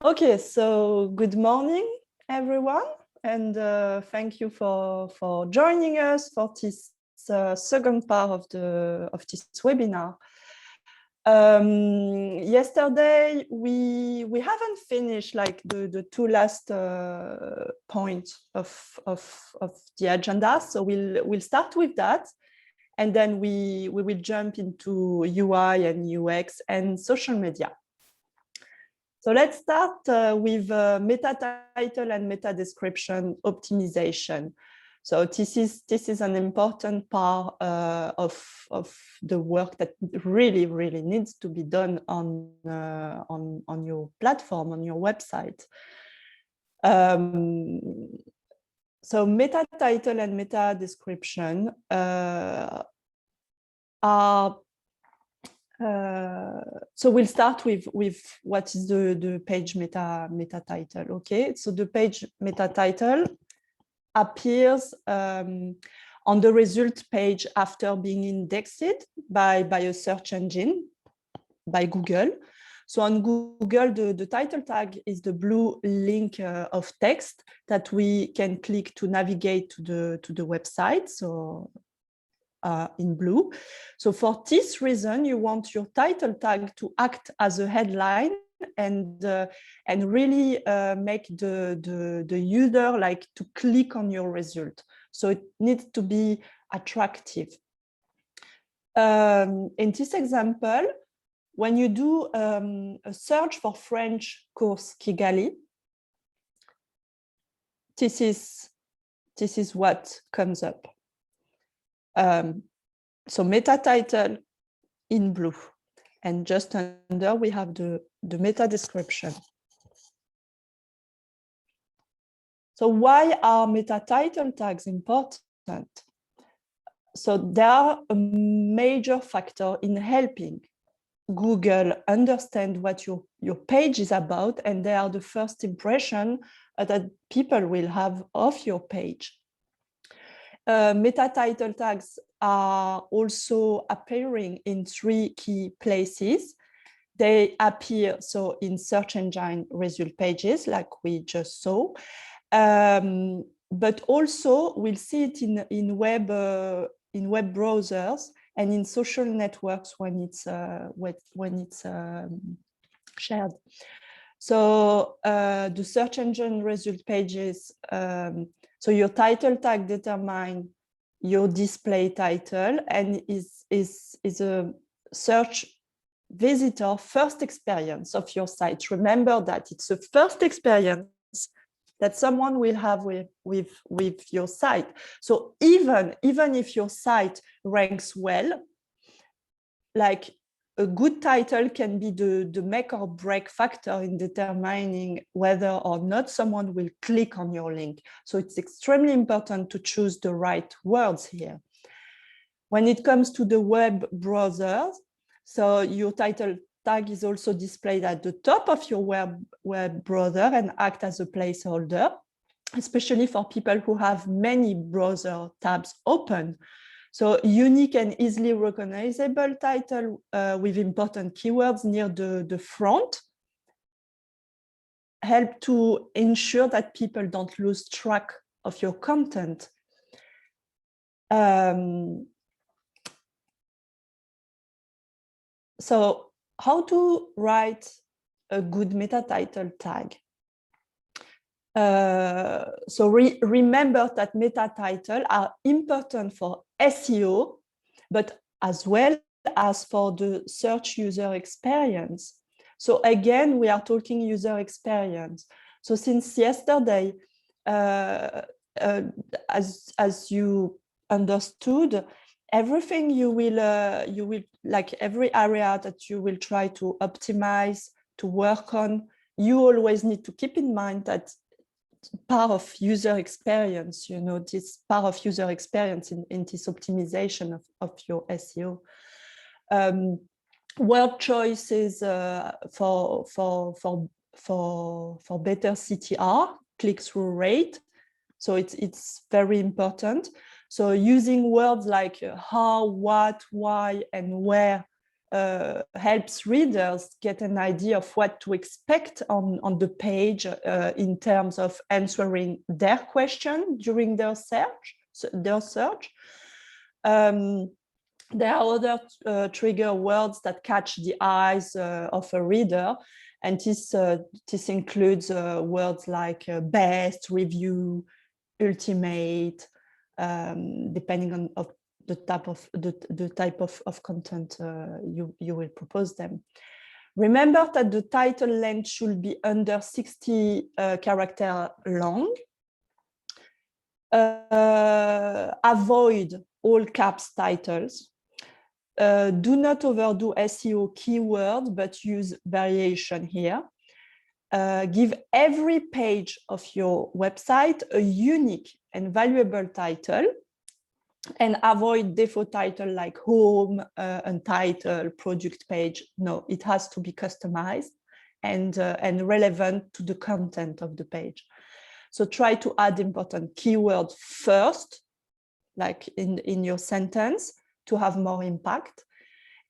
Okay, so good morning, everyone, and thank you for joining us for this second part of this webinar. Yesterday we haven't finished like the two last points of the agenda, so we'll start with that, and then we will jump into UI and UX and social media. So let's start with meta title and meta description optimization. So this is an important part of the work that really needs to be done on your platform, on your website. So meta title and meta description are so we'll start with what is the page meta title. Okay, so the page meta title appears on the result page after being indexed by a search engine, by Google. So on Google, the title tag is the blue link of text that we can click to navigate to the website. So in blue. So for this reason, you want your title tag to act as a headline and really make the user like to click on your result. So it needs to be attractive. In this example, when you do a search for French course Kigali, this is what comes up. So meta title in blue, and just under we have the meta description. So why are meta title tags important? So they are a major factor in helping Google understand what your page is about, and they are the first impression that people will have of your page. Meta title tags are also appearing in 3 key places. They appear so in search engine result pages, like we just saw, but also we'll see it in web browsers and in social networks when it's shared. So the search engine result pages. So your title tag determines your display title and is a search visitor first experience of your site. Remember that it's a first experience that someone will have with your site. So even if your site ranks well, like a good title can be the make or break factor in determining whether or not someone will click on your link. So it's extremely important to choose the right words here. When it comes to the web browsers, so your title tag is also displayed at the top of your web browser and act as a placeholder, especially for people who have many browser tabs open. So unique and easily recognizable title with important keywords near the front help to ensure that people don't lose track of your content. So how to write a good meta title tag? So remember that meta title are important for SEO, but as well as for the search user experience. So again, we are talking user experience. So since yesterday, as you understood, everything you will like every area that you will try to optimize, to work on, you always need to keep in mind that part of user experience, this part of user experience in this optimization of your SEO. Word choices for better CTR, click-through rate. So it's very important. So using words like how, what, why, and where helps readers get an idea of what to expect on the page in terms of answering their question during their search. There are other trigger words that catch the eyes of a reader, and this includes words like best, review, ultimate, depending on the type of content you will propose them. Remember that the title length should be under 60 characters long. Avoid all caps titles. Do not overdo SEO keyword, but use variation here. Give every page of your website a unique and valuable title, and avoid default title like home, untitled, product page. No, it has to be customized and relevant to the content of the page. So try to add important keywords first, like in your sentence, to have more impact.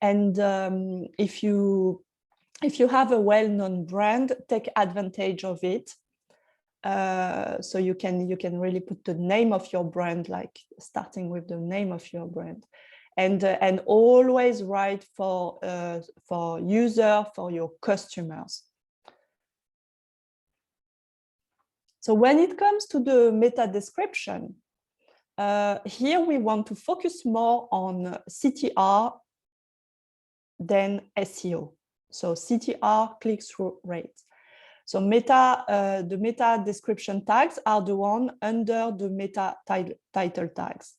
And if you have a well-known brand, take advantage of it. So you can really put the name of your brand, like starting with the name of your brand, and always write for user, for your customers. So when it comes to the meta description, here we want to focus more on CTR than SEO. So CTR, click-through rates. So the meta description tags are the one under the meta title tags.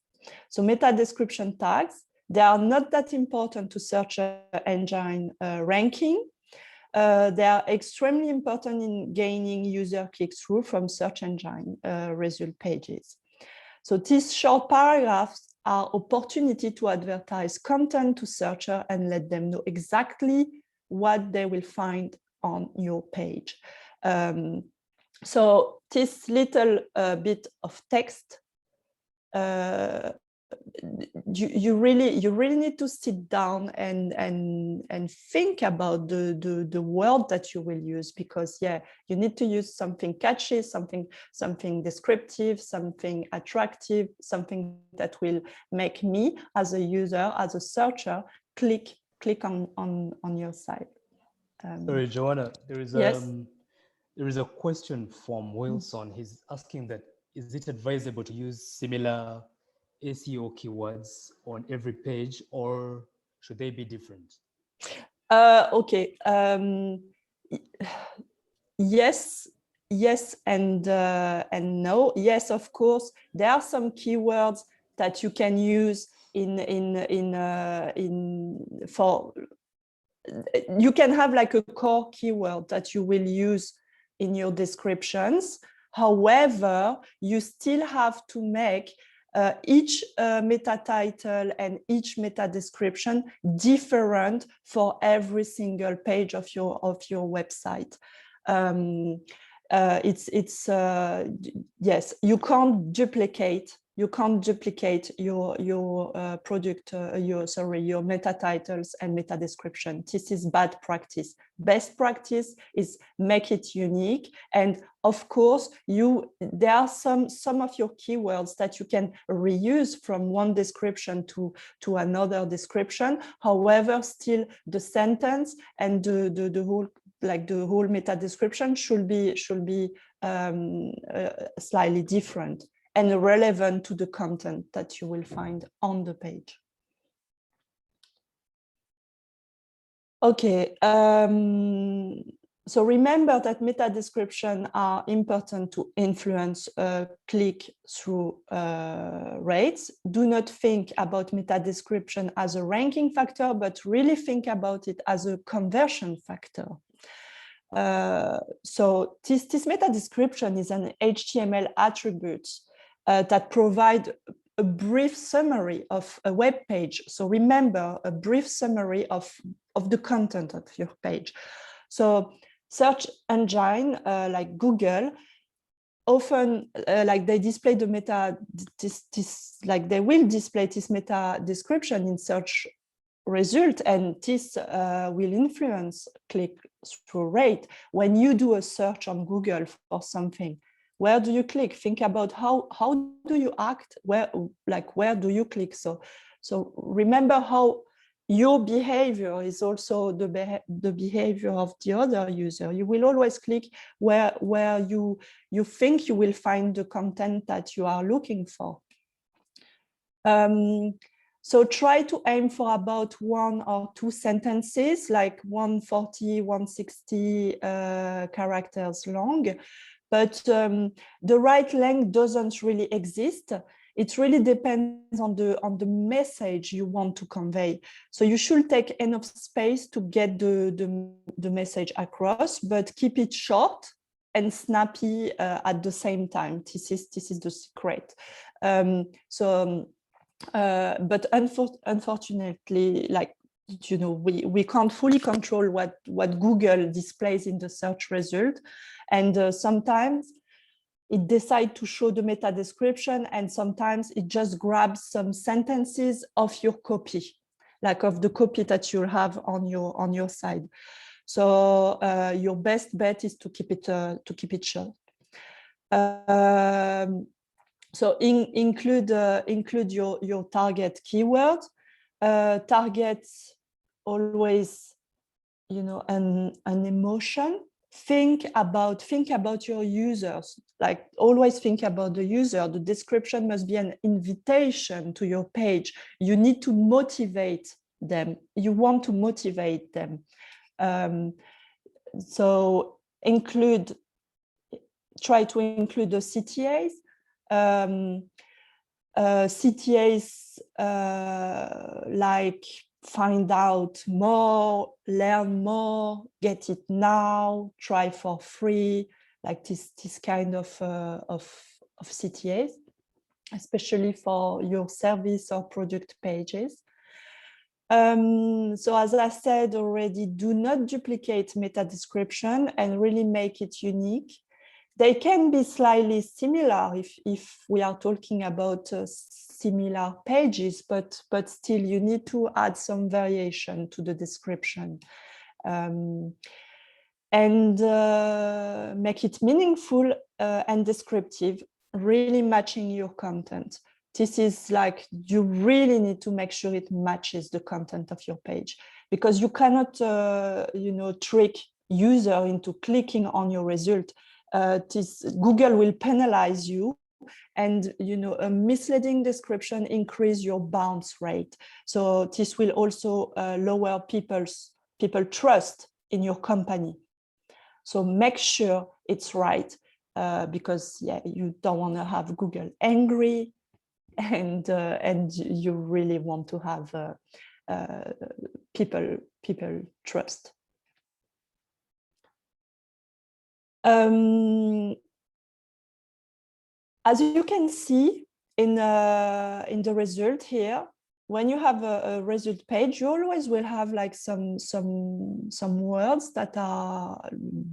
So meta description tags, they are not that important to search engine ranking. They are extremely important in gaining user click-through from search engine result pages. So these short paragraphs are opportunity to advertise content to searcher and let them know exactly what they will find on your page. So this little bit of text, you really need to sit down and think about the word that you will use, because you need to use something catchy, something descriptive, something attractive, something that will make me as a user, as a searcher, click on your site. Sorry, Joanna, there is a question from Wilson. He's asking that, is it advisable to use similar SEO keywords on every page, or should they be different? Okay. Yes and no. Yes, of course, there are some keywords that you can use you can have like a core keyword that you will use in your descriptions. However, you still have to make each meta title and each meta description different for every single page of your website. Yes, you can't duplicate your product, your meta titles and meta description. This is bad practice. Best practice is make it unique. And of course, there are some of your keywords that you can reuse from one description to another description. However, still the sentence and the whole meta description should be slightly different and relevant to the content that you will find on the page. Okay, so remember that meta descriptions are important to influence click-through rates. Do not think about meta description as a ranking factor, but really think about it as a conversion factor. So this meta description is an HTML attribute that provide a brief summary of a web page. So remember, a brief summary of the content of your page. So search engine like Google often they display the meta, they will display this meta description in search result, and this will influence click-through rate. When you do a search on Google for something, where do you click? Think about how do you act? Where do you click? So remember how your behavior is also the behavior of the other user. You will always click where you think you will find the content that you are looking for. So try to aim for about 1 or 2 sentences, like 140, 160 characters long. But the right length doesn't really exist. It really depends on the message you want to convey. So you should take enough space to get the message across, but keep it short and snappy at the same time. This is the secret. But unfortunately, like, you know, we can't fully control what Google displays in the search result, and sometimes it decides to show the meta description, and sometimes it just grabs some sentences of your copy, like of the copy that you'll have on your side. So your best bet is to keep it short. So include your target keyword. Target always, you know, an emotion. Think about your users. Like, always think about the user. The description must be an invitation to your page. You need to motivate them. You want to motivate them. So try to include the CTAs. CTAs like find out more, learn more, get it now, try for free, like this kind of CTAs, especially for your service or product pages. So as I said already, do not duplicate meta description and really make it unique. They can be slightly similar if we are talking about similar pages, but still you need to add some variation to the description, and make it meaningful and descriptive, really matching your content. This is like, you really need to make sure it matches the content of your page, because you cannot you know, trick user into clicking on your result. Google will penalize you, and you know, a misleading description increase your bounce rate. So this will also lower people trust in your company. So make sure it's right, because yeah, you don't want to have Google angry, and you really want to have people trust. As you can see in the result here, when you have a result page, you always will have like some words that are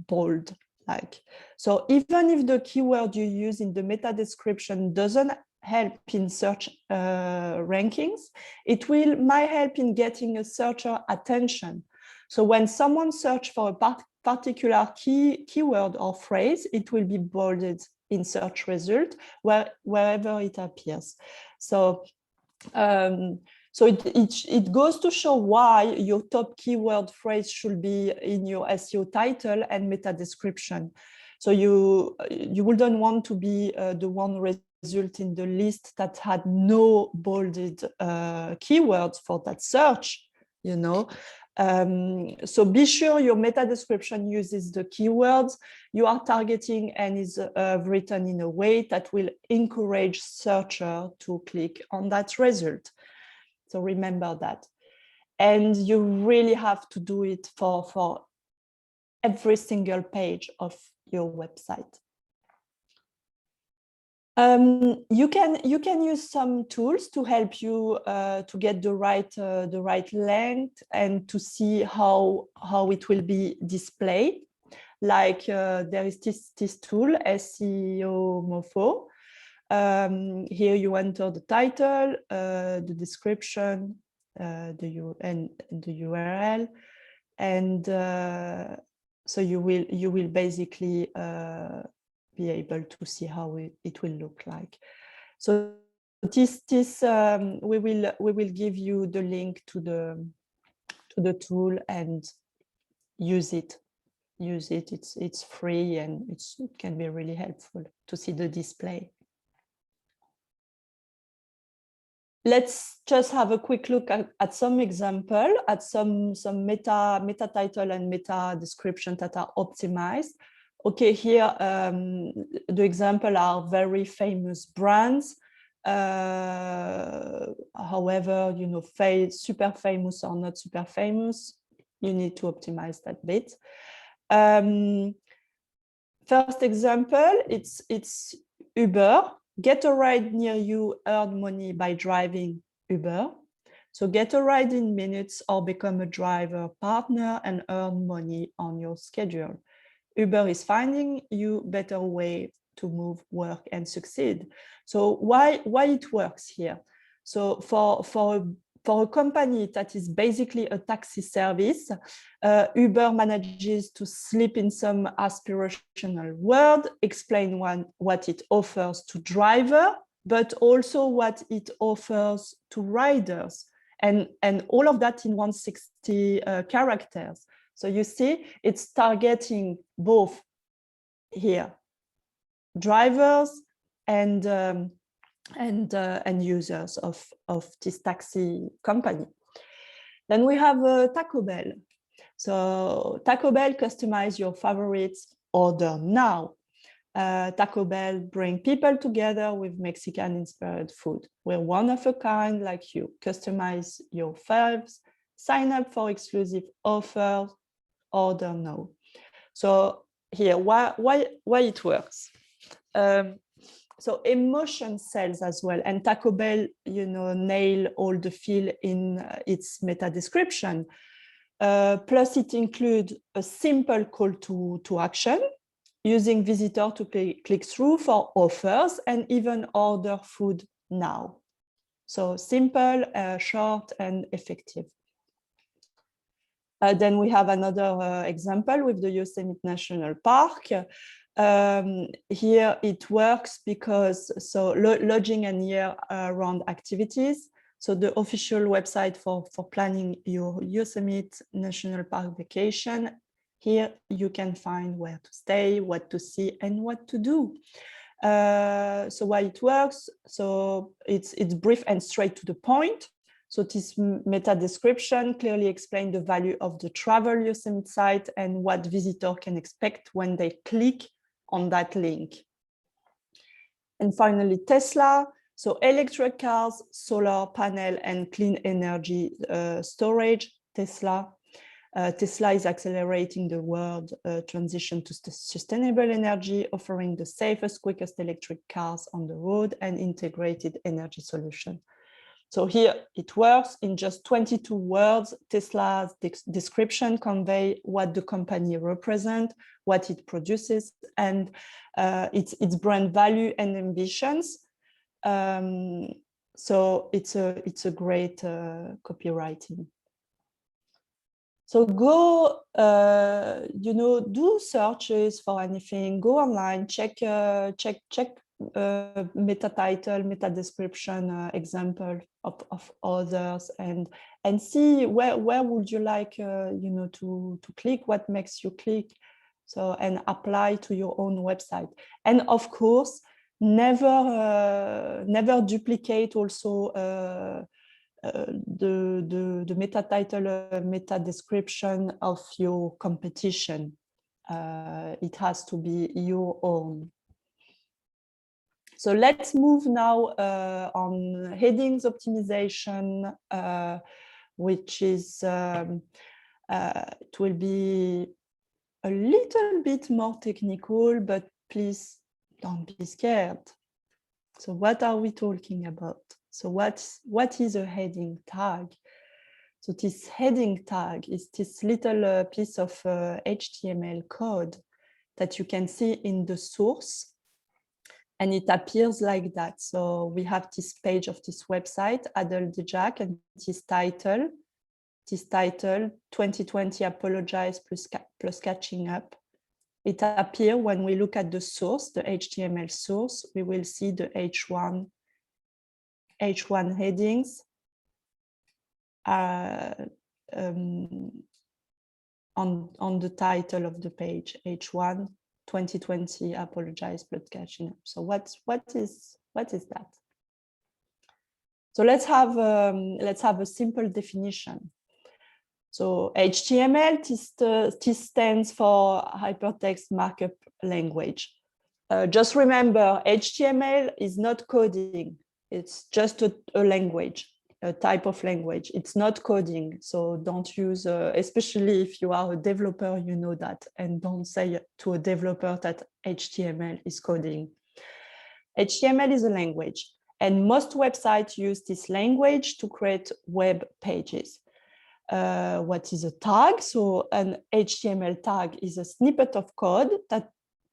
bold. Like, so even if the keyword you use in the meta description doesn't help in search rankings, it might help in getting a searcher attention. So when someone searches for a particular keyword or phrase, it will be bolded in search result wherever it appears. So so it goes to show why your top keyword phrase should be in your SEO title and meta description. So you wouldn't want to be the one result in the list that had no bolded keywords for that search, you know. So be sure your meta description uses the keywords you are targeting and is written in a way that will encourage searcher to click on that result. So remember that. And you really have to do it for every single page of your website. You can use some tools to help you to get the right length and to see how it will be displayed. Like there is this tool, ecomConnect. Here you enter the title, the description, the URL, and so you will basically be able to see how it will look like. So we will give you the link to the tool and use it. It's free, and it can be really helpful to see the display. Let's just have a quick look at some example, at some meta title and meta description that are optimized. Okay, here the example are very famous brands. However, you know, super famous or not super famous, you need to optimize that bit. First example, it's Uber. Get a ride near you, earn money by driving Uber. So get a ride in minutes or become a driver partner and earn money on your schedule. Uber is finding you better way to move, work, and succeed. So why it works here? So for a company that is basically a taxi service, Uber manages to slip in some aspirational word, explain what it offers to driver, but also what it offers to riders, and all of that in 160 characters. So you see, it's targeting both here, drivers and users of this taxi company. Then we have Taco Bell. So Taco Bell, customize your favorites, order now. Taco Bell bring people together with Mexican-inspired food. We're one of a kind like you. Customize your faves, sign up for exclusive offers, order now. So here, why it works? So emotion sells as well, and Taco Bell, you know, nail all the feel in its meta description. Plus, it includes a simple call to action, using visitor to click through for offers and even order food now. So simple, short, and effective. Then we have another example with the Yosemite National Park. Here it works because lodging and year-round activities. So the official website for planning your Yosemite National Park vacation. Here you can find where to stay, what to see, and what to do. So why it works? So it's brief and straight to the point. So this meta description clearly explains the value of the travel Yosemite site and what visitor can expect when they click on that link. And finally, Tesla. So electric cars, solar panel, and clean energy storage. Tesla is accelerating the world transition to sustainable energy, offering the safest, quickest electric cars on the road and integrated energy solution. So here it works in just 22 words. Tesla's description convey what the company represents, what it produces, and its brand value and ambitions. So it's a great copywriting. So go, do searches for anything. Go online, check meta title, meta description example of others, and see where would you like to click, what makes you click, so and apply to your own website. And of course, never duplicate also the meta title, meta description of your competition. It has to be your own. So let's move now on headings optimization, which is it will be a little bit more technical, but please don't be scared. So what are we talking about? So what is a heading tag? So this heading tag is this little piece of HTML code that you can see in the source. And it appears like that. So we have this page of this website, ADLDJAC, and this title 2020 Apologize plus Catching Up. It appears when we look at the source, the HTML source, we will see the H1 headings on the title of the page, H1 2020 Apologize plus Catching Up. So what is that? So let's have a simple definition. So HTML, this stands for Hypertext Markup Language. Just remember, HTML is not coding. It's just a language, a type of language. It's not coding. So don't use, especially if you are a developer, you know that, and don't say to a developer that HTML is coding. HTML is a language, and most websites use this language to create web pages. What is a tag? So an HTML tag is a snippet of code that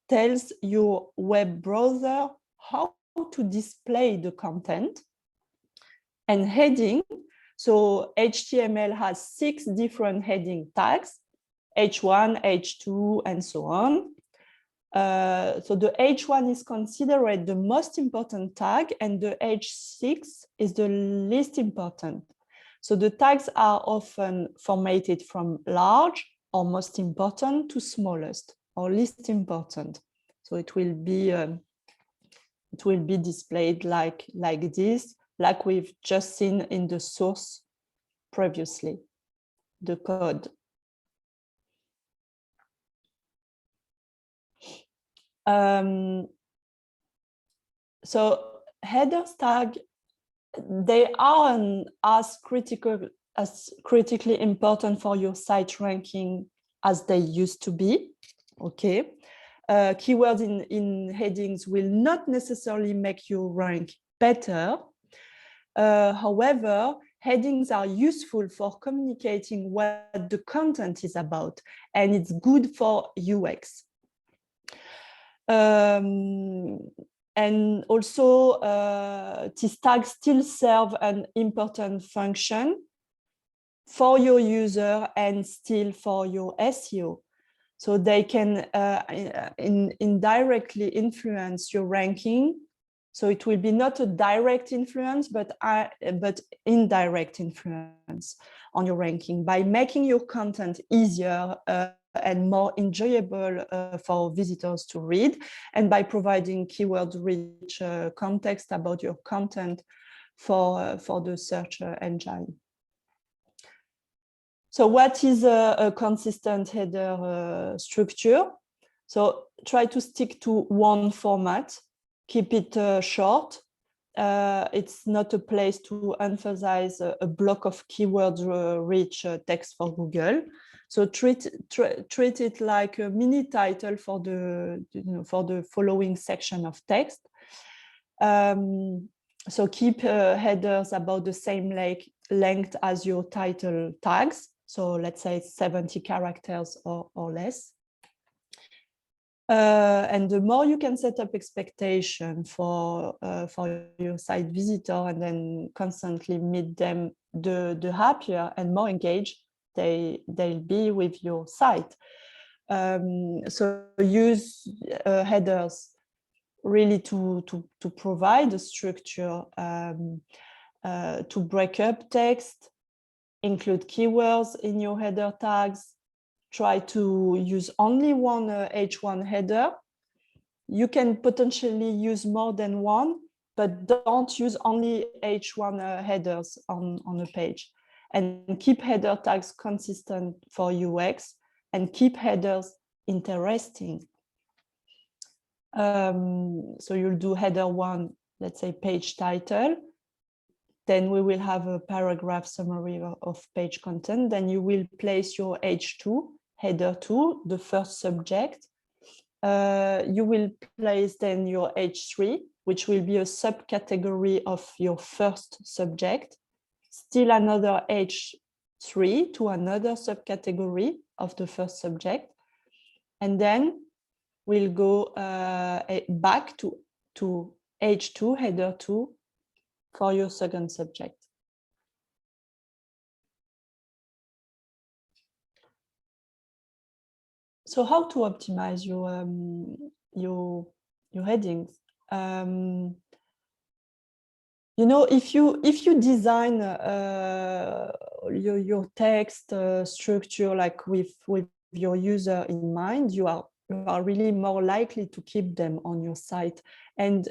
tells your web browser how to display the content. And heading, so HTML has 6 different heading tags, H1, H2, and so on. So the H1 is considered the most important tag, and the H6 is the least important. So the tags are often formatted from large or most important to smallest or least important. So it will be displayed like this, like we've just seen in the source previously, the code. So headers tag, they aren't as critically important for your site ranking as they used to be. Okay, keywords in headings will not necessarily make you rank better. However, headings are useful for communicating what the content is about, and it's good for UX. And also, these tags still serve an important function for your user and still for your SEO. So they can indirectly influence your ranking. So it will be not a direct influence, but indirect influence on your ranking by making your content easier and more enjoyable for visitors to read, and by providing keyword-rich context about your content for the search engine. So what is a consistent header structure? So try to stick to one format, keep it short. It's not a place to emphasize a block of keyword-rich text for Google. So treat it like a mini title for the following section of text. So keep headers about the same length as your title tags. So let's say 70 characters or less. And the more you can set up expectation for your site visitor and then constantly meet them, the happier and more engaged they'll be with your site. So use headers really to provide a structure, to break up text, include keywords in your header tags. Try to use only one H1 header. You can potentially use more than one, but don't use only H1 headers on a page. And keep header tags consistent for UX, and keep headers interesting. So you'll do header 1, let's say page title. Then we will have a paragraph summary of page content. Then you will place your H2, header 2, the first subject. You will place then your H3, which will be a subcategory of your first subject. Still another H3 to another subcategory of the first subject. And then we'll go back to to H2, header 2, for your second subject. So how to optimize your headings? You know, if you design your text structure like with your user in mind, you are really more likely to keep them on your site. And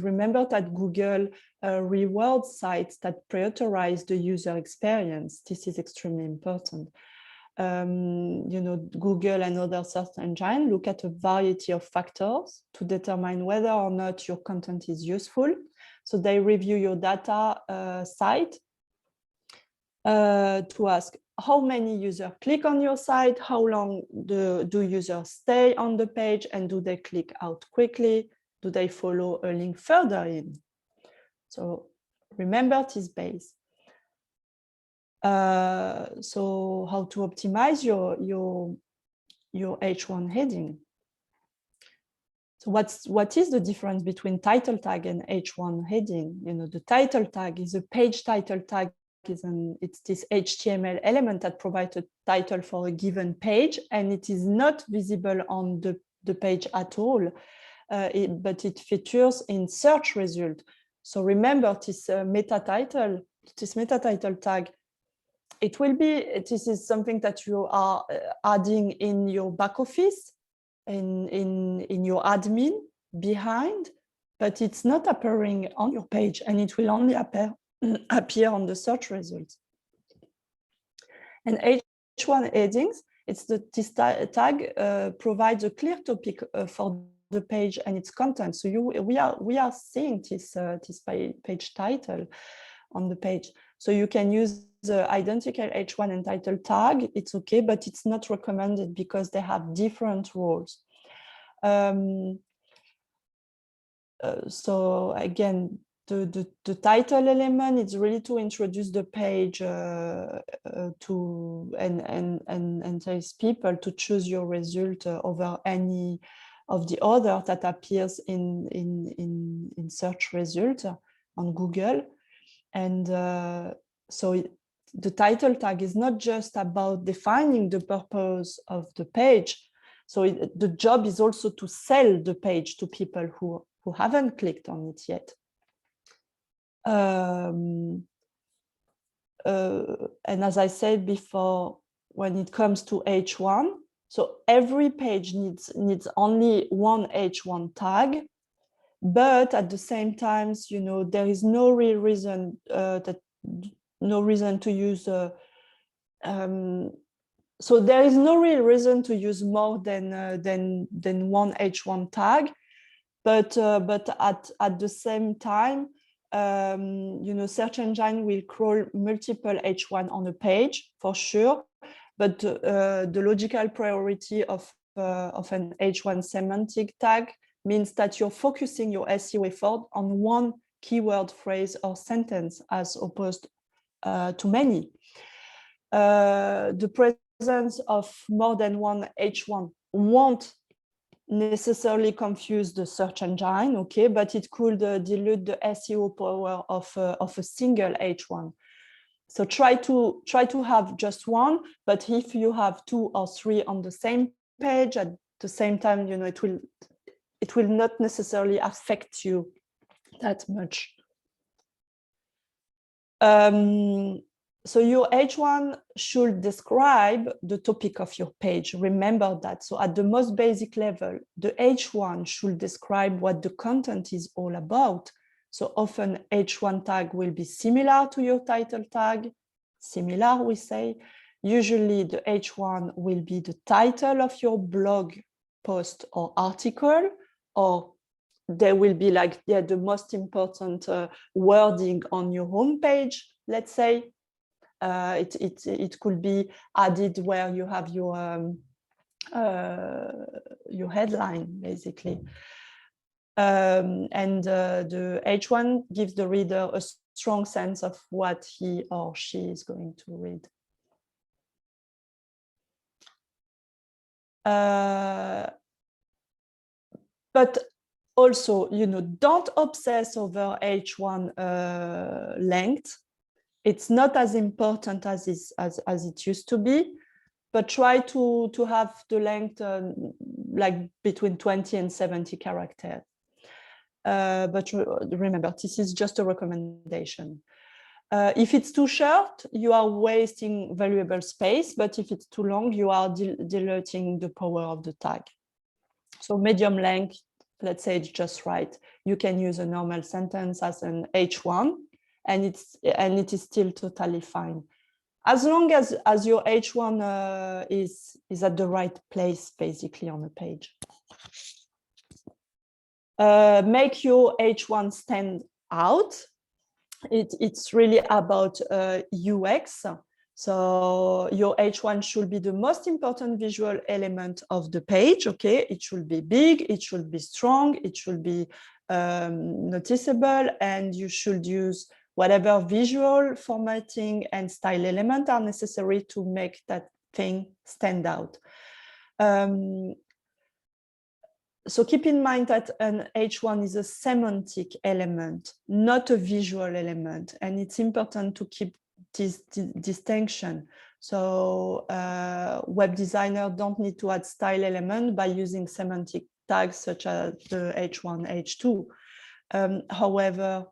remember that Google rewards sites that prioritize the user experience. This is extremely important. You know, Google and other search engines look at a variety of factors to determine whether or not your content is useful. So they review your data site to ask how many users click on your site, how long do users stay on the page, and do they click out quickly? Do they follow a link further in? So remember this base. So how to optimize your H1 heading? So what is the difference between title tag and H1 heading? You know, the title tag is a page title tag. It's this HTML element that provides a title for a given page, and it is not visible on the page at all, but it features in search result. So remember this meta title tag. This is something that you are adding in your back office, in your admin behind, but it's not appearing on your page, and it will only appear on the search results. And H1 headings, this tag provides a clear topic for the page and its content. So we are seeing this page title on the page. So you can use the identical H1 and title tag, it's okay, but it's not recommended because they have different roles. So again, the title element is really to introduce the page to and entice people to choose your result over any of the other that appears in search result on Google. And so the title tag is not just about defining the purpose of the page. So the job is also to sell the page to people who haven't clicked on it yet. And as I said before, when it comes to H1, so every page needs only one H1 tag. But at the same time, you know, there is no real reason to use. So there is no real reason to use more than one H1 tag. But at the same time, you know, search engine will crawl multiple H1 on a page for sure. But the logical priority of an H1 semantic tag means that you're focusing your SEO effort on one keyword, phrase, or sentence as opposed to many. The presence of more than one H1 won't necessarily confuse the search engine, okay, but it could dilute the SEO power of a single H1. So try to have just one, but if you have 2 or 3 on the same page at the same time, you know, it will not necessarily affect you that much. So your H1 should describe the topic of your page. Remember that. So at the most basic level, the H1 should describe what the content is all about. So often H1 tag will be similar to your title tag. Similar, we say. Usually the H1 will be the title of your blog post or article, or there will be like, yeah, the most important wording on your homepage, let's say. It could be added where you have your headline, basically. And the H1 gives the reader a strong sense of what he or she is going to read. But also, don't obsess over H1 length. It's not as important as it used to be, but try to have the length like between 20 and 70 characters. But remember, this is just a recommendation. If it's too short, you are wasting valuable space, but if it's too long, you are diluting the power of the tag. So medium length, let's say it's just right. You can use a normal sentence as an H1, and it is still totally fine. As long as your H1 is at the right place, basically, on the page. Make your H1 stand out. It's really about UX. So your H1 should be the most important visual element of the page. Okay, it should be big, it should be strong, it should be noticeable, and you should use whatever visual formatting and style element are necessary to make that thing stand out. So keep in mind that an H1 is a semantic element, not a visual element. And it's important to keep this distinction. So web designers don't need to add style element by using semantic tags such as the H1, H2. However,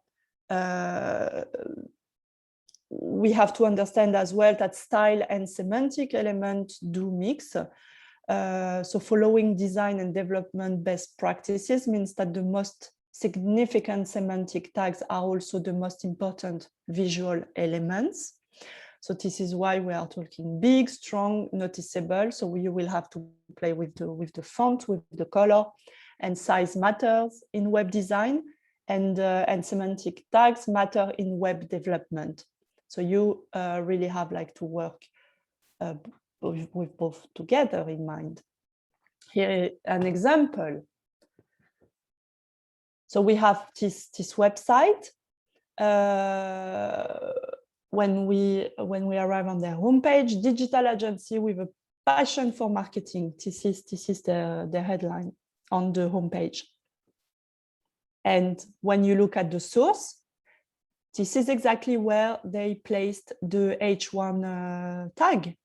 we have to understand as well that style and semantic elements do mix. So following design and development best practices means that the most significant semantic tags are also the most important visual elements. So this is why we are talking big, strong, noticeable. So you will have to play with the font, with the color, and size matters in web design, and semantic tags matter in web development. So you really have like to work with both together in mind. Here an example. So we have this website. When we arrive on their homepage, digital agency with a passion for marketing. This is the headline on the homepage. And when you look at the source, this is exactly where they placed the H1 tag.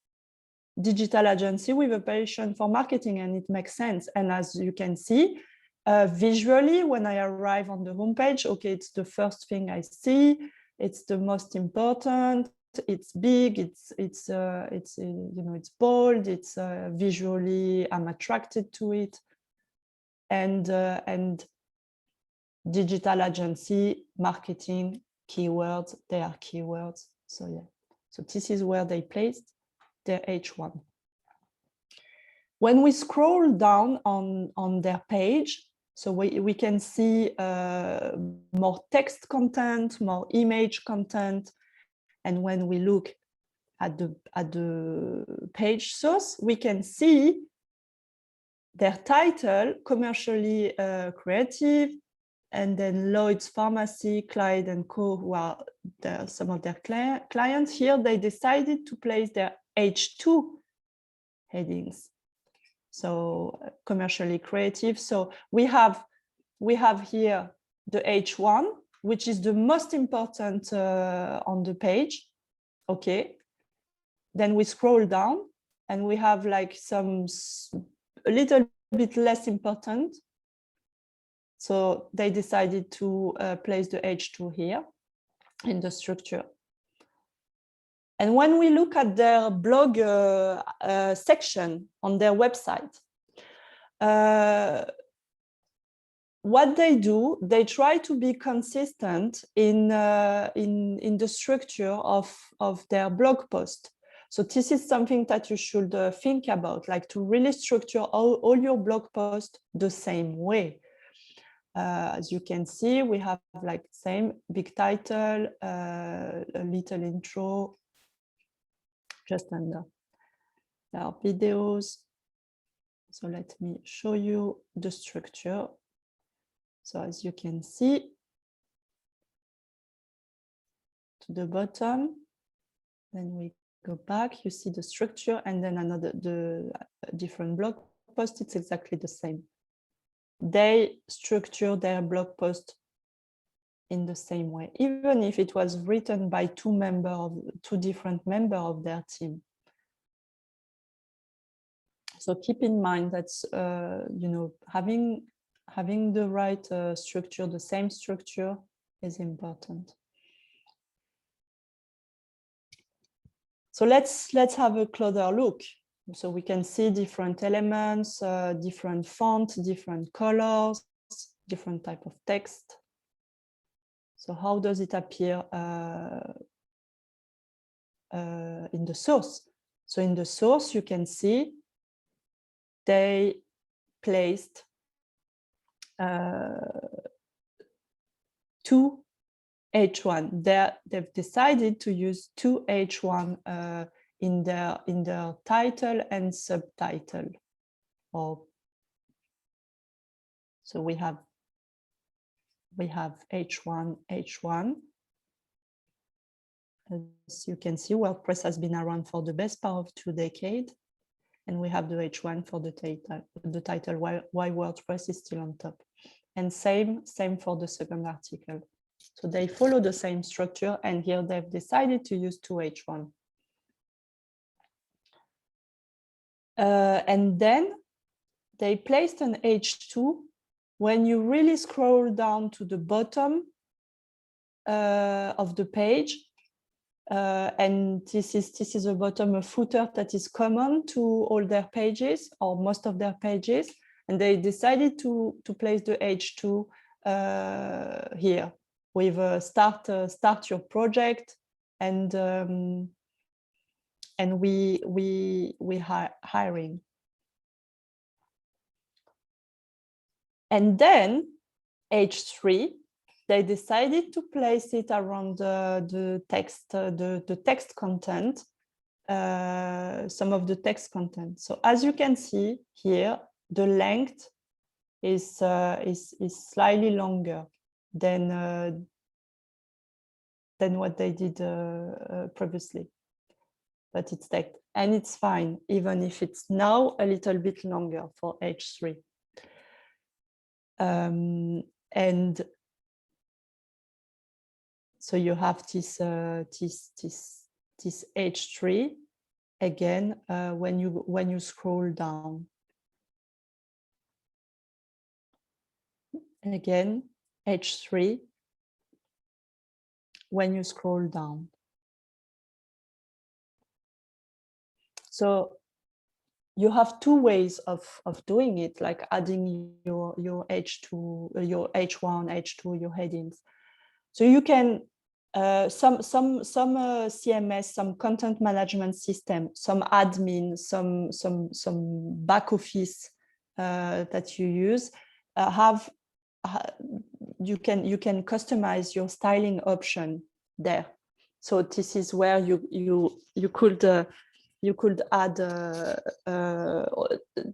Digital agency with a passion for marketing, and it makes sense. And as you can see, visually, when I arrive on the homepage, okay, it's the first thing I see. It's the most important. It's big. It's bold. It's visually, I'm attracted to it. And digital agency, marketing, keywords. They are keywords. So yeah. So this is where they placed their H1. When we scroll down on their page, so we can see more text content, more image content, and when we look at the page source, we can see their title, commercially creative, and then Lloyd's Pharmacy, Clyde and Co, who are some of their clients. Here they decided to place their H2 headings. So commercially creative. So we have here the H1, which is the most important on the page. Okay. Then we scroll down and we have like a little bit less important. So they decided to place the H2 here in the structure. And when we look at their blog section on their website, what they do, they try to be consistent in the structure of their blog post. So this is something that you should think about, like to really structure all your blog posts the same way. As you can see, we have like same big title, a little intro, just under our videos. So let me show you the structure. So as you can see, to the bottom, then we go back, you see the structure, and then the different blog post, it's exactly the same. they structure their blog post in the same way, even if it was written by two different members of their team. So keep in mind that having the right structure, the same structure, is important. So let's have a closer look. So we can see different elements, different fonts, different colors, different type of text. So how does it appear in the source? So in the source, you can see they placed two H1. They've decided to use two H1 in their title and subtitle. So we have H1. As you can see, WordPress has been around for the best part of 2 decades, and we have the H1 for the title, why WordPress is still on top. And same for the second article. So they follow the same structure, and here they've decided to use two H1. And then they placed an H2. When you really scroll down to the bottom of the page, and this is a bottom, a footer that is common to all their pages or most of their pages, and they decided to place the H2 here with start your project, and we hiring. And then H3, they decided to place it around the text, the text content, some of the text content. So as you can see here, the length is slightly longer than what they did previously, but it's text, and it's fine, even if it's now a little bit longer for H3. And so you have this H3 again when you scroll down. Again, H3 when you scroll down. So you have two ways of doing it, like adding your H2, your H1, H2, your headings. So you can some CMS, some content management system, some admin, some back office that you use you can customize your styling option there. So this is where you could add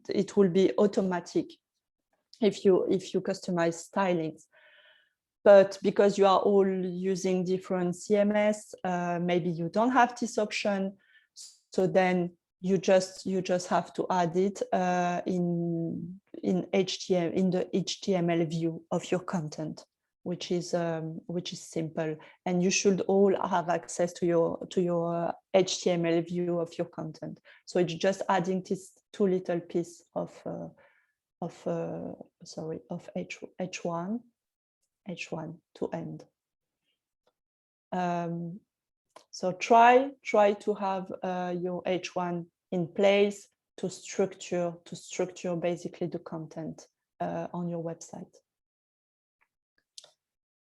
it will be automatic if you customize stylings. But because you are all using different CMS, maybe you don't have this option. So then you just have to add it in HTML, in the HTML view of your content, which is simple. And you should all have access to your HTML view of your content. So it's just adding this two little piece of H1 to end. So try to have your H1 in place to structure basically the content on your website.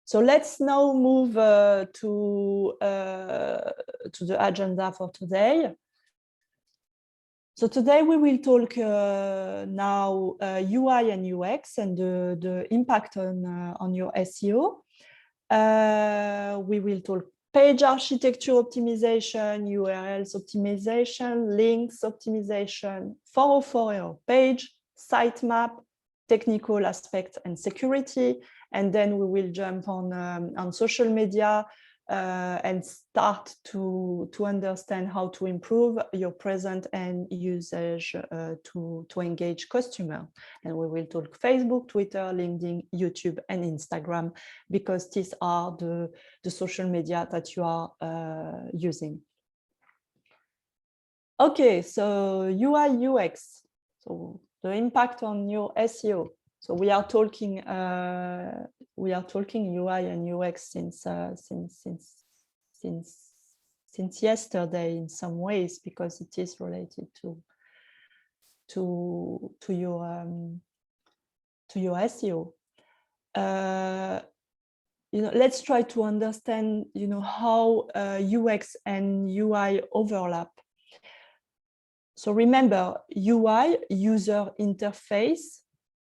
So let's now move to the agenda for today. So today we will talk now UI and UX and the impact on your SEO. We will talk page architecture optimization, URLs optimization, links optimization, 404 page, sitemap, technical aspects and security. And then we will jump on social media, and start to understand how to improve your present and usage to engage customer. And we will talk Facebook, Twitter, LinkedIn, YouTube, and Instagram, because these are the social media that you are using. Okay, so UI UX, so the impact on your SEO. So we are talking UI and UX since yesterday in some ways, because it is related to your SEO. Let's try to understand how UX and UI overlap. So remember, UI, user interface,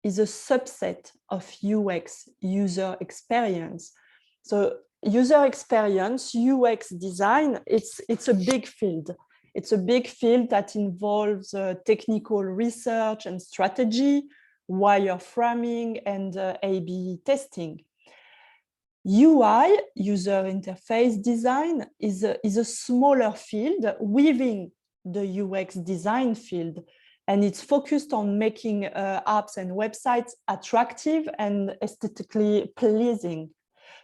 is a subset of UX, user experience. So user experience, UX design, it's a big field. It's a big field that involves technical research and strategy, wireframing, and A/B testing. UI, user interface design, is a smaller field within the UX design field, and it's focused on making apps and websites attractive and aesthetically pleasing.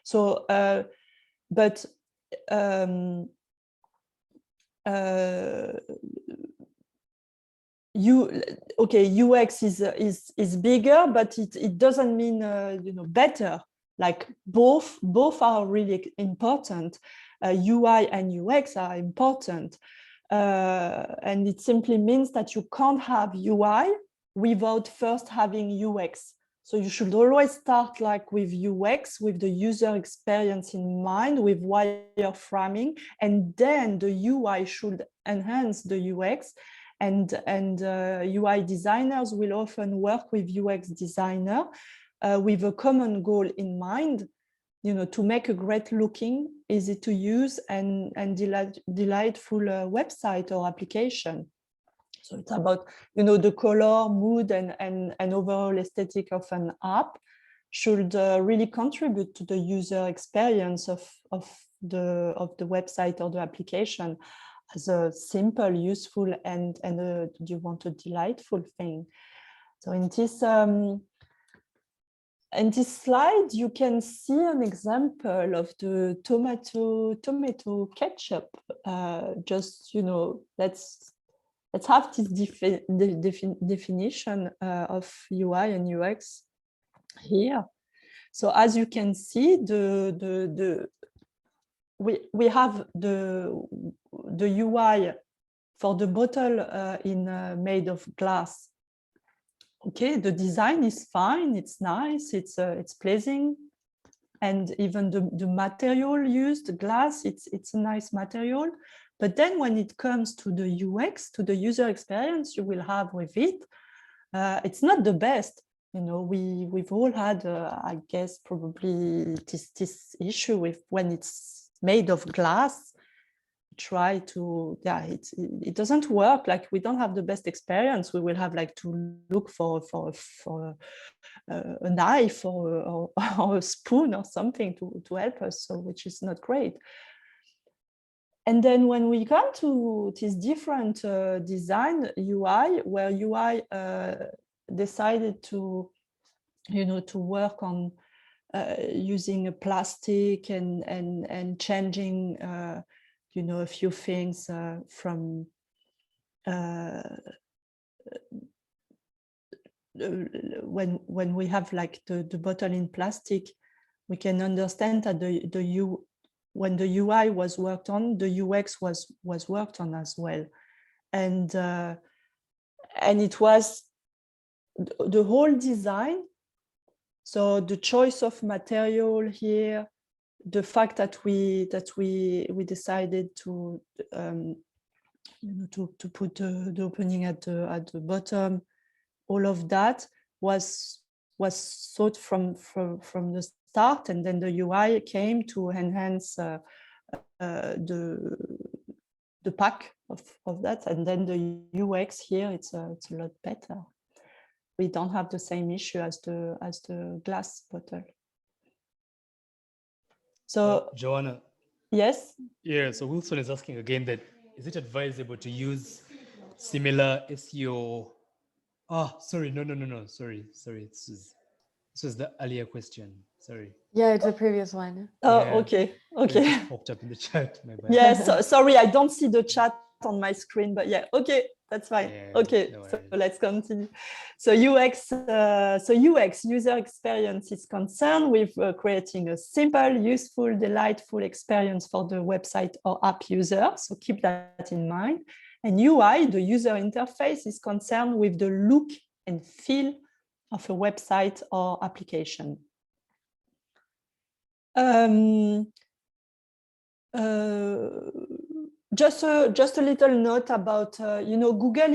So, UX is bigger, but it doesn't mean better. Like both are really important. UI and UX are important. And it simply means that you can't have UI without first having UX. So you should always start like with UX, with the user experience in mind, with wireframing, and then the UI should enhance the UX. And UI designers will often work with UX designer with a common goal in mind, to make a great looking, easy to use, and delightful website or application. So it's about, the color, mood, and overall aesthetic of an app should really contribute to the user experience of the website or the application as a simple, useful, and you want a delightful thing. So in this slide, you can see an example of the tomato ketchup. Just, let's have this definition of UI and UX here. So as you can see, we have the UI for the bottle made of glass. Okay, the design is fine, it's nice, it's pleasing, and even the material used, glass, it's a nice material. But then when it comes to the UX, to the user experience you will have with it, it's not the best. We've all had, I guess, probably this issue with when it's made of glass. Try to, it doesn't work. Like, we don't have the best experience. We will have like to look for a knife or a spoon or something to help us, so which is not great. And then when we come to this different design UI, where UI decided to work on using a plastic and changing a few things from when we have like the bottle in plastic, we can understand that when the UI was worked on, the UX was worked on as well, and it was the whole design. So the choice of material here, the fact that we decided to to put the opening at the bottom, all of that was thought from the start, and then the UI came to enhance the pack of that, and then the UX here, it's a lot better. We don't have the same issue as the glass bottle. So Joanna, Yes. Yeah, so Wilson is asking again that, is it advisable to use similar SEO? Sorry, no, sorry. This was the earlier question, sorry. Yeah, it's a previous one. Oh, Yeah. okay. It just popped up in the chat, my bad. Yes, sorry, I don't see the chat on my screen, but yeah, okay, that's fine. Yeah, Okay, no so worries. let's continue. So UX user experience is concerned with creating a simple, useful, delightful experience for the website or app user. So keep that in mind. And UI, the user interface, is concerned with the look and feel of a website or application. Just a little note about, Google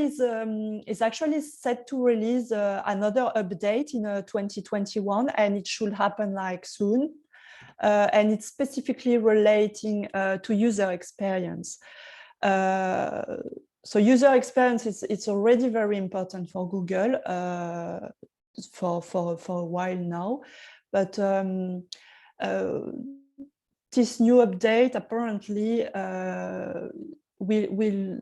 is actually set to release another update in 2021, and it should happen like soon. And it's specifically relating to user experience. So user experience it's already very important for Google for a while now, but this new update apparently will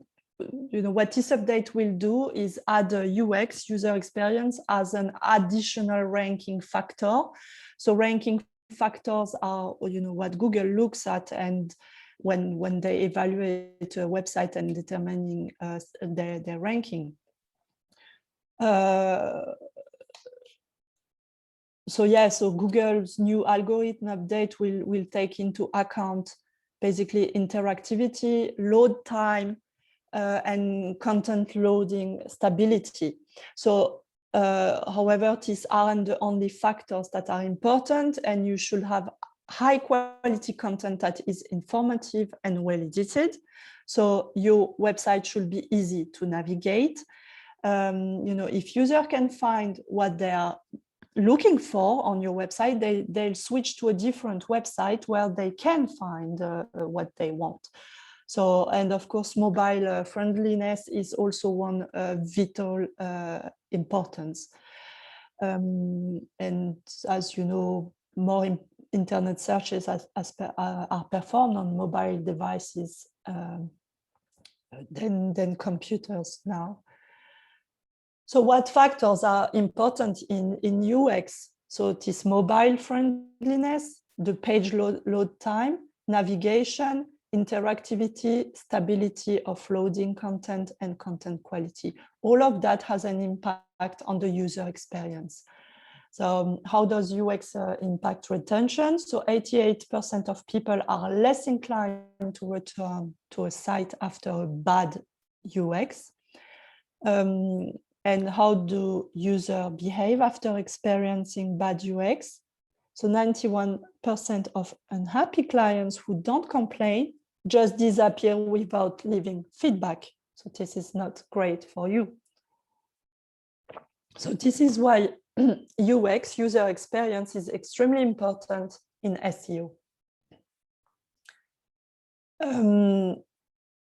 what this update will do is add a UX user experience as an additional ranking factor. So ranking factors are what Google looks at and when they evaluate a website and determining their ranking. So Google's new algorithm update will take into account basically interactivity, load time, and content loading stability. So, however, these aren't the only factors that are important, and you should have high quality content that is informative and well edited. So your website should be easy to navigate. If user can find what they are looking for on your website, they'll switch to a different website where they can find what they want. So, and of course, mobile friendliness is also one vital importance. And as you know, more internet searches are performed on mobile devices than computers now. So what factors are important in UX? So it is mobile friendliness, the page load time, navigation, interactivity, stability of loading content, and content quality. All of that has an impact on the user experience. So how does UX impact retention? So 88% of people are less inclined to return to a site after a bad UX. And how do users behave after experiencing bad UX? So 91% of unhappy clients who don't complain just disappear without leaving feedback. So this is not great for you. So this is why UX, user experience, is extremely important in SEO.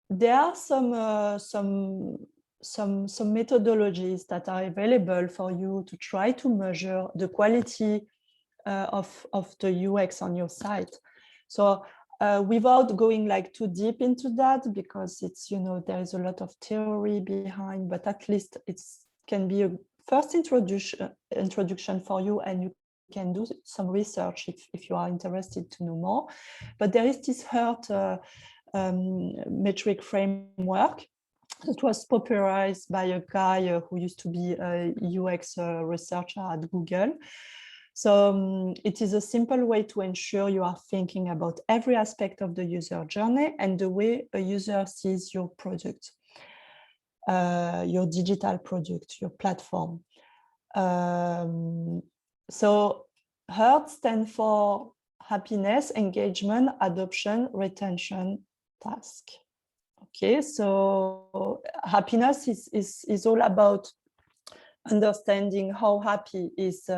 There are some methodologies that are available for you to try to measure the quality of the UX on your site. So without going like too deep into that, because it's, there is a lot of theory behind, but at least it can be a first introduction for you, and you can do some research if you are interested to know more. But there is this HERT metric framework. It was popularized by a guy who used to be a UX researcher at Google. So it is a simple way to ensure you are thinking about every aspect of the user journey and the way a user sees your product, your digital product, your platform. So HERT stands for happiness, engagement, adoption, retention, task. Okay, so happiness is all about understanding how happy is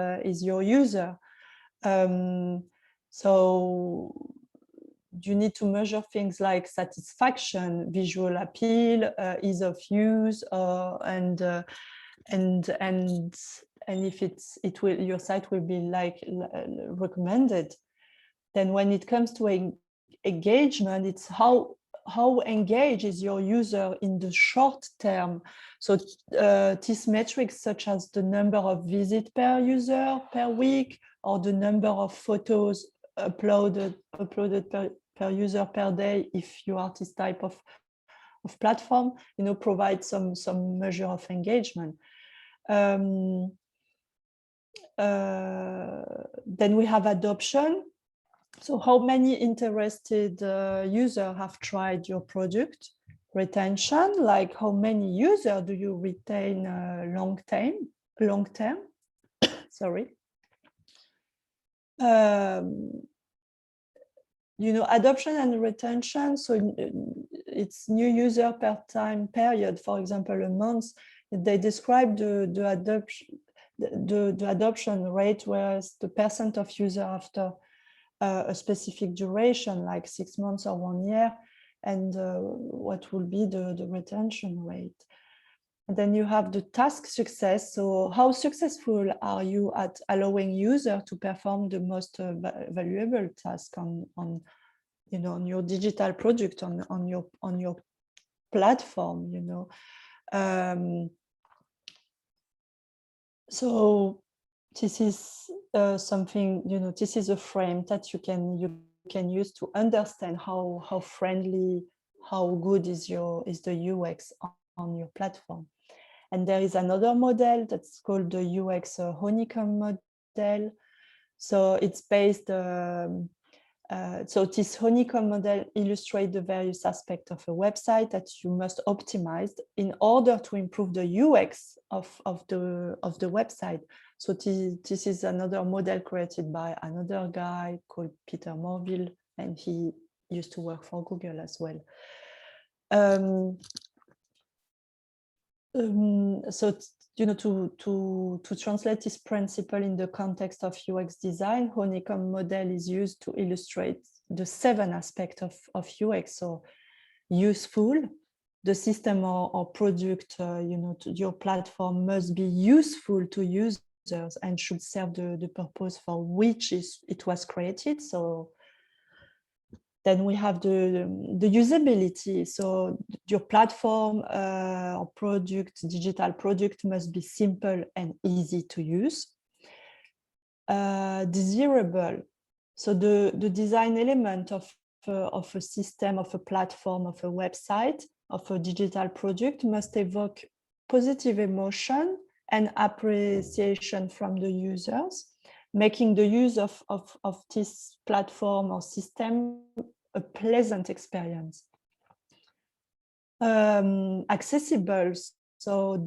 your user. So you need to measure things like satisfaction, visual appeal, ease of use, and if your site will be like recommended. Then when it comes to engagement, it's how engaged is your user in the short term. So these metrics such as the number of visits per user per week, or the number of photos uploaded per user per day, if you are this type of platform, you know, provide some measure of engagement. Then we have adoption. So how many interested users have tried your product? Retention, like how many users do you retain long term? Sorry. You know, adoption and retention. So it's new user per time period. For example, a month. They describe the adoption rate, whereas the percent of user after a specific duration, like 6 months or 1 year, and what will be the retention rate. And then you have the task success. So how successful are you at allowing user to perform the most valuable task on you know, on your digital product, on your platform, you know. So this is something, you know, this is a frame that you can use to understand how friendly, how good is the UX on your platform. And there is another model that's called the UX honeycomb model. So it's based, so this honeycomb model illustrates the various aspects of a website that you must optimize in order to improve the UX of the website. So this is another model created by another guy called Peter Morville, and he used to work for Google as well. So, you know, to translate this principle in the context of UX design, honeycomb model is used to illustrate the 7 aspects of UX. So useful, the system or product, you know, your platform must be useful to users and should serve the purpose for which it was created. So then we have the usability. So your platform or product, digital product, must be simple and easy to use. Desirable. So the design element of a system, of a platform, of a website, of a digital product must evoke positive emotion and appreciation from the users, making the use of this platform or system a pleasant experience. Accessible. So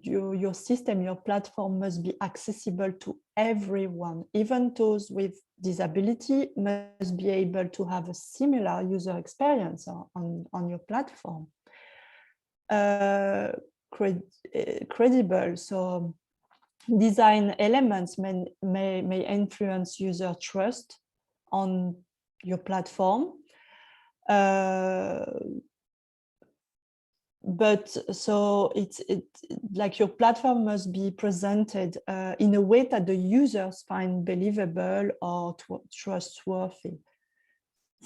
your system, your platform must be accessible to everyone. Even those with disability must be able to have a similar user experience on your platform. Credible. So design elements may influence user trust on your platform. But so it's like your platform must be presented in a way that the users find believable or trustworthy.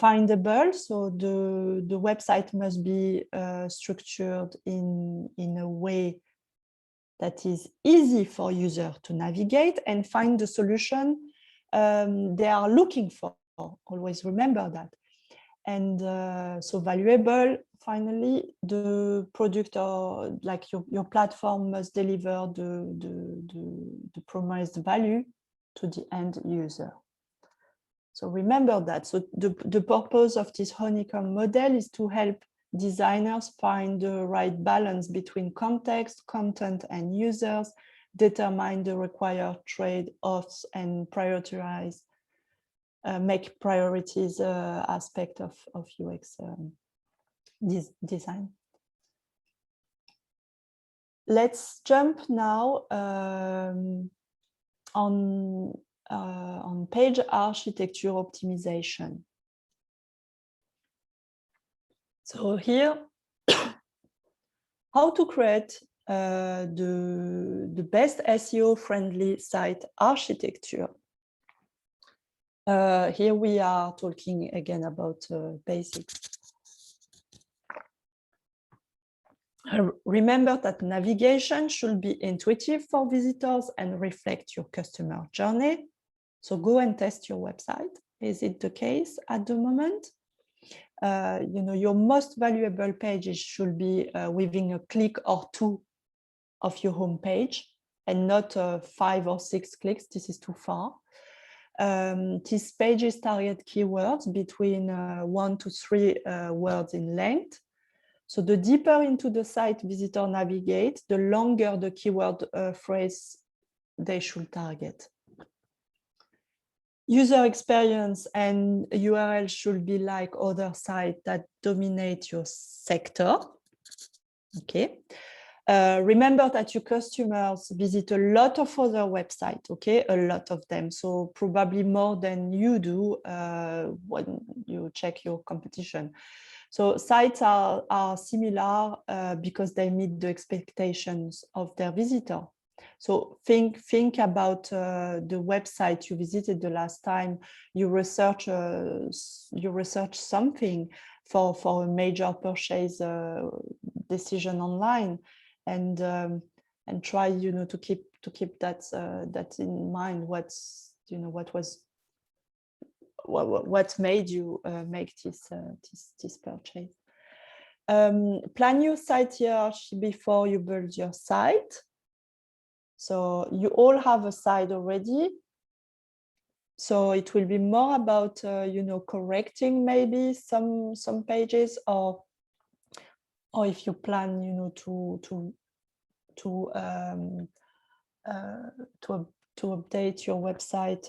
Findable, so the website must be structured in a way that is easy for users to navigate and find the solution they are looking for. Always remember that. And so valuable, finally, the product or like your platform must deliver the promised value to the end user. So remember that. So the purpose of this honeycomb model is to help designers find the right balance between context, content, and users, determine the required trade-offs, and prioritize, make priorities aspect of UX design. Let's jump now on page architecture optimization. So here, how to create the best SEO-friendly site architecture. Here we are talking again about basics. Remember that navigation should be intuitive for visitors and reflect your customer journey. So go and test your website. Is it the case at the moment? Your most valuable pages should be within a click or two of your home page, and not 5 or 6 clicks. This is too far. These pages target keywords between 1 to 3 words in length. So the deeper into the site visitor navigate, the longer the keyword phrase they should target. User experience and URL should be like other sites that dominate your sector. Okay. Remember that your customers visit a lot of other websites, okay? A lot of them. So probably more than you do when you check your competition. So sites are similar because they meet the expectations of their visitor. So think about the website you visited the last time you research something for a major purchase decision online, and try to keep that in mind. What made you make this purchase. Plan your site hierarchy before you build your site. So you all have a site already. So it will be more about correcting maybe some pages, or if you plan to update your website,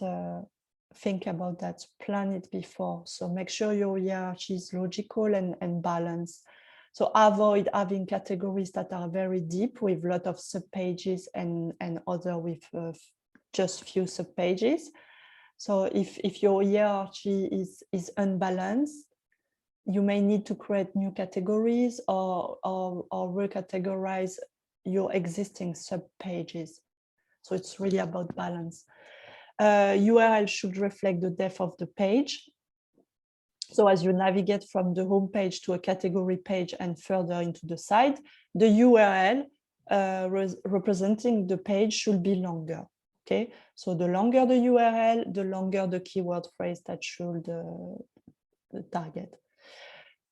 think about that, plan it before. So make sure your hierarchy is logical and balanced. So avoid having categories that are very deep with a lot of subpages and other with just few subpages. So if your hierarchy is unbalanced, you may need to create new categories or recategorize your existing subpages. So it's really about balance. URL should reflect the depth of the page. So as you navigate from the home page to a category page and further into the site, the URL representing the page should be longer. Okay, so the longer the URL, the longer the keyword phrase that should target.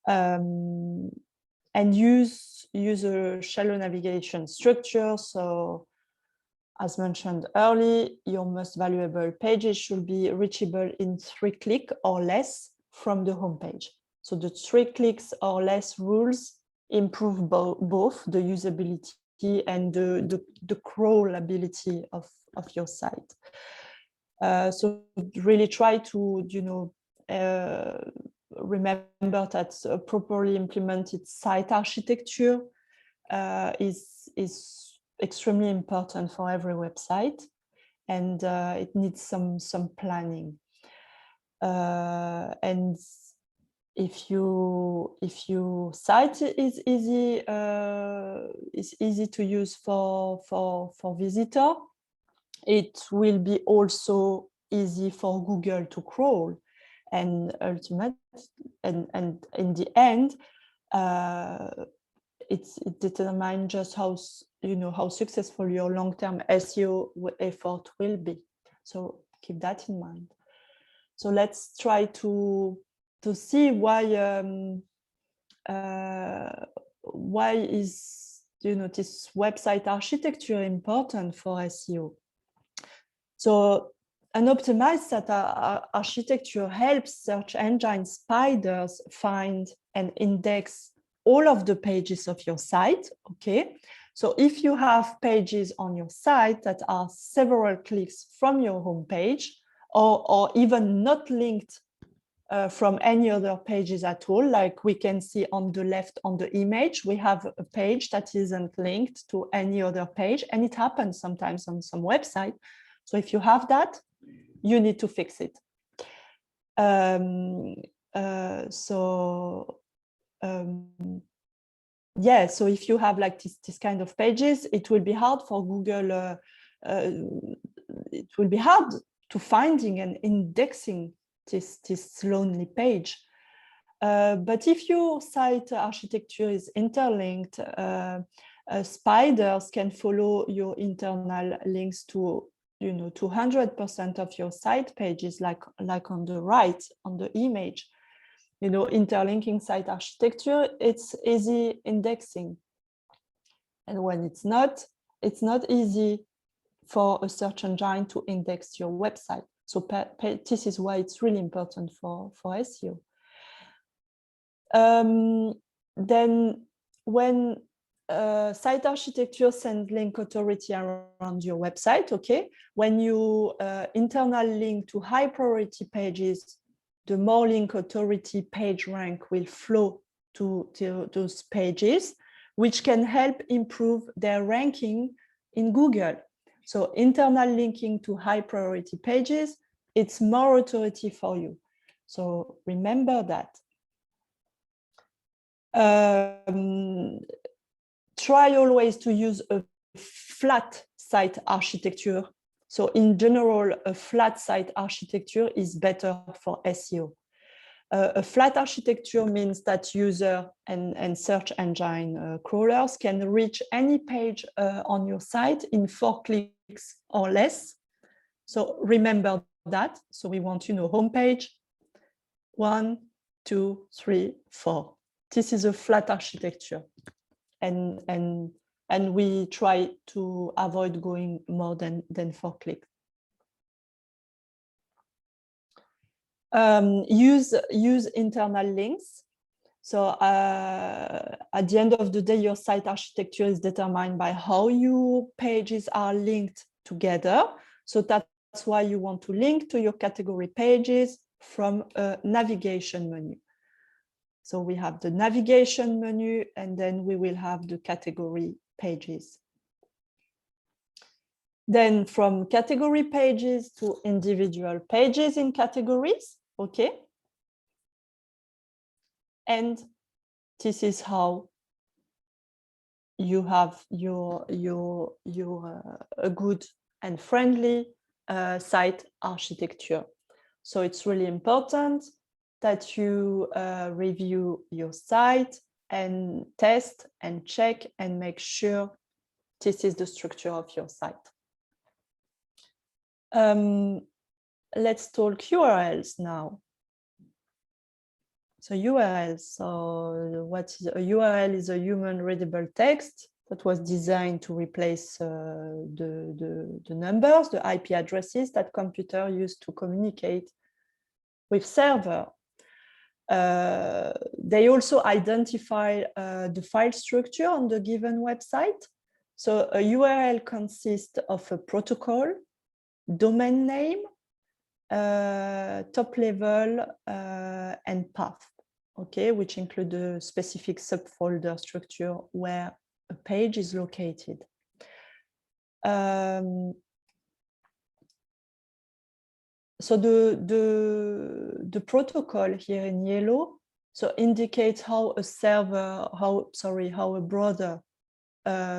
And use a shallow navigation structure. So as mentioned earlier, your most valuable pages should be reachable in 3 clicks or less from the home page. So the 3 clicks or less rules improve both the usability and the crawlability of your site. So really try to remember that a properly implemented site architecture is extremely important for every website, and it needs some planning. And if your site is easy to use for visitor, it will be also easy for Google to crawl, and ultimately, and in the end, it determines just how successful your long-term SEO effort will be. So keep that in mind. So let's try to see why is this website architecture important for SEO. So an optimized site architecture helps search engine spiders find and index all of the pages of your site. Okay, so if you have pages on your site that are several clicks from your home page, or even not linked from any other pages at all, like we can see on the left on the image, we have a page that isn't linked to any other page, and it happens sometimes on some website. So if you have that, you need to fix it. Yeah, so if you have like this kind of pages, it will be hard for Google. It will be hard finding and indexing this lonely page. But if your site architecture is interlinked, spiders can follow your internal links to 200% of your site pages, like on the right on the image. Interlinking site architecture, it's easy indexing. And when it's not easy for a search engine to index your website. So this is why it's really important for SEO. Then when site architecture sends link authority around your website, okay, when you internal link to high priority pages, the more link authority page rank will flow to those pages, which can help improve their ranking in Google. So internal linking to high priority pages, it's more authority for you. So remember that. Try always to use a flat site architecture. So in general, a flat site architecture is better for SEO. A flat architecture means that user and search engine crawlers can reach any page on your site in 4 clicks or less. So remember that. So we want, homepage 1, 2, 3, 4. This is a flat architecture, and we try to avoid going more than 4 clicks. Use internal links. So at the end of the day, your site architecture is determined by how your pages are linked together. So that's why you want to link to your category pages from a navigation menu. So we have the navigation menu, and then we will have the category pages. Then from category pages to individual pages in categories, okay? And this is how you have your a good and friendly site architecture. So it's really important that you review your site and test and check and make sure this is the structure of your site. Let's talk URLs now. So URLs, so what is a URL? Is a human readable text that was designed to replace the numbers, the IP addresses that computer used to communicate with server. They also identify the file structure on the given website. So a URL consists of a protocol, domain name, top level, and path, okay, which include the specific subfolder structure where a page is located. So the protocol here in yellow, so indicates how a server, how a browser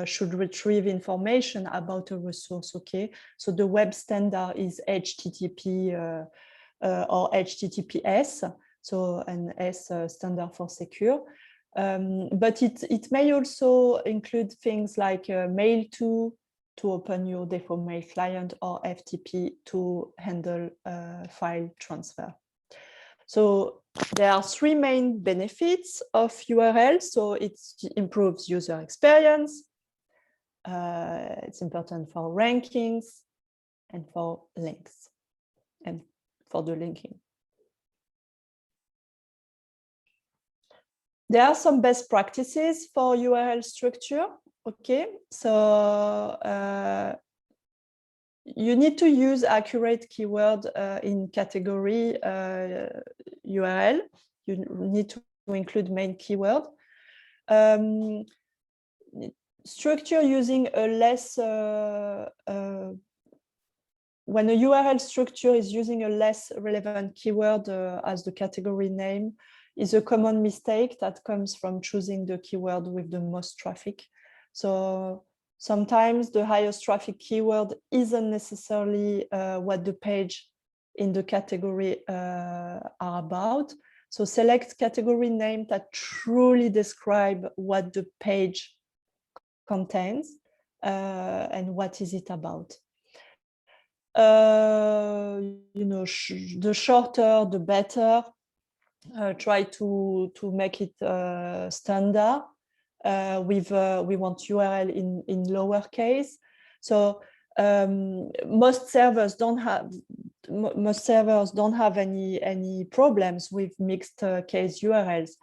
should retrieve information about a resource, okay? So the web standard is HTTP or HTTPS, so an S standard for secure. But it may also include things like mail to open your default mail client, or FTP to handle file transfer. So there are 3 main benefits of URL. So it improves user experience. It's important for rankings and for links and for the linking. There are some best practices for URL structure. Okay, so you need to use accurate keyword in category URL. You need to include main keyword. Structure using a less, when a URL structure is using a less relevant keyword as the category name, is a common mistake that comes from choosing the keyword with the most traffic. So Sometimes the highest traffic keyword isn't necessarily what the page in the category are about. So select category name that truly describe what the page contains and what is it about. You know, the shorter, the better. Try to make it standard. We want URL in lowercase. So most servers don't have any problems with mixed case URLs,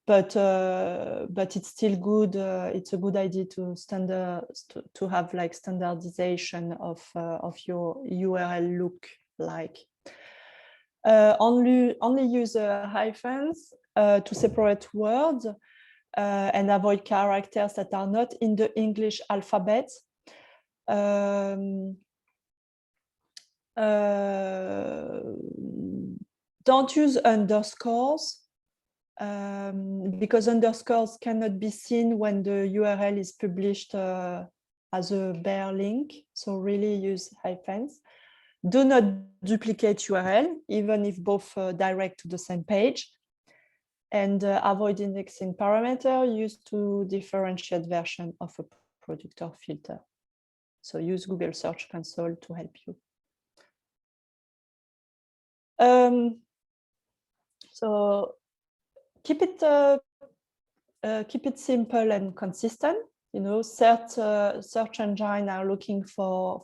but it's still good. It's a good idea to have like standardization of your URL look like. Only use hyphens to separate words and avoid characters that are not in the English alphabet. Don't use underscores because underscores cannot be seen when the URL is published as a bare link. So really use hyphens. Do not duplicate URL, even if both direct to the same page. And avoid indexing parameter used to differentiate version of a product or filter. So use Google Search Console to help you. So keep it simple and consistent. You know, search engine are looking for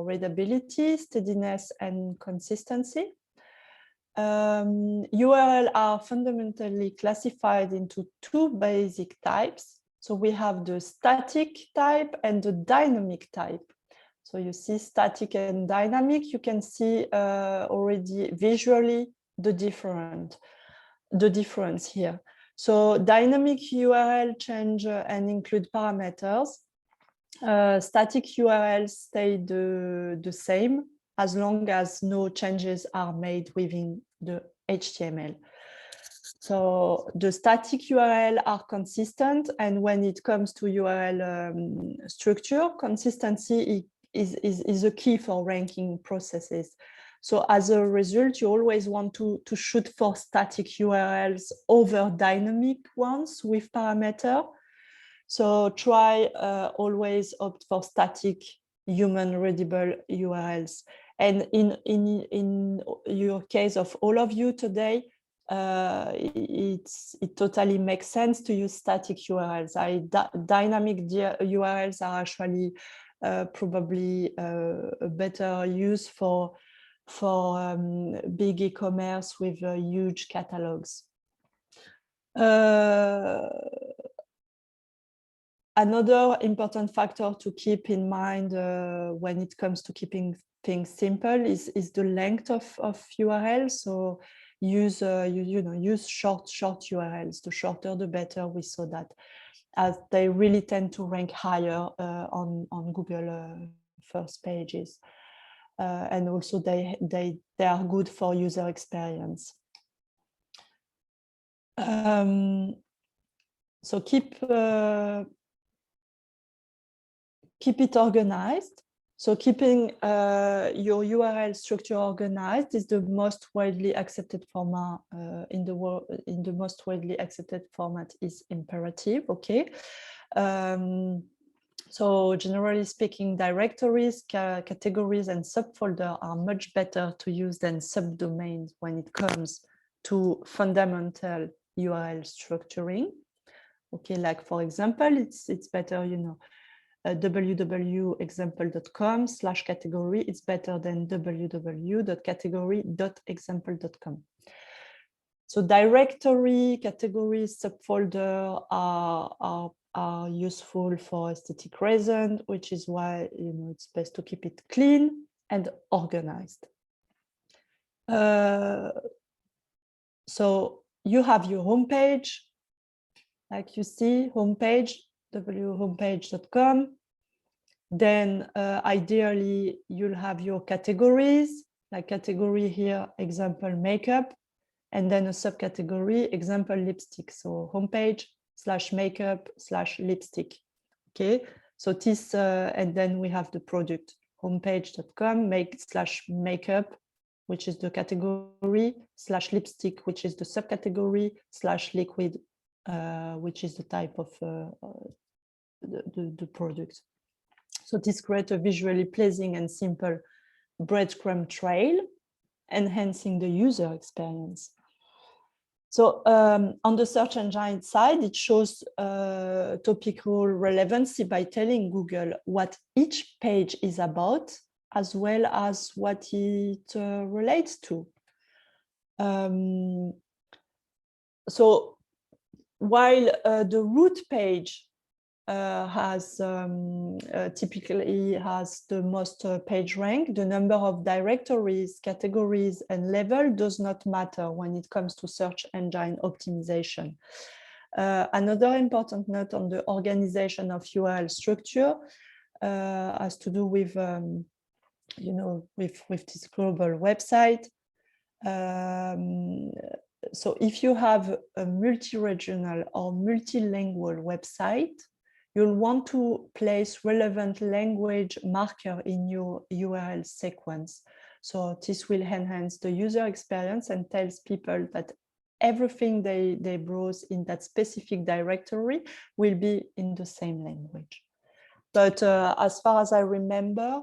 readability, steadiness, and consistency. URL are fundamentally classified into two basic types. So we have the static type and the dynamic type. So you see static and dynamic, you can see already visually the difference here. So dynamic URL change and include parameters. Static URLs stay the same as long as no changes are made within the HTML. So the static URL are consistent, and when it comes to URL structure, consistency is a key for ranking processes. So as a result, you always want to shoot for static URLs over dynamic ones with parameter. So try always opt for static human readable URLs. And in your case of all of you today, it totally makes sense to use static URLs. Dynamic URLs are actually probably a better use for big e-commerce with huge catalogs. Another important factor to keep in mind when it comes to keeping things simple is the length of URL. So use use short URLs. The shorter, the better. We saw that, as they really tend to rank higher on Google first pages, and also they are good for user experience. So keep it organized. So keeping your URL structure organized is the most widely accepted format in the world. In the most widely accepted format is imperative. Okay. So generally speaking, directories, categories, and subfolder are much better to use than subdomains when it comes to fundamental URL structuring. Okay, like for example, it's better, you know, www.example.com/category is better than www.category.example.com. So directory, categories, subfolder are useful for aesthetic reasons, which is why, you know, it's best to keep it clean and organized. So you have your homepage, like you see, homepage, www.homepage.com. Then ideally, you'll have your categories, like category here, example makeup, and then a subcategory, example lipstick. So homepage/makeup/lipstick. Okay, So this, and then we have the product homepage.com, make/makeup, which is the category, /lipstick, which is the subcategory, /liquid, which is the type of the product. So this creates a visually pleasing and simple breadcrumb trail, enhancing the user experience. So on the search engine side, it shows topical relevancy by telling Google what each page is about, as well as what it relates to. So while the root page typically has the most page rank, the number of directories, categories, and level does not matter when it comes to search engine optimization. Another important note on the organization of URL structure has to do with, you know, with this global website. So if you have a multi-regional or multilingual website, you'll want to place relevant language marker in your URL sequence. So this will enhance the user experience and tells people that everything they browse in that specific directory will be in the same language. But as far as I remember,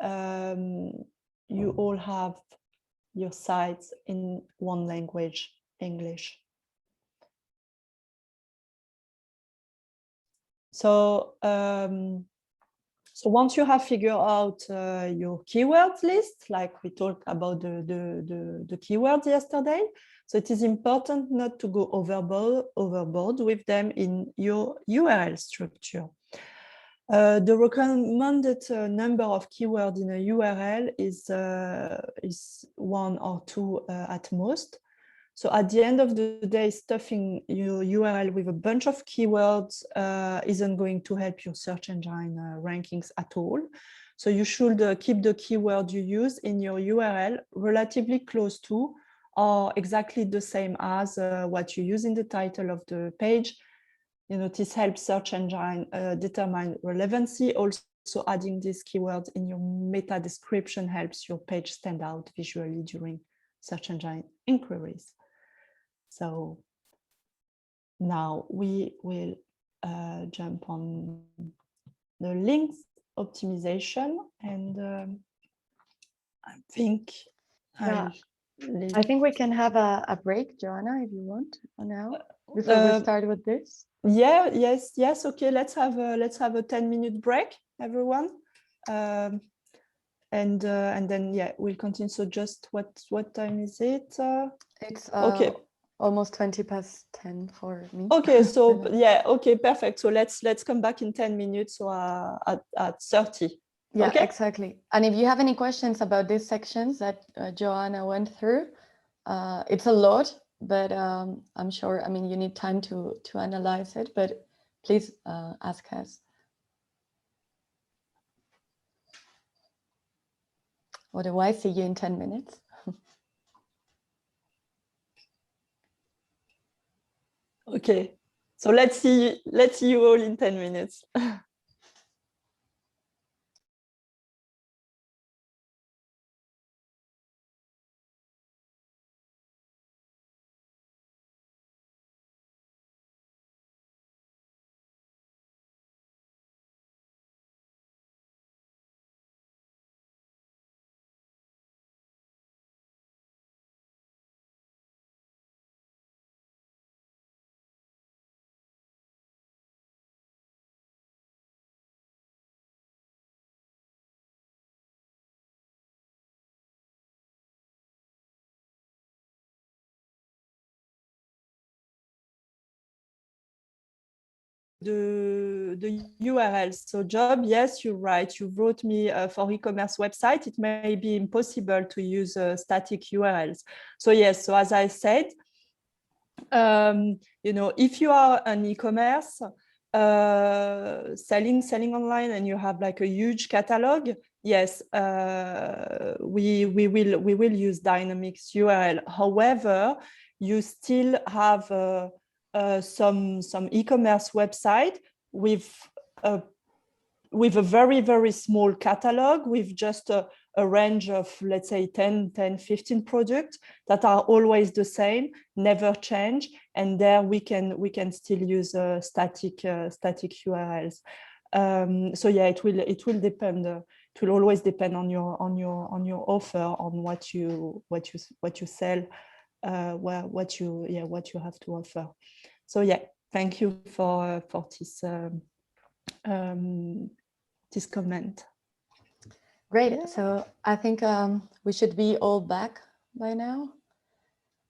you all have your sites in one language, English. So, so once you have figured out your keywords list, like we talked about the keywords yesterday, so it is important not to go overboard with them in your URL structure. The recommended number of keywords in a URL is 1 or 2 at most. So at the end of the day, stuffing your URL with a bunch of keywords isn't going to help your search engine rankings at all. So you should keep the keyword you use in your URL relatively close to or exactly the same as what you use in the title of the page. You know, this helps search engine determine relevancy. Also, adding these keywords in your meta description helps your page stand out visually during search engine inquiries. So now we will jump on the links optimization, and I think I think we can have a break, Joanna, if you want now before we start with this. Yeah, yes. Okay, let's have a 10-minute break, everyone, and then yeah, we'll continue. So just what time is it? It's okay. Almost 10:20 for me. Okay, so yeah, okay, perfect. So let's come back in 10 minutes or at 30. Yeah, okay? Exactly. And if you have any questions about these sections that Joanna went through, it's a lot, but I'm sure, I mean, you need time to analyze it, but please ask us. Otherwise, see you in 10 minutes. Okay, so let's see you all in 10 minutes. The URLs. So job, yes, you're right. You wrote me for e-commerce website. It may be impossible to use static URLs. So yes, so as I said, you know, if you are an e-commerce selling online and you have like a huge catalog, yes, we will use Dynamics URL. However, you still have some e-commerce website with a with a very, very small catalog, with just a range of, let's say, 10, 15 products that are always the same, never change. And there we can still use static URLs. So yeah, it will depend. It will always depend on your offer, on what you sell, what you have to offer. So yeah, thank you for this comment. Great. Yeah. So I think we should be all back by now.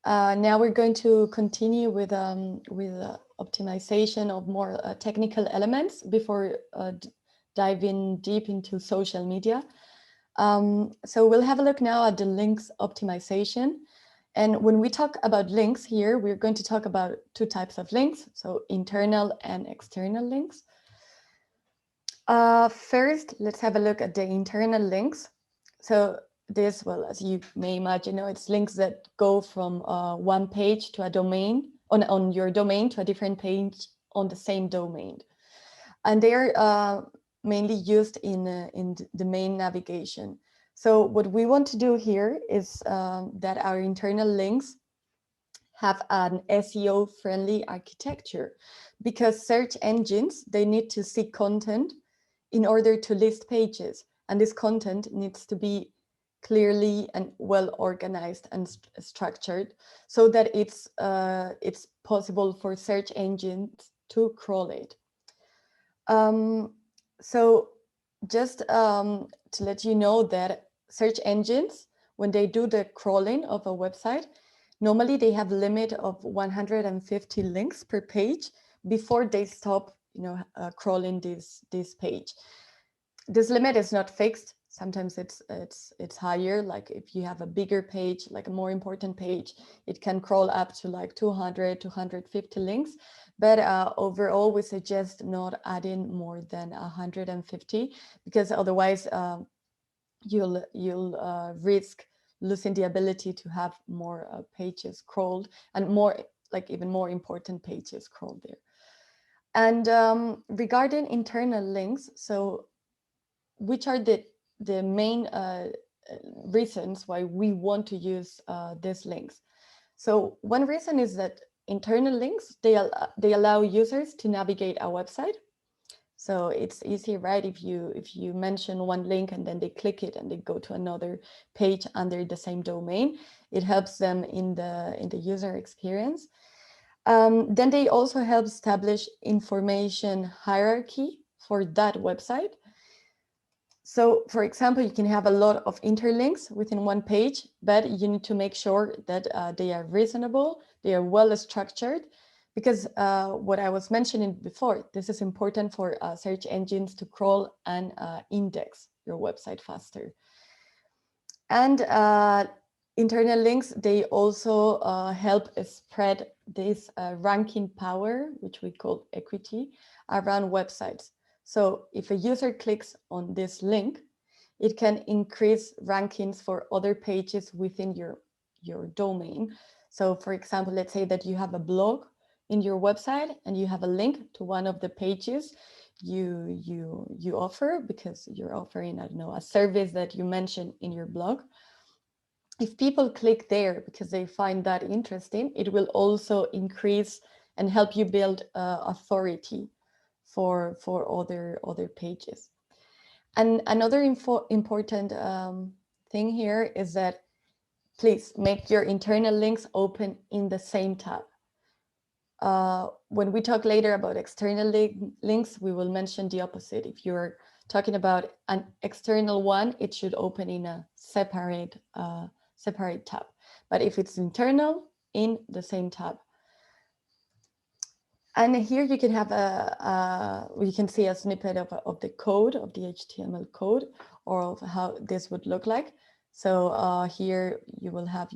Now we're going to continue with optimization of more technical elements before diving deep into social media. So we'll have a look now at the links optimization. And when we talk about links here, we're going to talk about two types of links, so internal and external links. First, let's have a look at the internal links. So this, well, as you may imagine, it's links that go from one page to a domain, on your domain to a different page on the same domain. And they are mainly used in the main navigation. So what we want to do here is that our internal links have an SEO-friendly architecture, because search engines, they need to see content in order to list pages. And this content needs to be clearly and well organized and structured so that it's possible for search engines to crawl it. So just to let you know that search engines, when they do the crawling of a website, normally they have a limit of 150 links per page before they stop, crawling this page. This limit is not fixed. Sometimes it's higher. Like if you have a bigger page, like a more important page, it can crawl up to like 200, 250 links. But overall, we suggest not adding more than 150, because otherwise you'll risk losing the ability to have more pages crawled, and more, like even more important pages crawled there. And regarding internal links, so which are the main reasons why we want to use these links? So one reason is that internal links, they allow users to navigate a website. So it's easy, right? If you mention one link and then they click it and they go to another page under the same domain, it helps them in the user experience. Then they also help establish information hierarchy for that website. So for example, you can have a lot of interlinks within one page, but you need to make sure that they are reasonable, they are well structured, because what I was mentioning before, this is important for search engines to crawl and index your website faster. And internal links, they also help spread this ranking power, which we call equity, around websites. So if a user clicks on this link, it can increase rankings for other pages within your domain. So for example, let's say that you have a blog in your website and you have a link to one of the pages you offer, because you're offering, I don't know, a service that you mentioned in your blog. If people click there because they find that interesting, it will also increase and help you build authority for other pages. And another important thing here is that please make your internal links open in the same tab. When we talk later about external links, we will mention the opposite. If you're talking about an external one, it should open in a separate tab. But if it's internal, in the same tab. And here you can have you can see a snippet of the code, of the HTML code, or of how this would look like. So here you will have,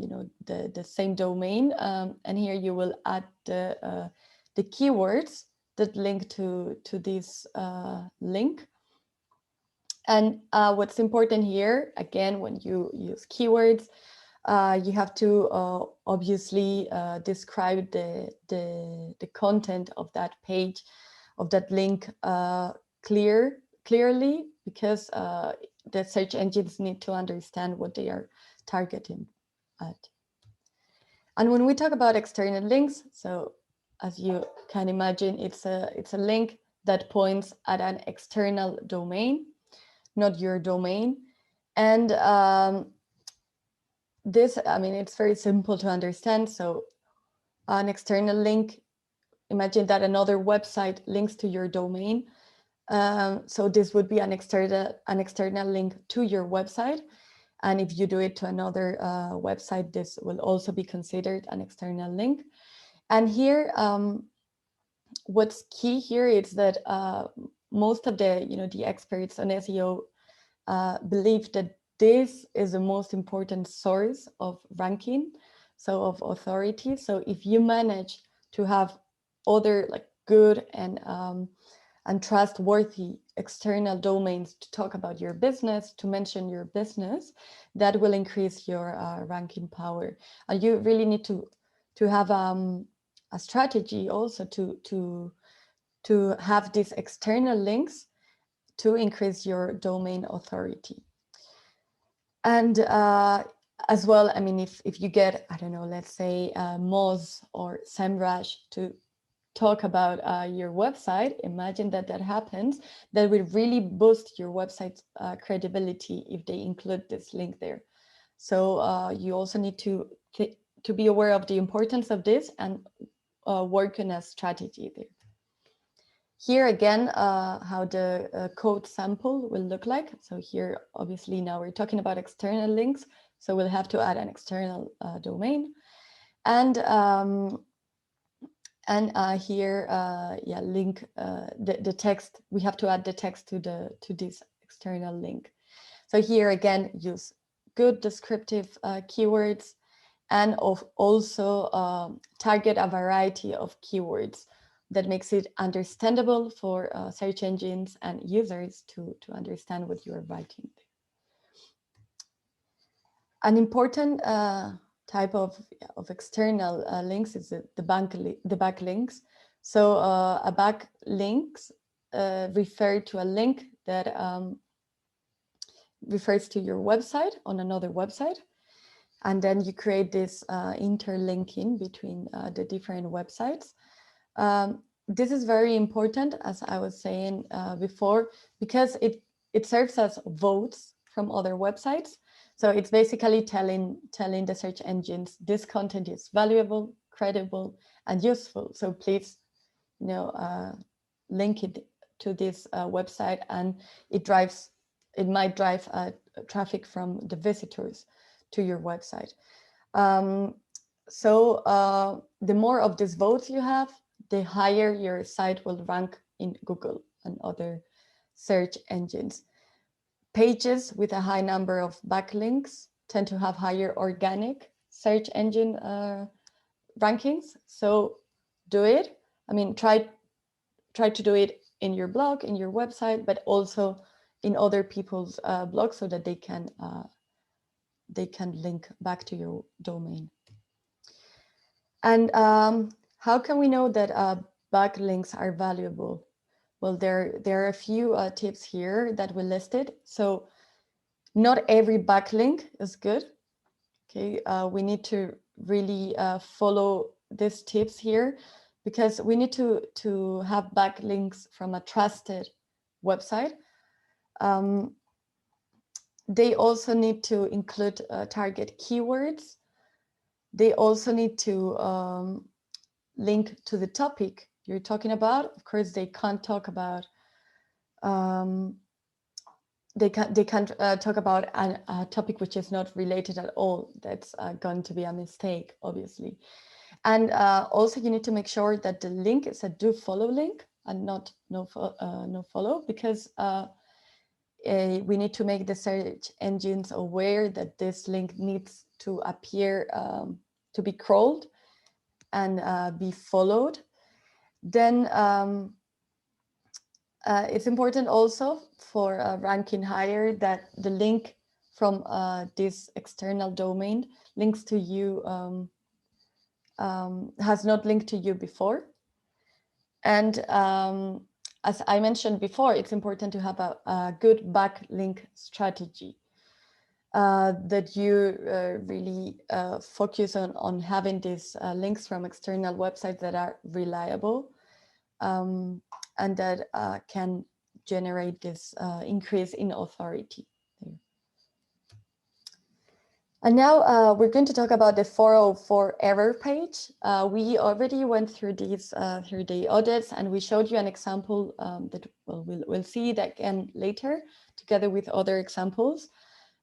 the same domain, and here you will add the keywords that link to this link. And what's important here, again, when you use keywords, you have to obviously describe the content of that page, of that link, clearly, clearly, because the search engines need to understand what they are targeting at. And when we talk about external links, so as you can imagine, it's a link that points at an external domain, not your domain. And this, I mean, it's very simple to understand. So an external link, imagine that another website links to your domain. So this would be an external link to your website. And if you do it to another website, this will also be considered an external link. And here, what's key here is that most of the, the experts on SEO believe that this is the most important source of ranking, so of authority. So if you manage to have other like good and trustworthy external domains to talk about your business, to mention your business, that will increase your ranking power. And you really need to have a strategy also to have these external links to increase your domain authority. And as well, I mean, if you get, I don't know, let's say Moz or SEMrush to talk about your website, imagine that happens, that will really boost your website's credibility if they include this link there. So you also need to be aware of the importance of this and work on a strategy there. Here again, how the code sample will look like. So here, obviously, now we're talking about external links. So we'll have to add an external domain. And here, yeah, link the text. We have to add the text to this external link. So here again, use good descriptive keywords, and also target a variety of keywords that makes it understandable for search engines and users to understand what you are writing. An important type of external links is the backlinks. So a backlinks refer to a link that refers to your website on another website. And then you create this interlinking between the different websites. This is very important, as I was saying before, because it serves as votes from other websites. So it's basically telling the search engines this content is valuable, credible, and useful. So please, link it to this website, and it might drive traffic from the visitors to your website. So the more of these votes you have, the higher your site will rank in Google and other search engines. Pages with a high number of backlinks tend to have higher organic search engine rankings. So do it. I mean, try to do it in your blog, in your website, but also in other people's blogs, so that they can link back to your domain. And how can we know that backlinks are valuable? Well, there are a few tips here that we listed. So not every backlink is good. Okay, we need to really follow these tips here, because we need to have backlinks from a trusted website. They also need to include target keywords. They also need to link to the topic you're talking about. Of course, they can't talk about talk about a topic which is not related at all. That's going to be a mistake, obviously. And also, you need to make sure that the link is a do follow link and not no follow, because we need to make the search engines aware that this link needs to appear, to be crawled and be followed. Then it's important also for ranking higher that the link from this external domain links to you, has not linked to you before. And as I mentioned before, it's important to have a good backlink strategy. That you really focus on having these links from external websites that are reliable and that can generate this increase in authority. And now we're going to talk about the 404 error page. We already went through these through the audits, and we showed you an example that we'll see that again later, together with other examples.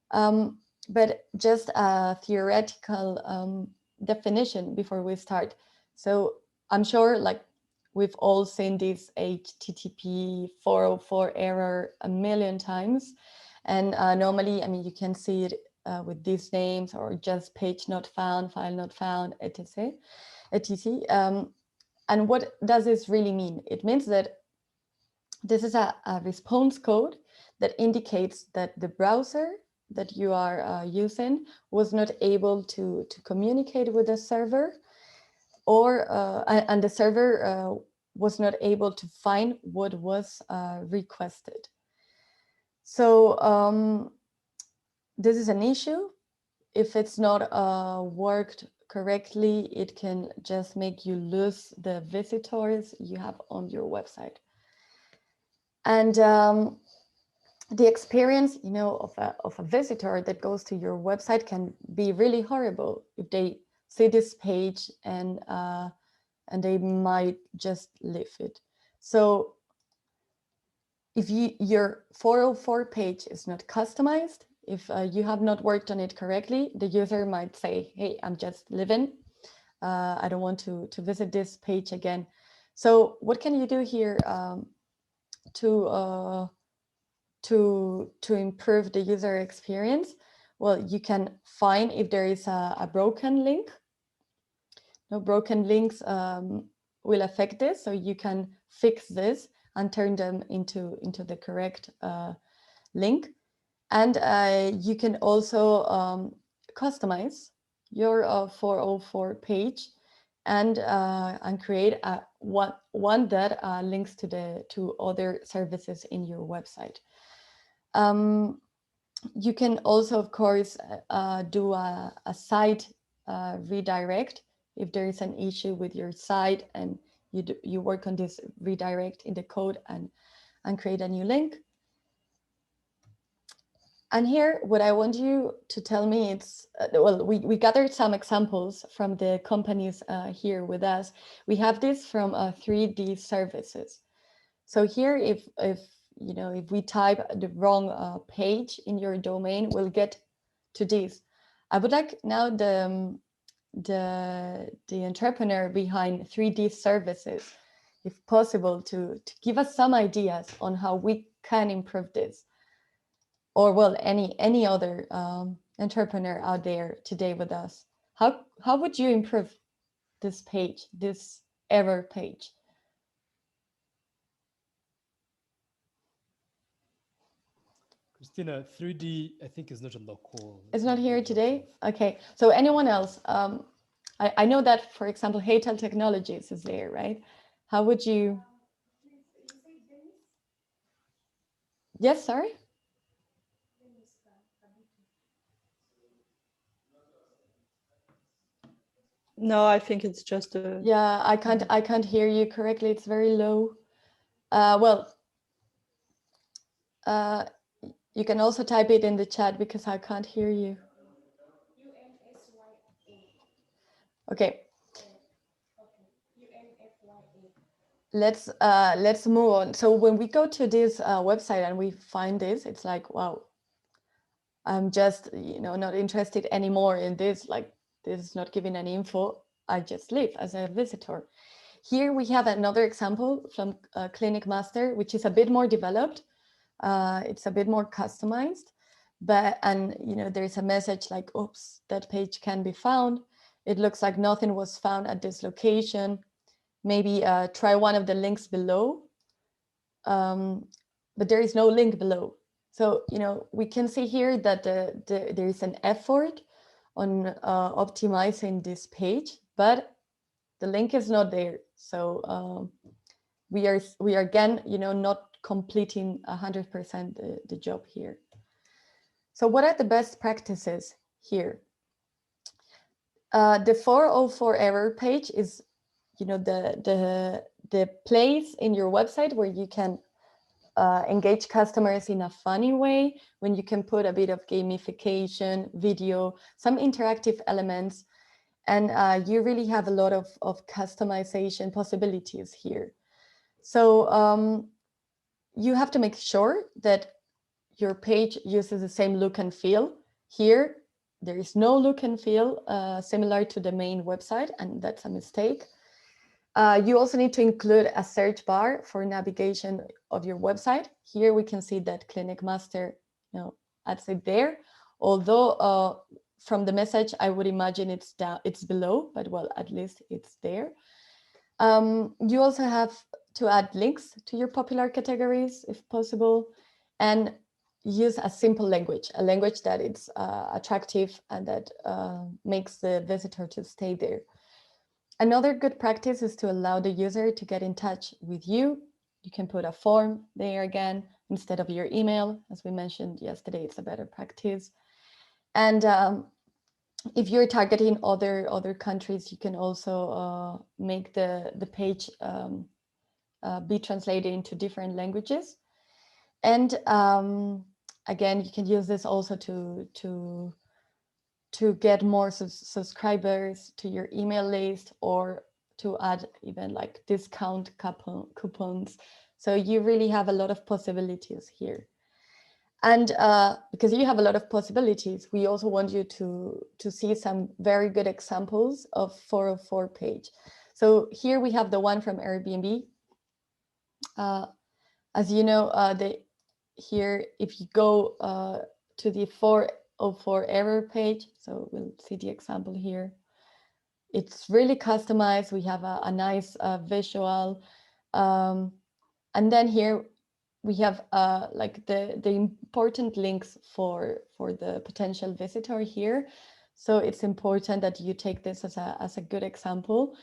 But just a theoretical definition before we start. So I'm sure like we've all seen this HTTP 404 error a million times. And normally, I mean, you can see it with these names or just page not found, file not found, etc. And what does this really mean? It means that this is a response code that indicates that the browser that you are using was not able to communicate with the server, or and the server was not able to find what was requested. So this is an issue. If it's not worked correctly, it can just make you lose the visitors you have on your website. And the experience, you know, of a visitor that goes to your website can be really horrible if they see this page and they might just leave it. So if your 404 page is not customized, if you have not worked on it correctly, the user might say, hey, I'm just leaving. I don't want to visit this page again. So what can you do here to improve the user experience? Well, you can find if there is a broken link. No, broken links will affect this, so you can fix this and turn them into the correct link. And you can also customize your 404 page and create one that links to other services in your website. You can also, of course, do a site redirect if there is an issue with your site, and you work on this redirect in the code and create a new link. And here, what I want you to tell me is, well, we gathered some examples from the companies here with us. We have this from 3D services. So here, if you know, if we type the wrong page in your domain, we'll get to this. I would like now the entrepreneur behind 3D services, if possible, to give us some ideas on how we can improve this. Or well, any other entrepreneur out there today with us. How would you improve this page, this error page? Christina, 3D, I think, is not on the call. It's not here today? Okay, so anyone else? I know that, for example, Haytel Technologies is there, right? How would you? Yes, sorry? No, I think it's just a... Yeah, I can't hear you correctly. It's very low. Well, you can also type it in the chat because I can't hear you. Okay. Let's move on. So when we go to this website and we find this, it's like, wow, I'm just, you know, not interested anymore in this. Like, this is not giving any info. I just leave as a visitor. Here we have another example from Clinic Master, which is a bit more developed. It's a bit more customized, and you know, there's a message like, oops, that page can be found. It looks like nothing was found at this location. Maybe try one of the links below, but there is no link below. So, you know, we can see here that there is an effort on optimizing this page, but the link is not there. So we are again, not completing 100% the job here. So what are the best practices here? The 404 error page is, the place in your website where you can engage customers in a funny way, when you can put a bit of gamification, video, some interactive elements, and you really have a lot of customization possibilities here. So you have to make sure that your page uses the same look and feel. Here, there is no look and feel similar to the main website, and that's a mistake. You also need to include a search bar for navigation of your website. Here we can see that Clinic Master, adds it there. Although from the message, I would imagine it's below, but well, at least it's there. You also have to add links to your popular categories if possible, and use a simple language, a language that it's attractive and that makes the visitor to stay there. Another good practice is to allow the user to get in touch with you. You can put a form there again instead of your email. As we mentioned yesterday, it's a better practice. And if you're targeting other countries, you can also make the page be translated into different languages. And again, you can use this also to get more subscribers to your email list, or to add even like discount coupons. So you really have a lot of possibilities here. And because you have a lot of possibilities, we also want you to see some very good examples of 404 page. So here we have the one from Airbnb. As you know, here, if you go to the 404 error page, so we'll see the example here. It's really customized. We have a nice visual. And then here we have like the important links for the potential visitor here. So it's important that you take this as a good example.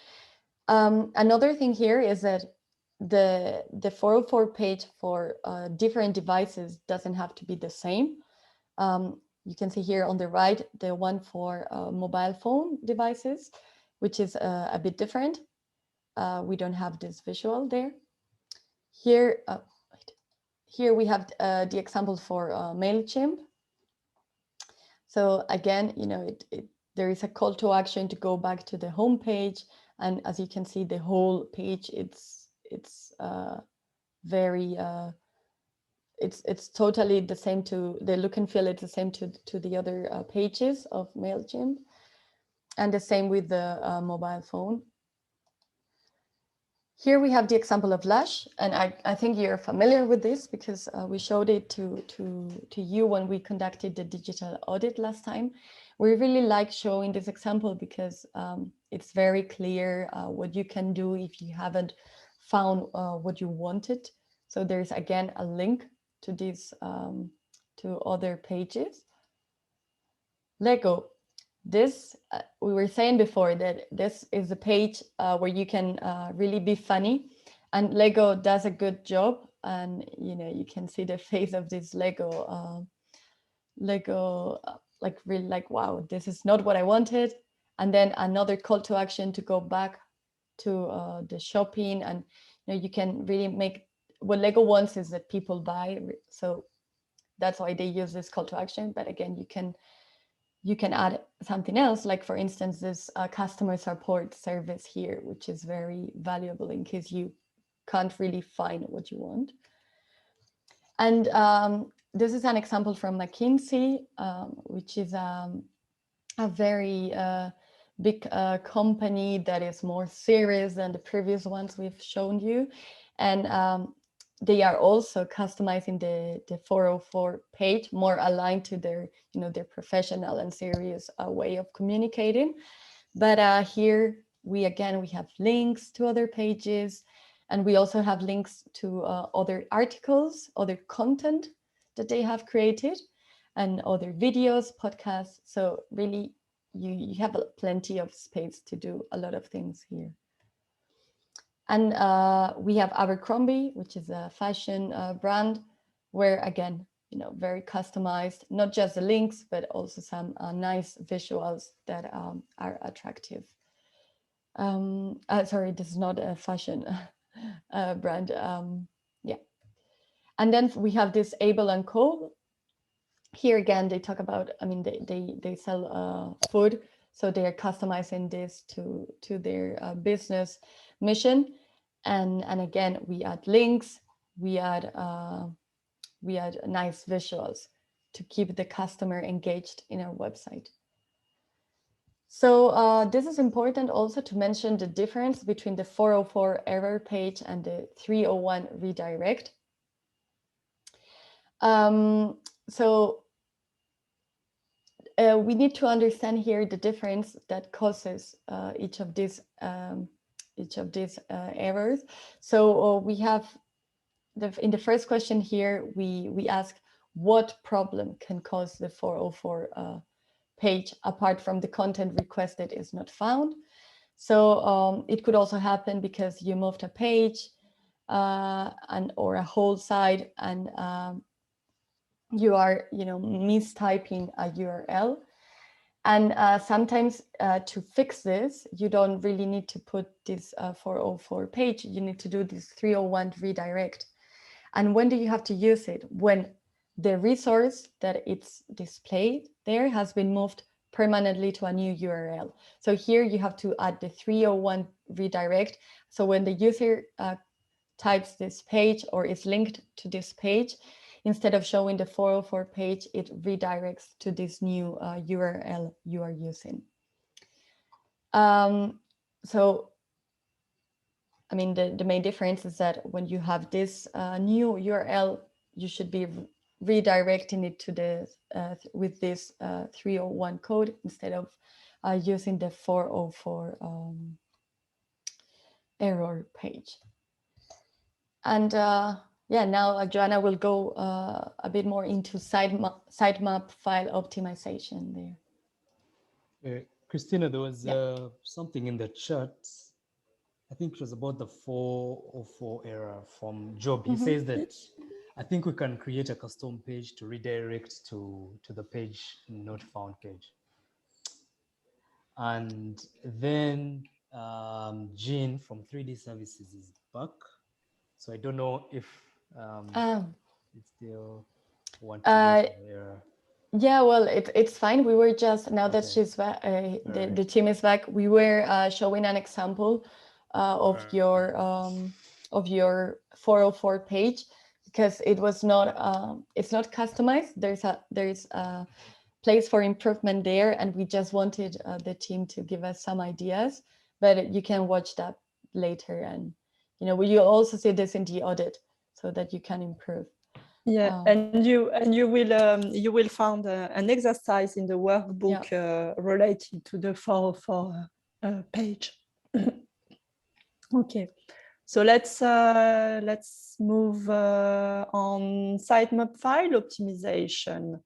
Another thing here is that the 404 page for different devices doesn't have to be the same. You can see here on the right, the one for mobile phone devices, which is a bit different. We don't have this visual there. Here, here we have the example for MailChimp. So again, there is a call to action to go back to the home page, and as you can see, the whole page it's very it's totally the same to the look and feel. It's the same to the other pages of MailChimp, and the same with the mobile phone. Here we have the example of Lush, and I think you're familiar with this because we showed it to you when we conducted the digital audit last time. We really like showing this example because it's very clear what you can do if you haven't found what you wanted. So there's again a link to this to other pages. Lego. This, we were saying before that this is a page where you can really be funny, and Lego does a good job. And you can see the face of this Lego, like really like, wow, this is not what I wanted. And then another call to action to go back to the shopping, and you can really make what Lego wants is that people buy. So that's why they use this call to action. But again, you can add something else, like for instance, this customer support service here, which is very valuable in case you can't really find what you want. And this is an example from McKinsey, which is a very big company that is more serious than the previous ones we've shown you. And they are also customizing the 404 page more aligned to their, their professional and serious way of communicating. But here we have links to other pages, and we also have links to other articles, other content that they have created, and other videos, podcasts. So really, you have plenty of space to do a lot of things here. And we have Abercrombie, which is a fashion brand, where again, you know, very customized, not just the links, but also some nice visuals that are attractive. Sorry, this is not a fashion brand. Yeah. And then we have this Able & Co. Here again, they talk about, I mean, they sell food, so they are customizing this to their business mission. And again, we add links, we add nice visuals to keep the customer engaged in our website. So this is important also to mention the difference between the 404 error page and the 301 redirect. So we need to understand here the difference that causes each of these errors. So we have in the first question here, we ask what problem can cause the 404 page apart from the content requested is not found. So it could also happen because you moved a page or a whole site, and you are, you know, mistyping a URL. And sometimes to fix this, you don't really need to put this 404 page. You need to do this 301 redirect. And when do you have to use it? When the resource that it's displayed there has been moved permanently to a new URL. So here you have to add the 301 redirect. So when the user types this page or is linked to this page, instead of showing the 404 page, it redirects to this new URL you are using. So, I mean, the main difference is that when you have this new URL, you should be redirecting it to the with this 301 code instead of using the 404 error page. And yeah, now Joanna will go a bit more into sitemap file optimization there. Christina, there was something in the chat. I think it was about the 404 error from Job. He says that I think we can create a custom page to redirect to the page not found page. And then Jean from 3D Services is back. So I don't know if it's still want to error. Yeah, well, it's fine. We were just, now that she's back, the team is back, we were showing an example of your 404 page, because it was not it's not customized. There's a place for improvement there, and we just wanted the team to give us some ideas, but you can watch that later, and you know, you also see this in the audit so that you can improve. Yeah, and you will find an exercise in the workbook related to the 404 page. Okay, so let's move on sitemap file optimization.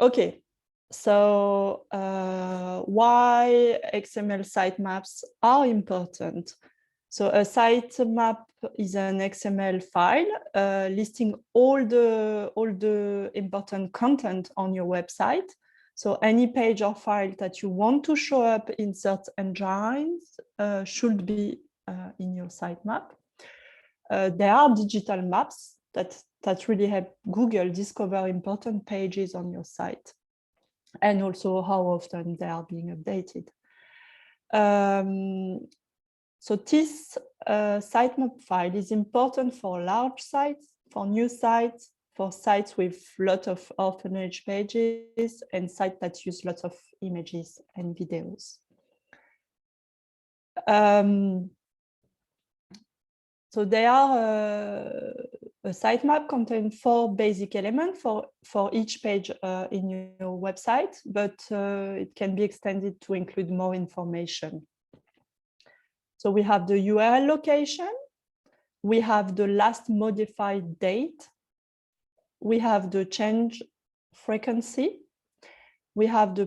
Okay, so why XML sitemaps are important? So a sitemap is an XML file listing all the important content on your website. So any page or file that you want to show up in search engines should be in your sitemap. There are digital maps that really help Google discover important pages on your site, and also how often they are being updated. So this sitemap file is important for large sites, for new sites, for sites with a lot of orphanage pages, and sites that use lots of images and videos. So they are a sitemap contains 4 basic elements for each page in your website, but it can be extended to include more information. So we have the URL location, we have the last modified date, we have the change frequency, we have the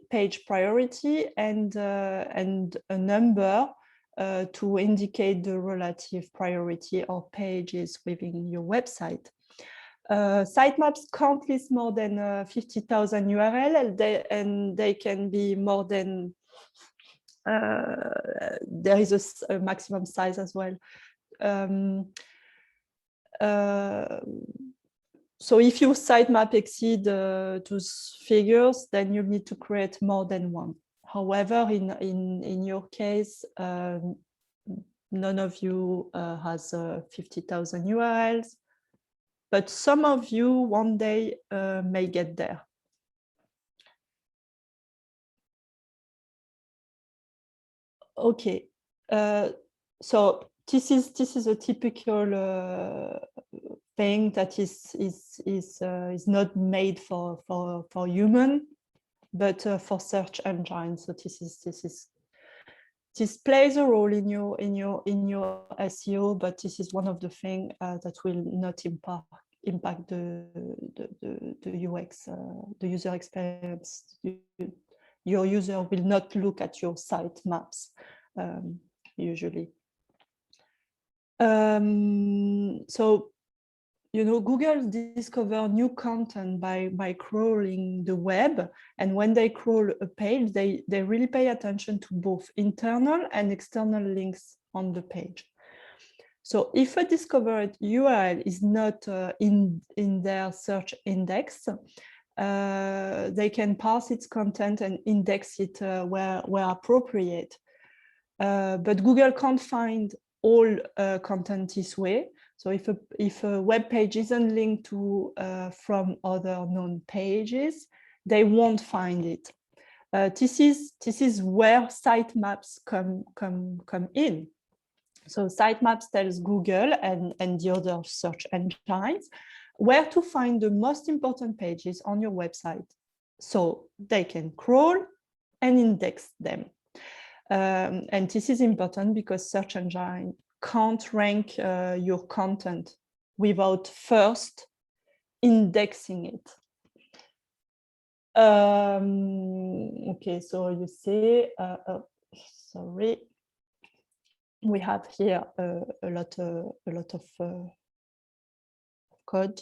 page priority and a number to indicate the relative priority of pages within your website. Sitemaps can't list more than 50,000 URL, and they can be more than, there is a maximum size as well. So if your sitemap exceed those figures, then you need to create more than one. However, in your case, none of you has 50,000 URLs, but some of you one day may get there. Okay, so this is a typical thing that is not made for human, but for search engines. So this plays a role in your SEO, but this is one of the things that will not impact the UX, the user experience. Your user will not look at your site maps usually. So, you know, Google discover new content by crawling the web, and when they crawl a page, they really pay attention to both internal and external links on the page. So if a discovered URL is not in their search index, they can parse its content and index it where appropriate. But Google can't find all content this way. So if a web page isn't linked to from other known pages, they won't find it. This is where sitemaps come in. So sitemaps tells Google and the other search engines where to find the most important pages on your website, so they can crawl and index them. And this is important because search engine can't rank your content without first indexing it. Okay, so you see, sorry, we have here a lot of code,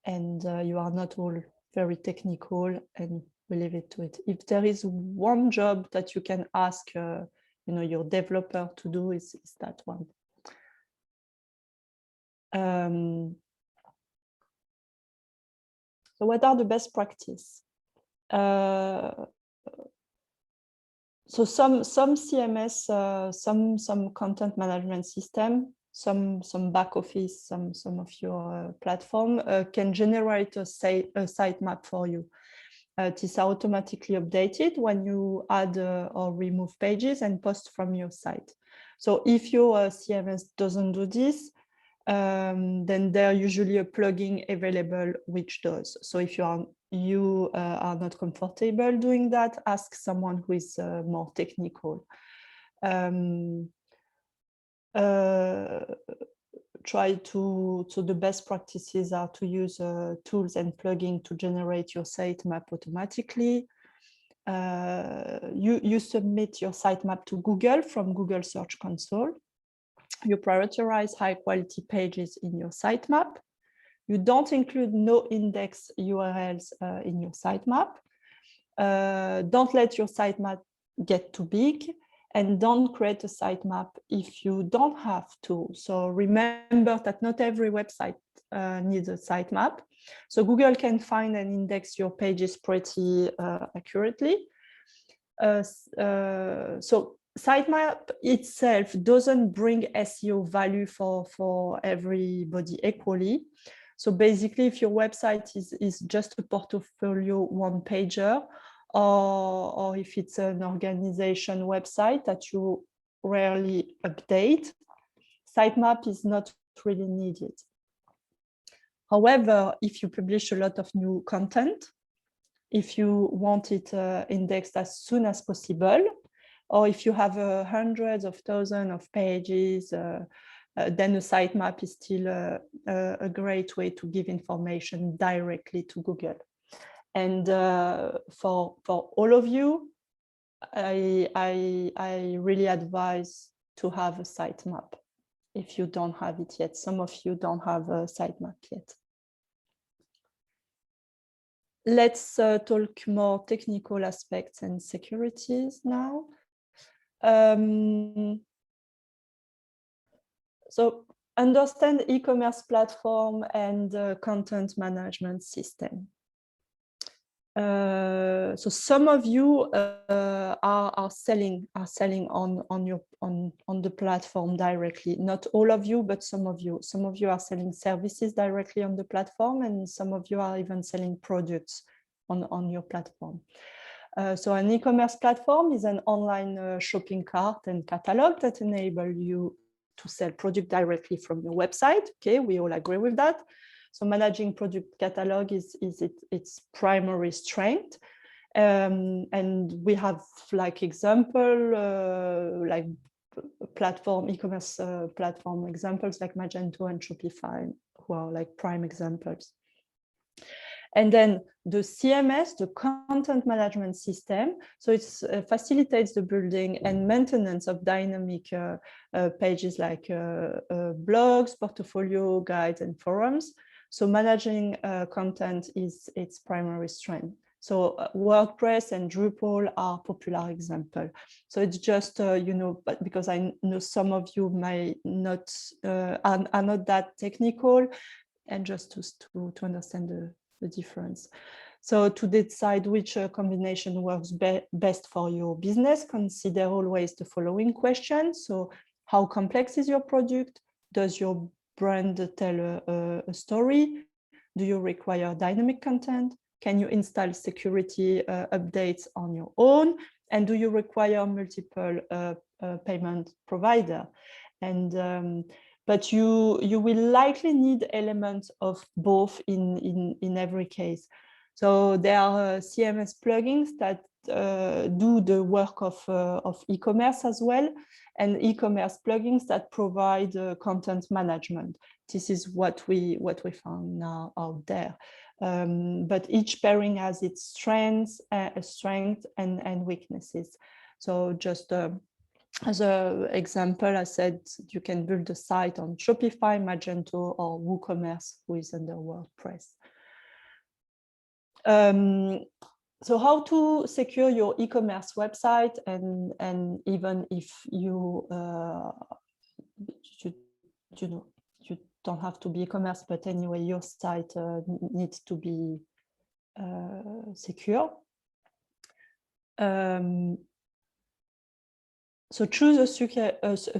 and you are not all very technical, and we leave it to it. If there is one job that you can ask you know, your developer to do, is that one. So what are the best practice? So some CMS, some content management system, some back office, some of your platform can generate a sitemap for you. These are automatically updated when you add or remove pages and post from your site. So if your CMS doesn't do this, then there are usually a plugin available which does. So if you are not comfortable doing that, ask someone who is more technical. So the best practices are to use tools and plugins to generate your sitemap automatically. You submit your sitemap to Google from Google Search Console. You prioritize high quality pages in your sitemap. You don't include no index URLs in your sitemap. Don't let your sitemap get too big, and don't create a sitemap if you don't have to. So remember that not every website needs a sitemap. So Google can find and index your pages pretty accurately. So sitemap itself doesn't bring SEO value for everybody equally. So basically, if your website is just a portfolio one-pager, or if it's an organization website that you rarely update, sitemap is not really needed. However, if you publish a lot of new content, if you want it indexed as soon as possible, or if you have hundreds of thousands of pages, then a sitemap is still a great way to give information directly to Google. And for all of you, I really advise to have a sitemap if you don't have it yet. Some of you don't have a sitemap yet. Let's talk more technical aspects and securities now. So understand e-commerce platform and content management system. So some of you are selling on the platform directly. Not all of you, but some of you. Some of you are selling services directly on the platform, and some of you are even selling products on your platform. So an e-commerce platform is an online shopping cart and catalog that enable you to sell product directly from your website. Okay, we all agree with that. So managing product catalog is its primary strength. And we have like example, like platform, e-commerce platform examples like Magento and Shopify, who are like prime examples. And then the CMS, the content management system, so it facilitates the building and maintenance of dynamic pages like blogs, portfolio, guides, and forums. So managing content is its primary strength. So WordPress and Drupal are popular examples. So it's just, you know, but because I know some of you may not, are not that technical, and just to understand the difference. So to decide which combination works best for your business, consider always the following questions. So how complex is your product? Does your brand tell a story? Do you require dynamic content? Can you install security updates on your own? And do you require multiple payment provider? And but you will likely need elements of both in every case. So there are CMS plugins that do the work of e-commerce as well, and e-commerce plugins that provide content management. This is what we found now out there. But each pairing has its strengths and weaknesses. So just as an example, I said you can build a site on Shopify, Magento, or WooCommerce, who is under WordPress. So how to secure your e-commerce website, and even if you you don't have to be e-commerce, but anyway, your site needs to be secure. So choose a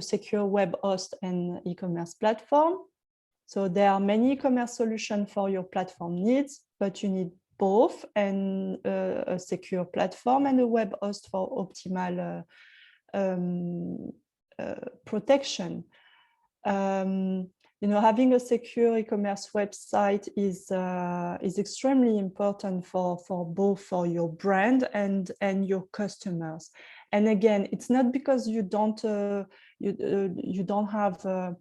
secure web host and e-commerce platform. So there are many e-commerce solutions for your platform needs, but you need both, and a secure platform and a web host for optimal protection. You know, having a secure e-commerce website is extremely important for both for your brand and your customers. And again, it's not because you don't you don't have a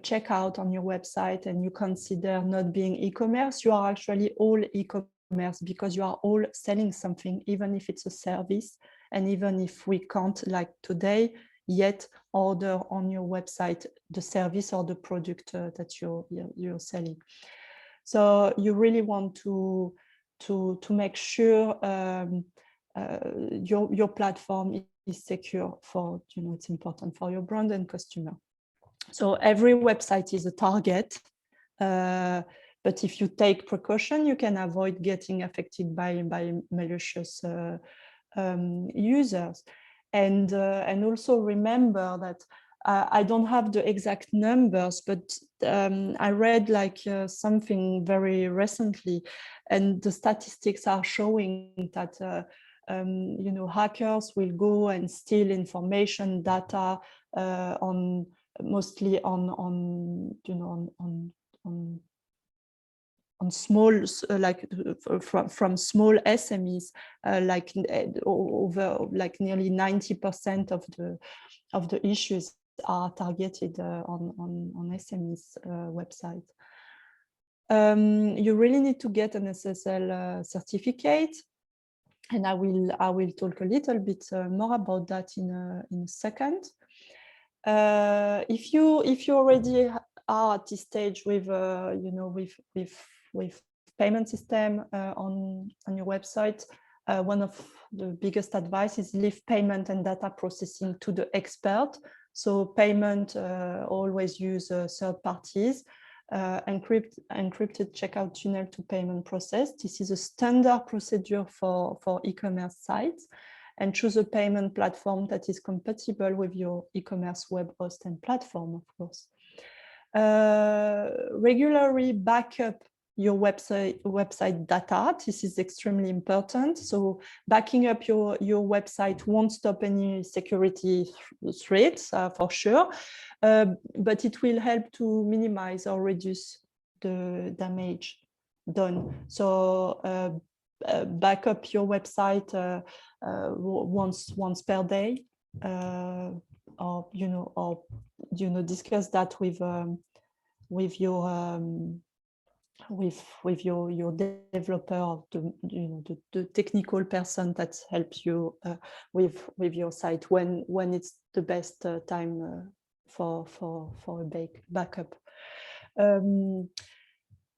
checkout on your website and you consider not being e-commerce. You are actually all e-commerce because you are all selling something, even if it's a service, and even if we can't, like today, yet order on your website the service or the product that you're selling. So you really want to make sure your platform is secure for, you know, it's important for your brand and customer. So every website is a target, but if you take precaution, you can avoid getting affected by malicious users. And also remember that I don't have the exact numbers, but I read like something very recently, and the statistics are showing that you know, hackers will go and steal information, data mostly on you know on small, like from small SMEs, like over like nearly 90% of the issues are targeted on SMEs website. you really need to get an SSL certificate. And I will talk a little bit more about that in a second. If you already are at this stage with with payment system on your website, one of the biggest advice is leave payment and data processing to the expert. So payment always use third parties. Encrypted checkout tunnel to payment process. This is a standard procedure for e-commerce sites, and choose a payment platform that is compatible with your e-commerce web host and platform, of course. Regularly backup your website data. This is extremely important. So backing up your website won't stop any security threats for sure, but it will help to minimize or reduce the damage done. So back up your website once per day, or discuss that with your developer, or the technical person that helps you with your site when it's the best time for a backup.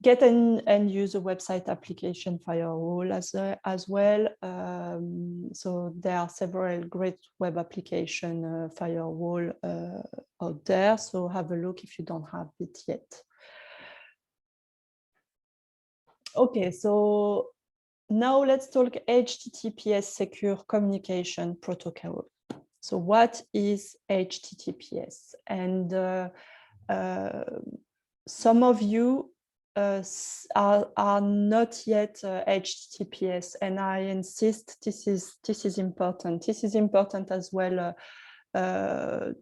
Get and use a website application firewall as well. So there are several great web application firewall out there. So have a look if you don't have it yet. Okay, so now let's talk HTTPS secure communication protocol. So what is HTTPS? And some of you are not yet HTTPS, and I insist this is important. This is important as well, for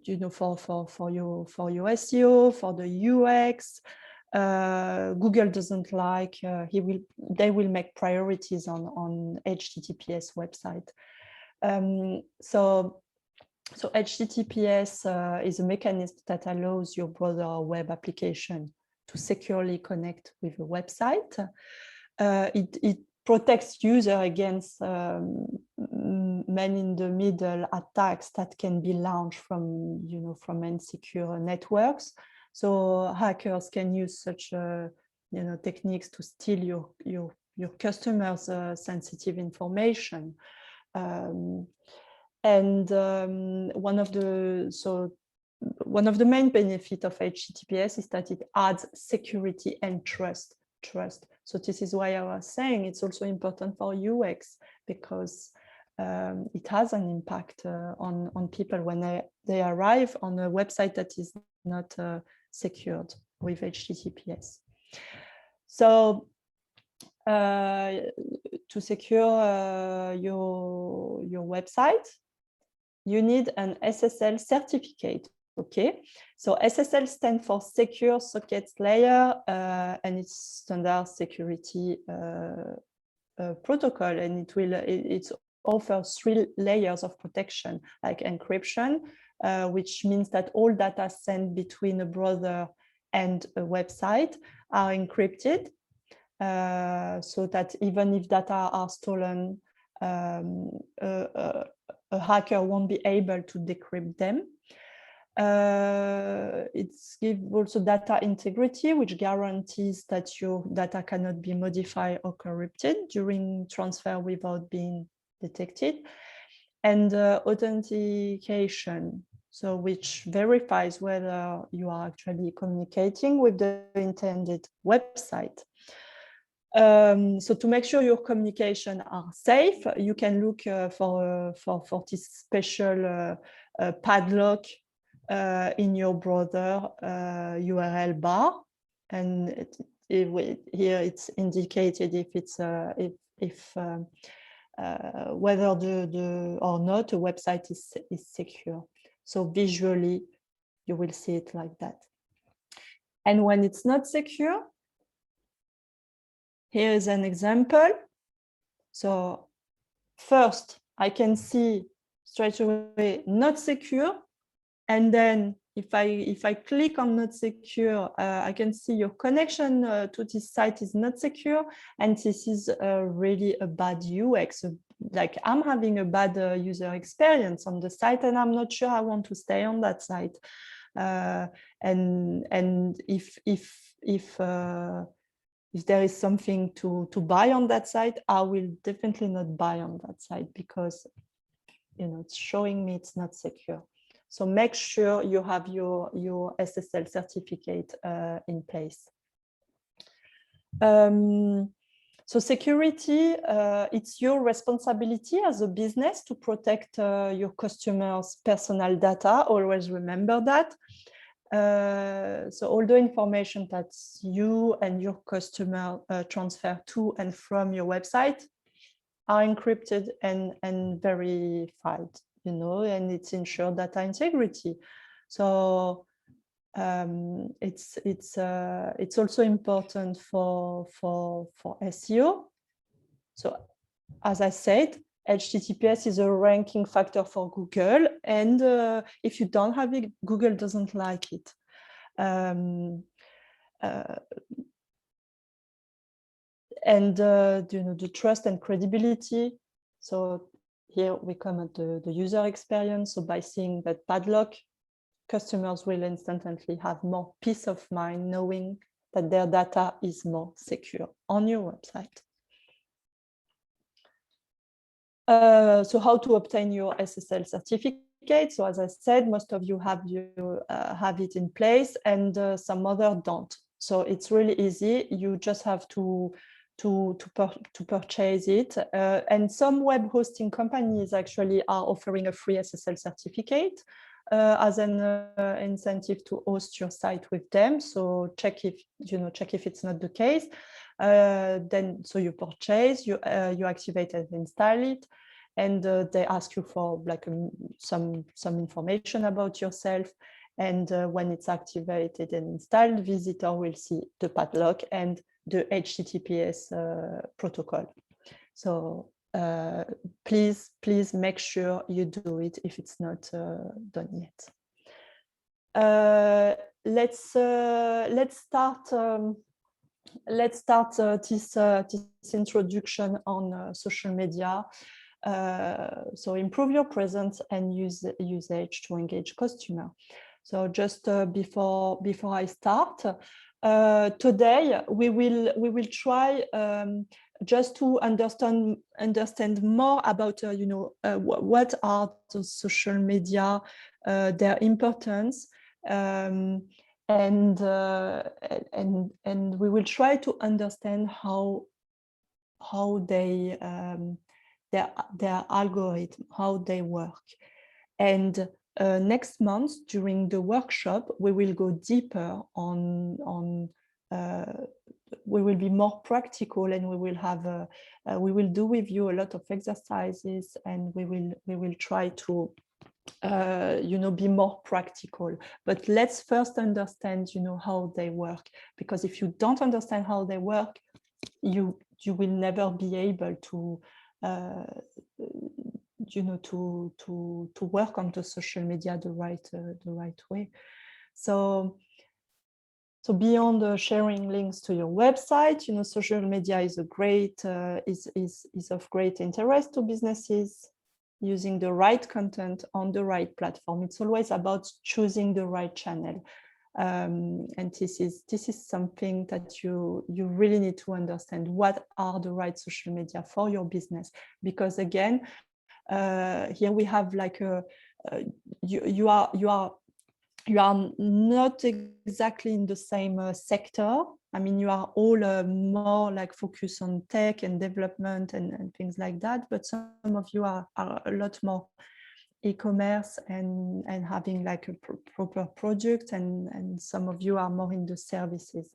your SEO, for the UX. Google doesn't like. They will make priorities on HTTPS website. So HTTPS is a mechanism that allows your browser or web application to securely connect with a website. It protects user against man-in-the-middle attacks that can be launched from insecure networks. So hackers can use such techniques to steal your customers' sensitive information. One of the main benefits of HTTPS is that it adds security and trust. So this is why I was saying it's also important for UX, because it has an impact on people when they arrive on a website that is not secured with HTTPS. So to secure your website, you need an SSL certificate. Okay, so SSL stands for Secure Sockets Layer, and it's standard security protocol, and it offers 3 layers of protection, like encryption, which means that all data sent between a browser and a website are encrypted, so that even if data are stolen, a hacker won't be able to decrypt them. It's gives also data integrity, which guarantees that your data cannot be modified or corrupted during transfer without being detected. And authentication, so which verifies whether you are actually communicating with the intended website. So to make sure your communication are safe, you can look for this special padlock in your browser URL bar, and here it's indicated if it's whether or not a website is secure. So visually, you will see it like that. And when it's not secure, here is an example. So first, I can see straight away not secure, and then if I click on not secure, I can see your connection to this site is not secure, and this is really a bad UX. Like I'm having a bad user experience on the site, and I'm not sure I want to stay on that site. And if there is something to buy on that site, I will definitely not buy on that site because it's showing me it's not secure. So make sure you have your SSL certificate in place. So security, it's your responsibility as a business to protect your customers' personal data. Always remember that. So all the information that you and your customer transfer to and from your website are encrypted and verified, and it's ensured data integrity. So it's also important for SEO. So as I said, HTTPS is a ranking factor for Google, and if you don't have it, Google doesn't like it. And the trust and credibility. So here we come at the user experience. So by seeing that padlock, customers will instantly have more peace of mind knowing that their data is more secure on your website. So how to obtain your SSL certificate? So as I said, most of you have it in place, and some other don't. So it's really easy. You just have to purchase it. And some web hosting companies actually are offering a free SSL certificate as an incentive to host your site with them. So check if it's not the case. Then so you purchase, you activate and install it, and they ask you for like some information about yourself. And when it's activated and installed, visitor will see the padlock and the HTTPS protocol. So please make sure you do it if it's not done yet. Let's start this introduction on social media. So improve your presence and usage to engage customer. So just before I start, today we will try just to understand more about what are the social media, their importance, and we will try to understand how they their algorithm, how they work. And next month during the workshop, we will go deeper on we will be more practical, and we will have we will do with you a lot of exercises, and we will try to be more practical. But let's first understand how they work, because if you don't understand how they work, you will never be able to to work on the social media the right way. So beyond sharing links to your website, social media is a great is of great interest to businesses using the right content on the right platform. It's always about choosing the right channel. And this is something that you really need to understand. What are the right social media for your business? Because again, here we have like you are not exactly in the same sector. I mean, you are all more like focused on tech and development and things like that. But some of you are a lot more e-commerce and having like a proper product, and some of you are more in the services.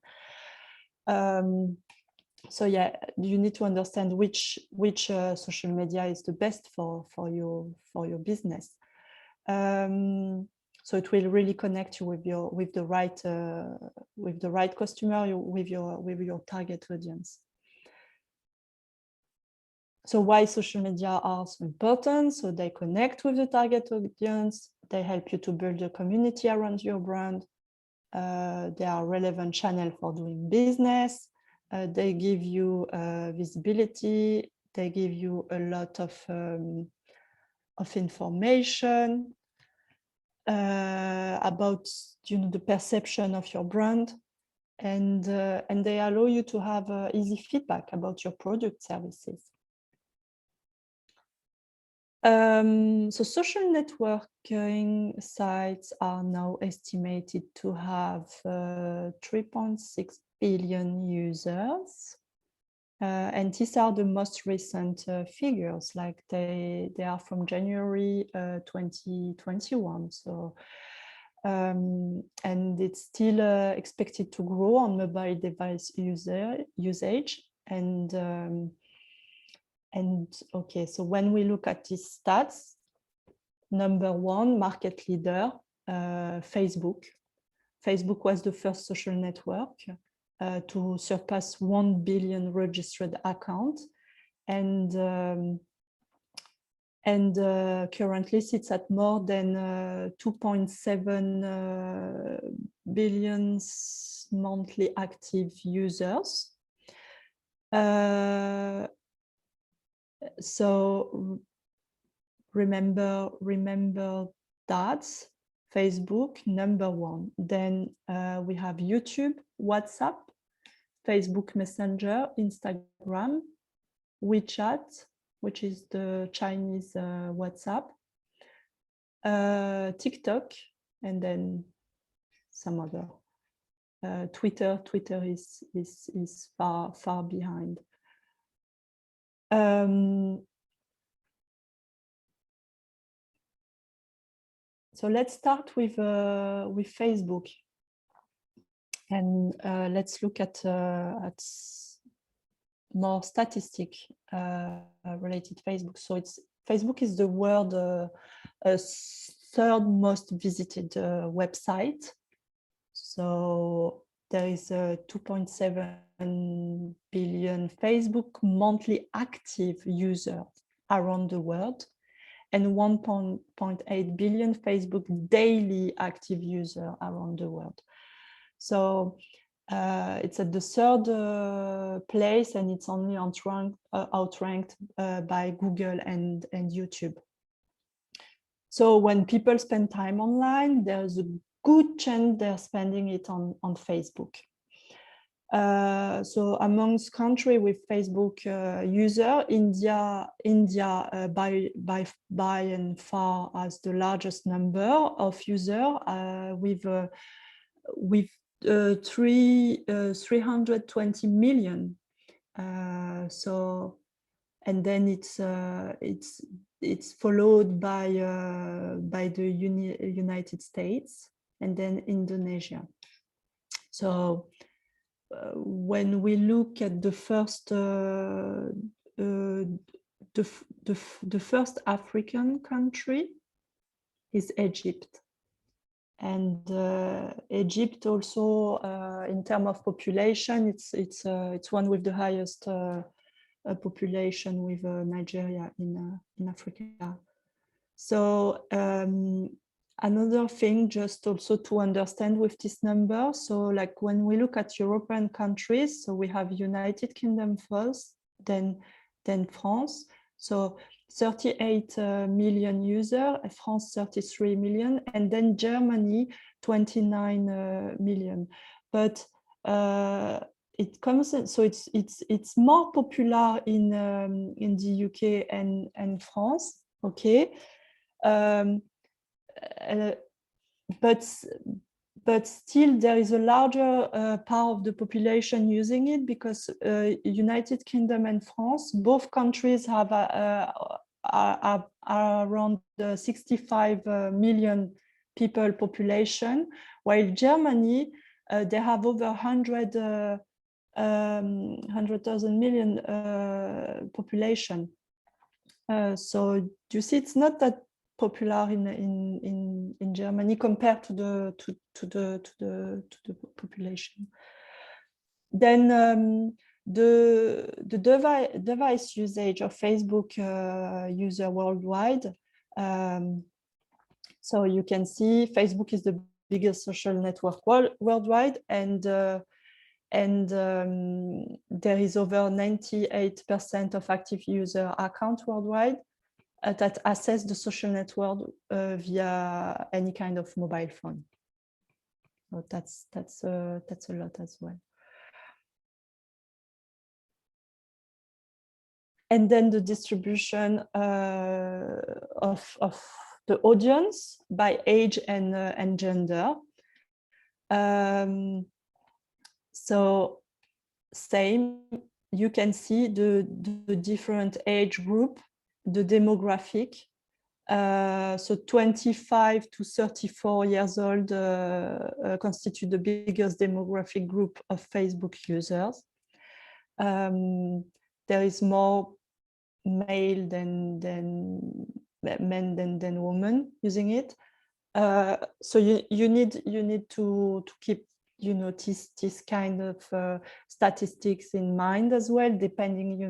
So yeah, you need to understand which social media is the best for your business. So it will really connect you with the right customer, with your target audience. So why social media are so important? So they connect with the target audience, they help you to build a community around your brand. They are relevant channel for doing business. They give you visibility. They give you a lot of information about the perception of your brand, and they allow you to have easy feedback about your product services. So social networking sites are now estimated to have 3.6 billion users. And these are the most recent figures, like they are from January 2021. So, and it's still expected to grow on mobile device usage. And okay, so when we look at these stats, number one, market leader, Facebook. Facebook was the first social network to surpass 1 billion registered accounts, and currently sits at more than 2.7 billion monthly active users. So remember that Facebook number one. Then we have YouTube, WhatsApp, Facebook Messenger, Instagram, WeChat, which is the Chinese WhatsApp, TikTok, and then some other. Twitter is far behind. So let's start with Facebook, and let's look at more statistic related Facebook. So Facebook is the world third most visited website. So there is 2.7 billion Facebook monthly active users around the world, and 1.8 billion Facebook daily active users around the world. So it's at the third place, and it's only outranked by Google and YouTube. So when people spend time online, there's a good chance they're spending it on Facebook. So amongst countries with Facebook user, India by and far has the largest number of users with 320 million. So, and then it's followed by the United States, and then Indonesia. So when we look at the first the first African country is Egypt, and Egypt also in terms of population, it's one with the highest population, with Nigeria in Africa. So another thing just also to understand with this number, so like when we look at European countries, so we have United Kingdom first, then France. So 38 million users, France 33 million, and then Germany 29 million. But it comes, so it's more popular in the UK and France, okay. But still there is a larger part of the population using it, because United Kingdom and France, both countries have are around 65 million people population, while Germany they have over 100,000 million population. So you see, it's not that popular in Germany compared to the population. Then the device usage of Facebook user worldwide. So you can see Facebook is the biggest social network worldwide, and there is over 98% of active user accounts worldwide that access the social network via any kind of mobile phone. So that's a lot as well. And then the distribution of the audience by age and gender. So same, you can see the different age group, the demographic. So 25 to 34 years old constitute the biggest demographic group of Facebook users. There is more male than men than women using it. So you need to keep this kind of statistics in mind as well, depending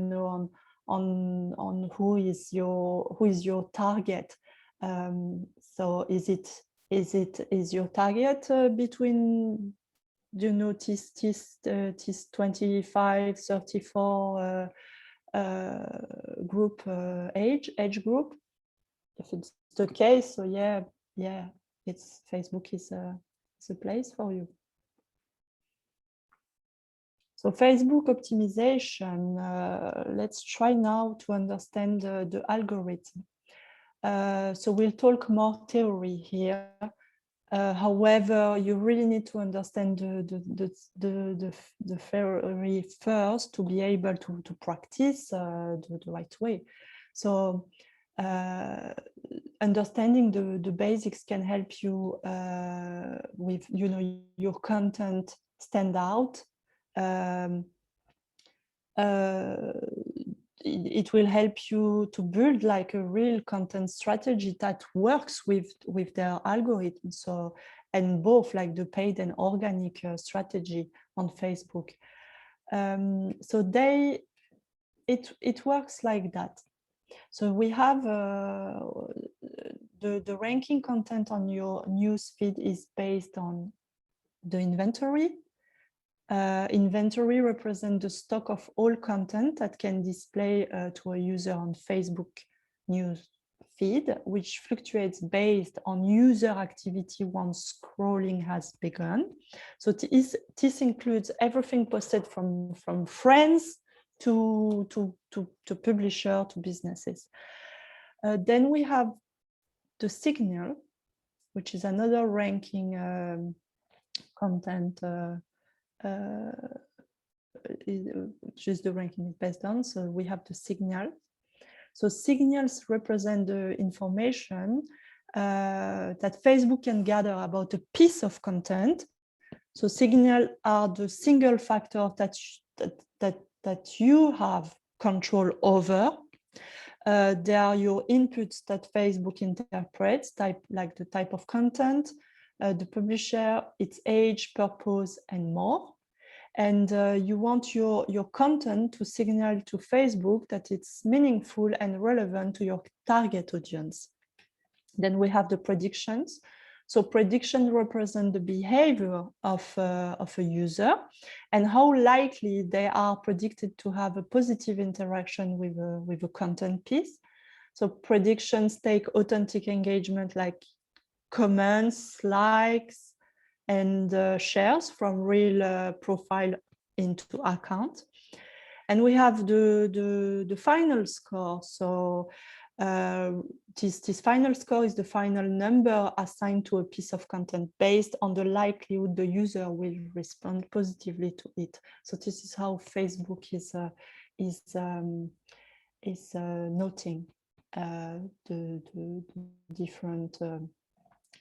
on who is your target. So is your target between this 25 34 group age group? If it's the case, so yeah, it's Facebook is a place for you. So Facebook optimization, let's try now to understand the algorithm. So we'll talk more theory here. However, you really need to understand the theory first to be able to practice the right way. So understanding the basics can help you with your content stand out. It will help you to build like a real content strategy that works with their algorithm. So, and both like the paid and organic strategy on Facebook. So it works like that. So we have the ranking content on your news feed is based on the inventory. Inventory represents the stock of all content that can display to a user on Facebook news feed, which fluctuates based on user activity once scrolling has begun. So this includes everything posted from friends to publisher to businesses. Then we have the signal, which is another ranking content which is the ranking is based on. So we have the signal. So signals represent the information that Facebook can gather about a piece of content. So signals are the single factor that you have control over. They are your inputs that Facebook interprets, like the type of content, the publisher, its age, purpose, and more. And you want your content to signal to Facebook that it's meaningful and relevant to your target audience. Then we have the predictions. So predictions represent the behavior of a user and how likely they are predicted to have a positive interaction with a content piece. So predictions take authentic engagement like comments, likes, and shares from real profile into account. And we have the final score. So this final score is the final number assigned to a piece of content based on the likelihood the user will respond positively to it. So this is how Facebook is noting the different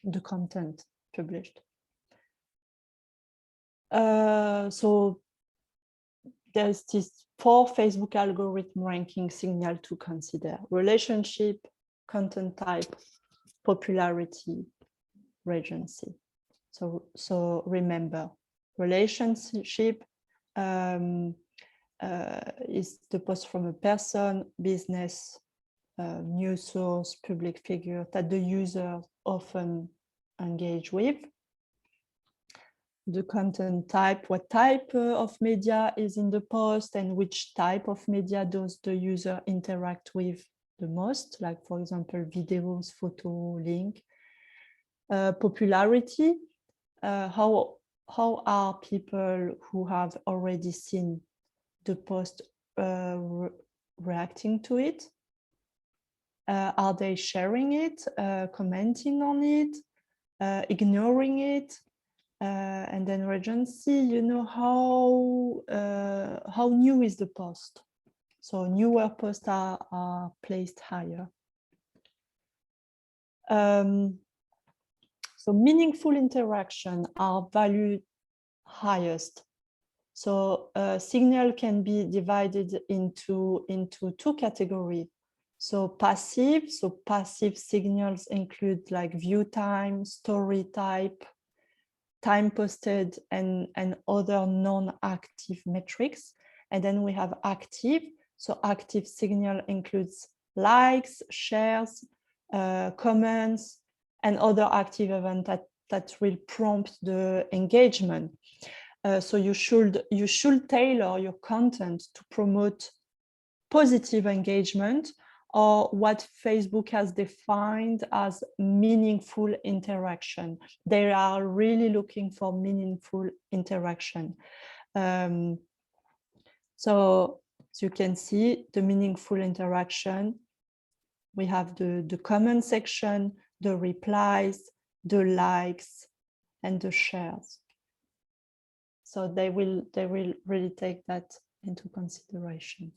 the content published. So there's this 4 Facebook algorithm ranking signal to consider: relationship, content type, popularity, recency. So remember, relationship is the post from a person, business, news source, public figure that the user often engage with. The content type, what type of media is in the post and which type of media does the user interact with the most, like for example, videos, photo, link. Popularity, how are people who have already seen the post reacting to it? Are they sharing it, commenting on it, ignoring it? And then regency, you know, how new is the post? So newer posts are placed higher. So meaningful interaction are valued highest. So signal can be divided into two categories. So passive signals include like view time, story type, time posted, and other non-active metrics. And then we have active. So active signal includes likes, shares, comments, and other active events that will prompt the engagement. So you should tailor your content to promote positive engagement, or what Facebook has defined as meaningful interaction. They are really looking for meaningful interaction. So as you can see, the meaningful interaction, we have the comment section, the replies, the likes, and the shares. So they will really take that into consideration.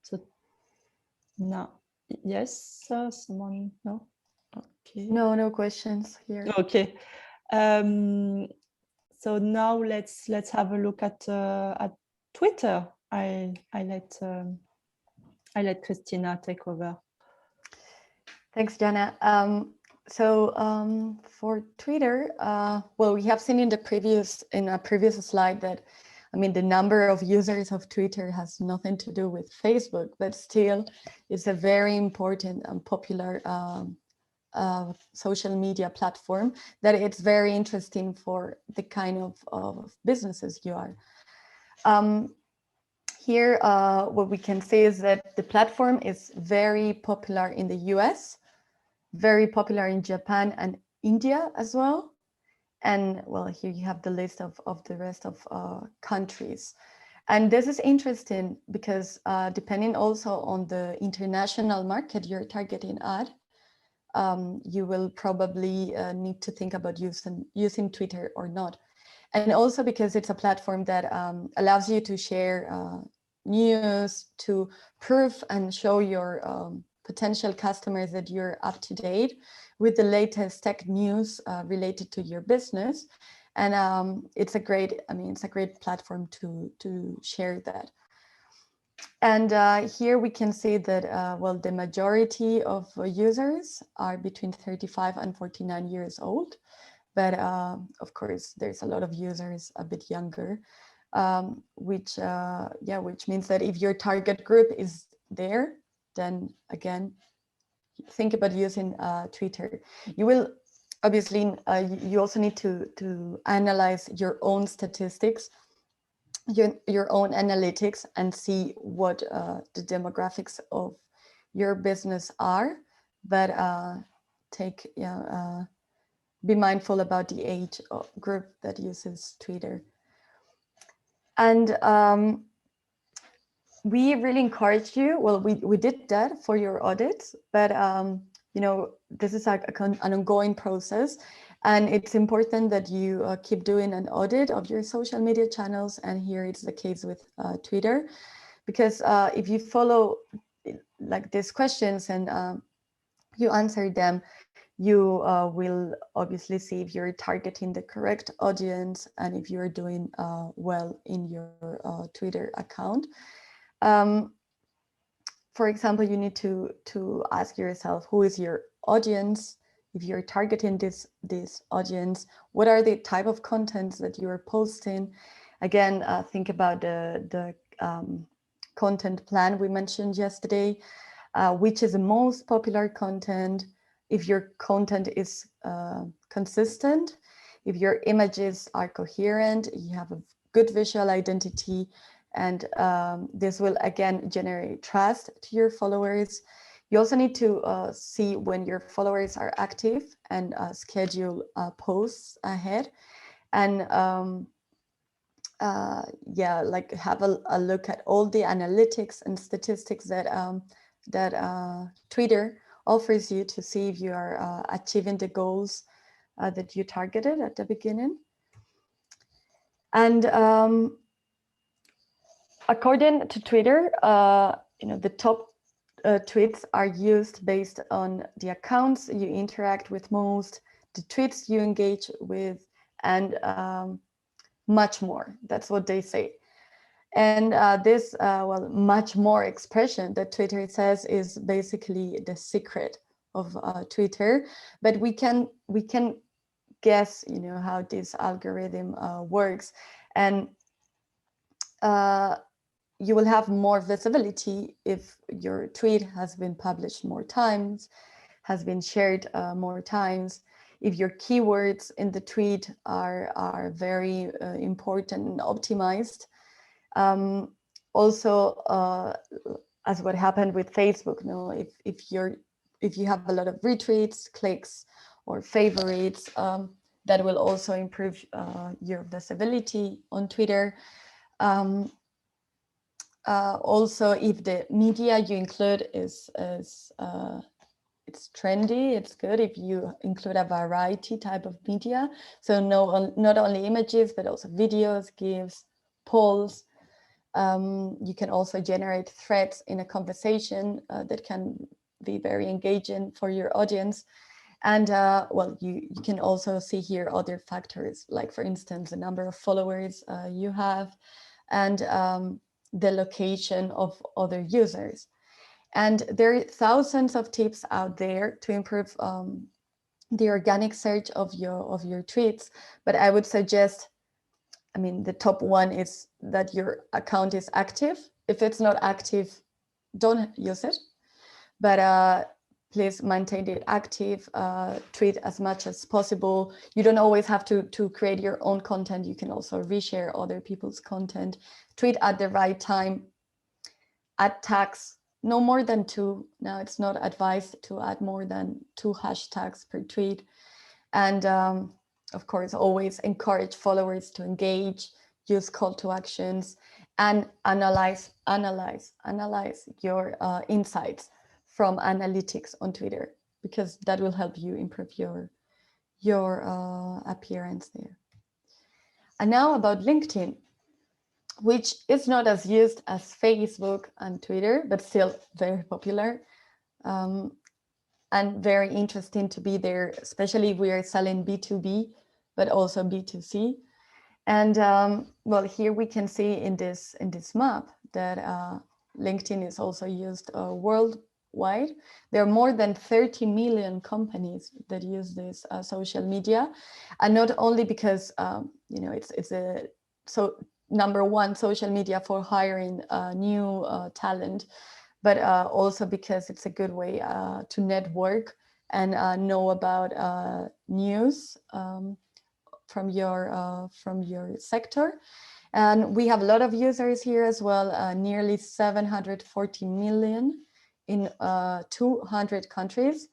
So now, yes, someone, no? Okay. No questions here. Okay. So now let's have a look at Twitter. I let Christina take over. Thanks, Jana. So for Twitter, well, we have seen in a previous slide that, I mean, the number of users of Twitter has nothing to do with Facebook, but still it's a very important and popular social media platform that it's very interesting for the kind of businesses you are. Here, what we can say is that the platform is very popular in the US, very popular in Japan and India as well. And well, here you have the list of the rest of countries. And this is interesting because depending also on the international market you're targeting at, you will probably need to think about using Twitter or not. And also because it's a platform that allows you to share news, to prove and show your potential customers that you're up to date with the latest tech news related to your business. And it's a great platform to share that. And here we can see that, well, the majority of users are between 35 and 49 years old. But of course, there's a lot of users a bit younger, which means that if your target group is there, then again, think about using Twitter. You will obviously, you also need to analyze your own statistics, your own analytics, and see what the demographics of your business are. But be mindful about the age group that uses Twitter. And we really encourage you, well, we did that for your audits, but you know, this is an ongoing process, and it's important that you keep doing an audit of your social media channels, and here it's the case with Twitter, because if you follow like these questions and you answer them, you will obviously see if you're targeting the correct audience and if you're doing well in your Twitter account. For example, you need to ask yourself, who is your audience? If you're targeting this audience, what are the type of contents that you are posting? Again, think about the content plan we mentioned yesterday. Which is the most popular content? if your content is consistent, if your images are coherent, you have a good visual identity, and this will again generate trust to your followers. You also need to see when your followers are active and schedule posts ahead, and yeah, like have a look at all the analytics and statistics that Twitter offers you to see if you are achieving the goals that you targeted at the beginning. And according to Twitter, the top tweets are used based on the accounts you interact with most, the tweets you engage with, and much more. That's what they say. And this, well, much more expression that Twitter says is basically the secret of Twitter. But we can guess, how this algorithm works, and you will have more visibility if your tweet has been published more times, has been shared more times, if your keywords in the tweet are very important and optimized. Also, as what happened with Facebook, if you have a lot of retweets, clicks, or favorites, that will also improve your visibility on Twitter. Also, if the media you include is it's trendy, it's good if you include a variety type of media. So not only images, but also videos, GIFs, polls. You can also generate threads in a conversation that can be very engaging for your audience. And well, you can also see here other factors, like for instance, the number of followers you have, and the location of other users. And there are thousands of tips out there to improve the organic search of your tweets. But I would suggest, the top one is that your account is active. If it's not active, don't use it. But please maintain it active, tweet as much as possible. You don't always have to create your own content. You can also reshare other people's content. Tweet at the right time. Add tags, no more than 2. Now, it's not advised to add more than 2 hashtags per tweet. And of course, always encourage followers to engage, use call to actions, and analyze your insights from analytics on Twitter, because that will help you improve your appearance there. And now about LinkedIn, which is not as used as Facebook and Twitter, but still very popular. And very interesting to be there, especially if we are selling B2B, but also B2C. And well, here we can see in this map that LinkedIn is also used worldwide. There are more than 30 million companies that use this social media, and not only because it's a #1 social media for hiring new talent, but also because it's a good way to network and know about news from your sector. And we have a lot of users here as well, nearly 740 million in 200 countries.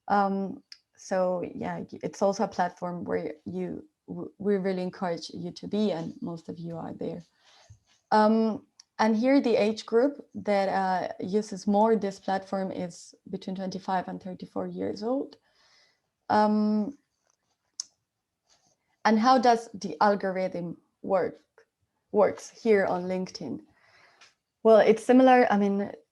So yeah, it's also a platform where we really encourage you to be, and most of you are there. And here the age group that uses more this platform is between 25 and 34 years old. And how does the algorithm works here on LinkedIn? Well, it's similar.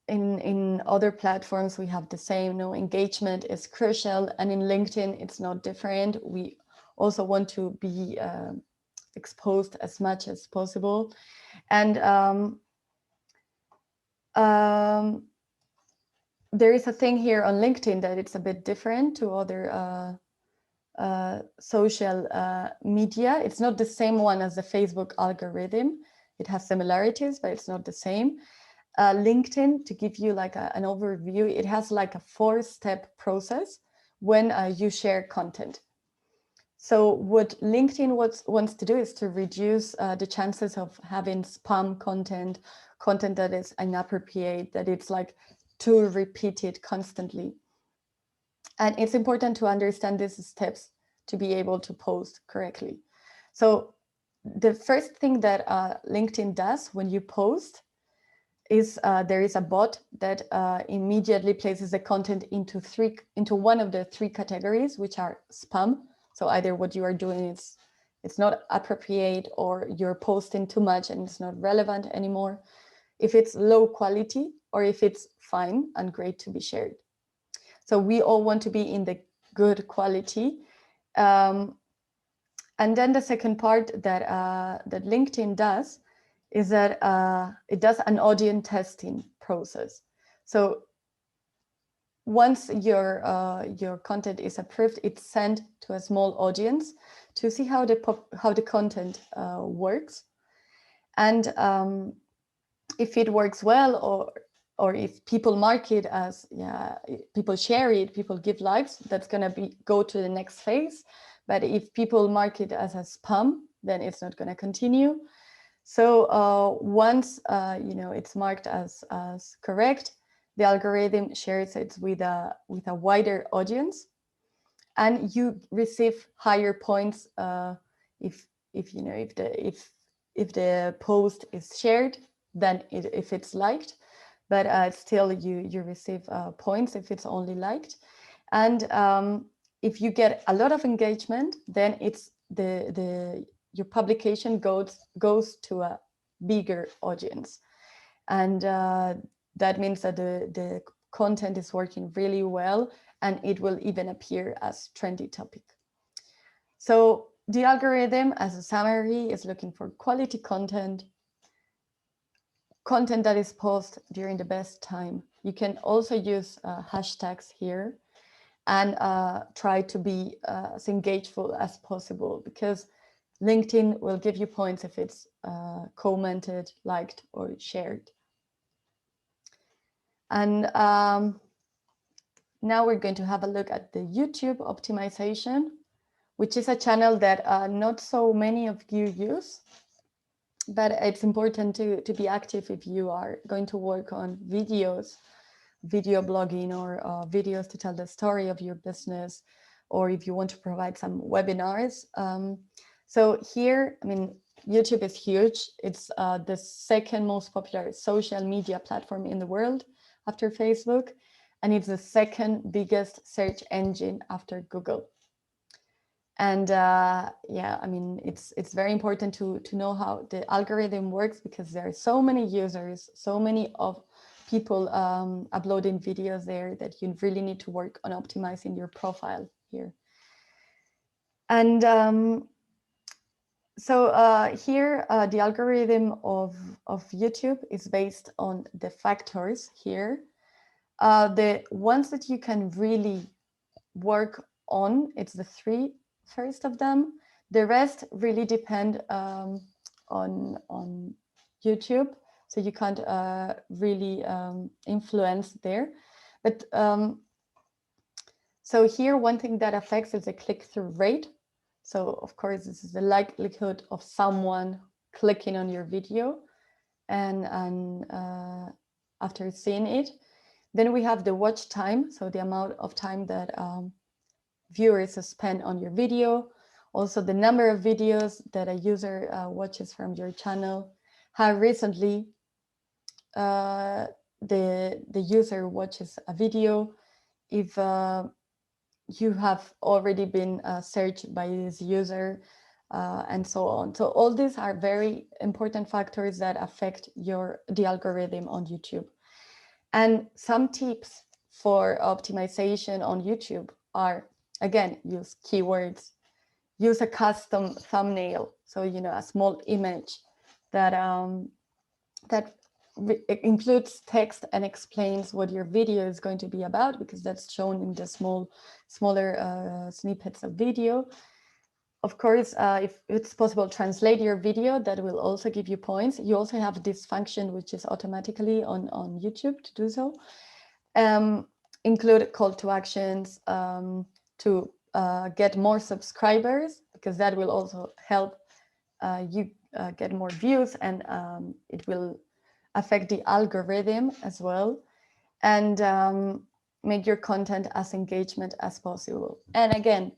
In other platforms, we have the same. Engagement is crucial, and in LinkedIn, it's not different. We also want to be exposed as much as possible. And there is a thing here on LinkedIn that it's a bit different to other social media. It's not the same one as the Facebook algorithm. It has similarities, but it's not the same. LinkedIn, to give you like an overview, it has like a 4-step process when you share content. So what LinkedIn wants to do is to reduce the chances of having spam content, content that is inappropriate, that it's like too repeated constantly. And it's important to understand these steps to be able to post correctly. So the first thing that LinkedIn does when you post is there is a bot that immediately places the content into one of the three categories, which are spam. So either what you are doing is it's not appropriate, or you're posting too much and it's not relevant anymore. If it's low quality, or if it's fine and great to be shared. So we all want to be in the good quality. And then the second part that that LinkedIn does is that it does an audience testing process. So once your content is approved, it's sent to a small audience to see how the content works, and if it works well, or if people mark it as, people share it, people give likes, that's going to go to the next phase. But if people mark it as a spam, then it's not going to continue. So once it's marked as correct, the algorithm shares it with a wider audience, and you receive higher points if the post is shared than if it's liked. But still you receive points if it's only liked. And if you get a lot of engagement, then it's your publication goes to a bigger audience. And that means that the content is working really well, and it will even appear as trendy topic. So the algorithm, as a summary, is looking for quality content that is posted during the best time. You can also use hashtags here, and try to be as engageful as possible, because LinkedIn will give you points if it's commented, liked, or shared. And now we're going to have a look at the YouTube optimization, which is a channel that not so many of you use. But it's important to be active if you are going to work on videos, video blogging, or videos to tell the story of your business, or if you want to provide some webinars. So here, I mean, YouTube is huge. It's the second most popular social media platform in the world after Facebook, and it's the second biggest search engine after Google. And yeah, I mean, it's very important to know how the algorithm works, because there are so many users, so many of people uploading videos there, that you really need to work on optimizing your profile here. And so here, the algorithm of YouTube is based on the factors here. The ones that you can really work on, it's the three first of them. The rest really depend on YouTube, so you can't really influence there. But so here, one thing that affects is the click-through rate. So of course, this is the likelihood of someone clicking on your video and after seeing it. Then we have the watch time, so the amount of time that viewers spend on your video. Also the number of videos that a user watches from your channel. How recently the user watches a video. If you have already been searched by this user, and so on. So all these are very important factors that affect the algorithm on YouTube. And some tips for optimization on YouTube are, again, use keywords, use a custom thumbnail. So, a small image that includes text and explains what your video is going to be about, because that's shown in the smaller snippets of video. Of course, if it's possible, translate your video. That will also give you points. You also have this function, which is automatically on YouTube to do so. Include call to actions, to get more subscribers, because that will also help you get more views, and it will affect the algorithm as well, and make your content as engagement as possible. And again,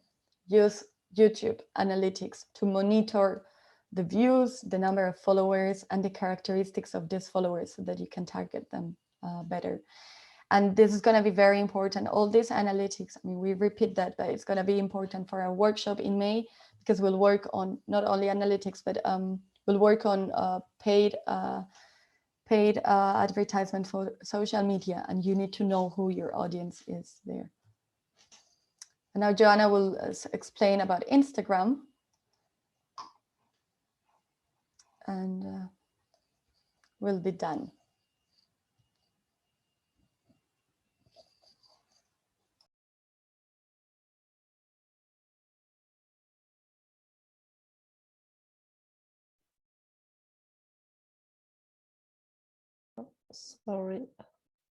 use YouTube analytics to monitor the views, the number of followers, and the characteristics of these followers so that you can target them better. And this is going to be very important. All these analytics, I mean, we repeat that, but it's going to be important for our workshop in May, because we'll work on not only analytics, but we'll work on paid advertisement for social media, and you need to know who your audience is there. And now Joanna will explain about Instagram. And we'll be done. Sorry.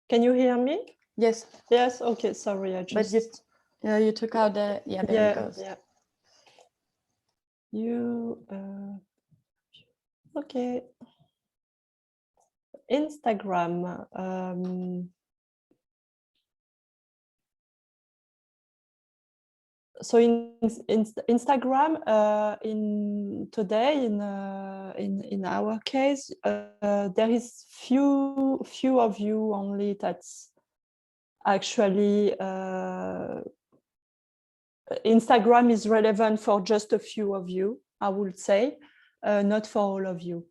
Can you hear me? Yes. Yes. Okay. Sorry. I just. But you took out the. Yeah. There it goes. Yeah. Okay. Instagram. So in Instagram, today in our case, there is few of you only that's actually Instagram is relevant for just a few of you, I would say, not for all of you.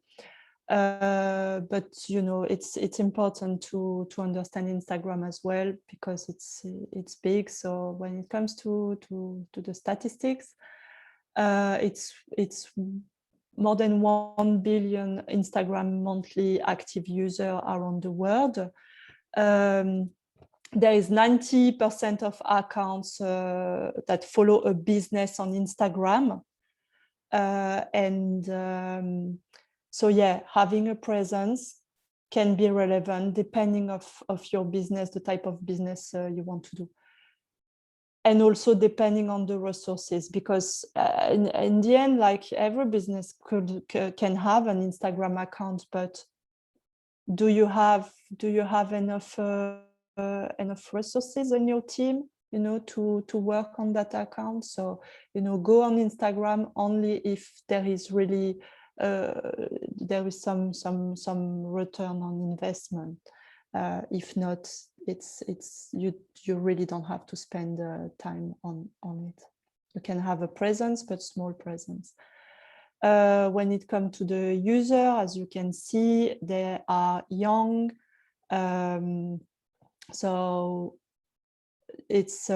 But you know, it's important to understand Instagram as well, because it's big. So when it comes to the statistics, it's more than 1 billion Instagram monthly active users around the world. There is 90% of accounts that follow a business on Instagram, so yeah, having a presence can be relevant depending of your business, the type of business you want to do. And also depending on the resources, because in the end, like every business can have an Instagram account, but do you have enough resources in your team, you know, to work on that account? So, you know, go on Instagram only if there is really there is some return on investment. If not, you really don't have to spend time on it. You can have a presence, but small presence. When it comes to the user, as you can see, they are young. So it's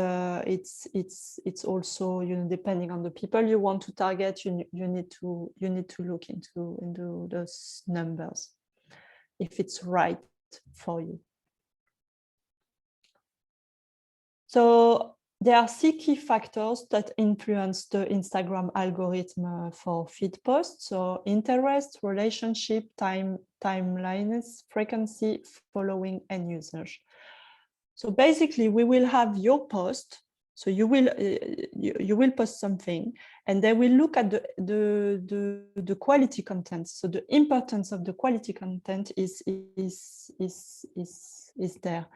also, you know, depending on the people you want to target, you need to look into those numbers if it's right for you. So there are 6 key factors that influence the Instagram algorithm for feed posts. So interest, relationship, timelines, frequency, following, and usage. So basically, we will have your post. So you will post something, and they will look at the quality content. So the importance of the quality content is there.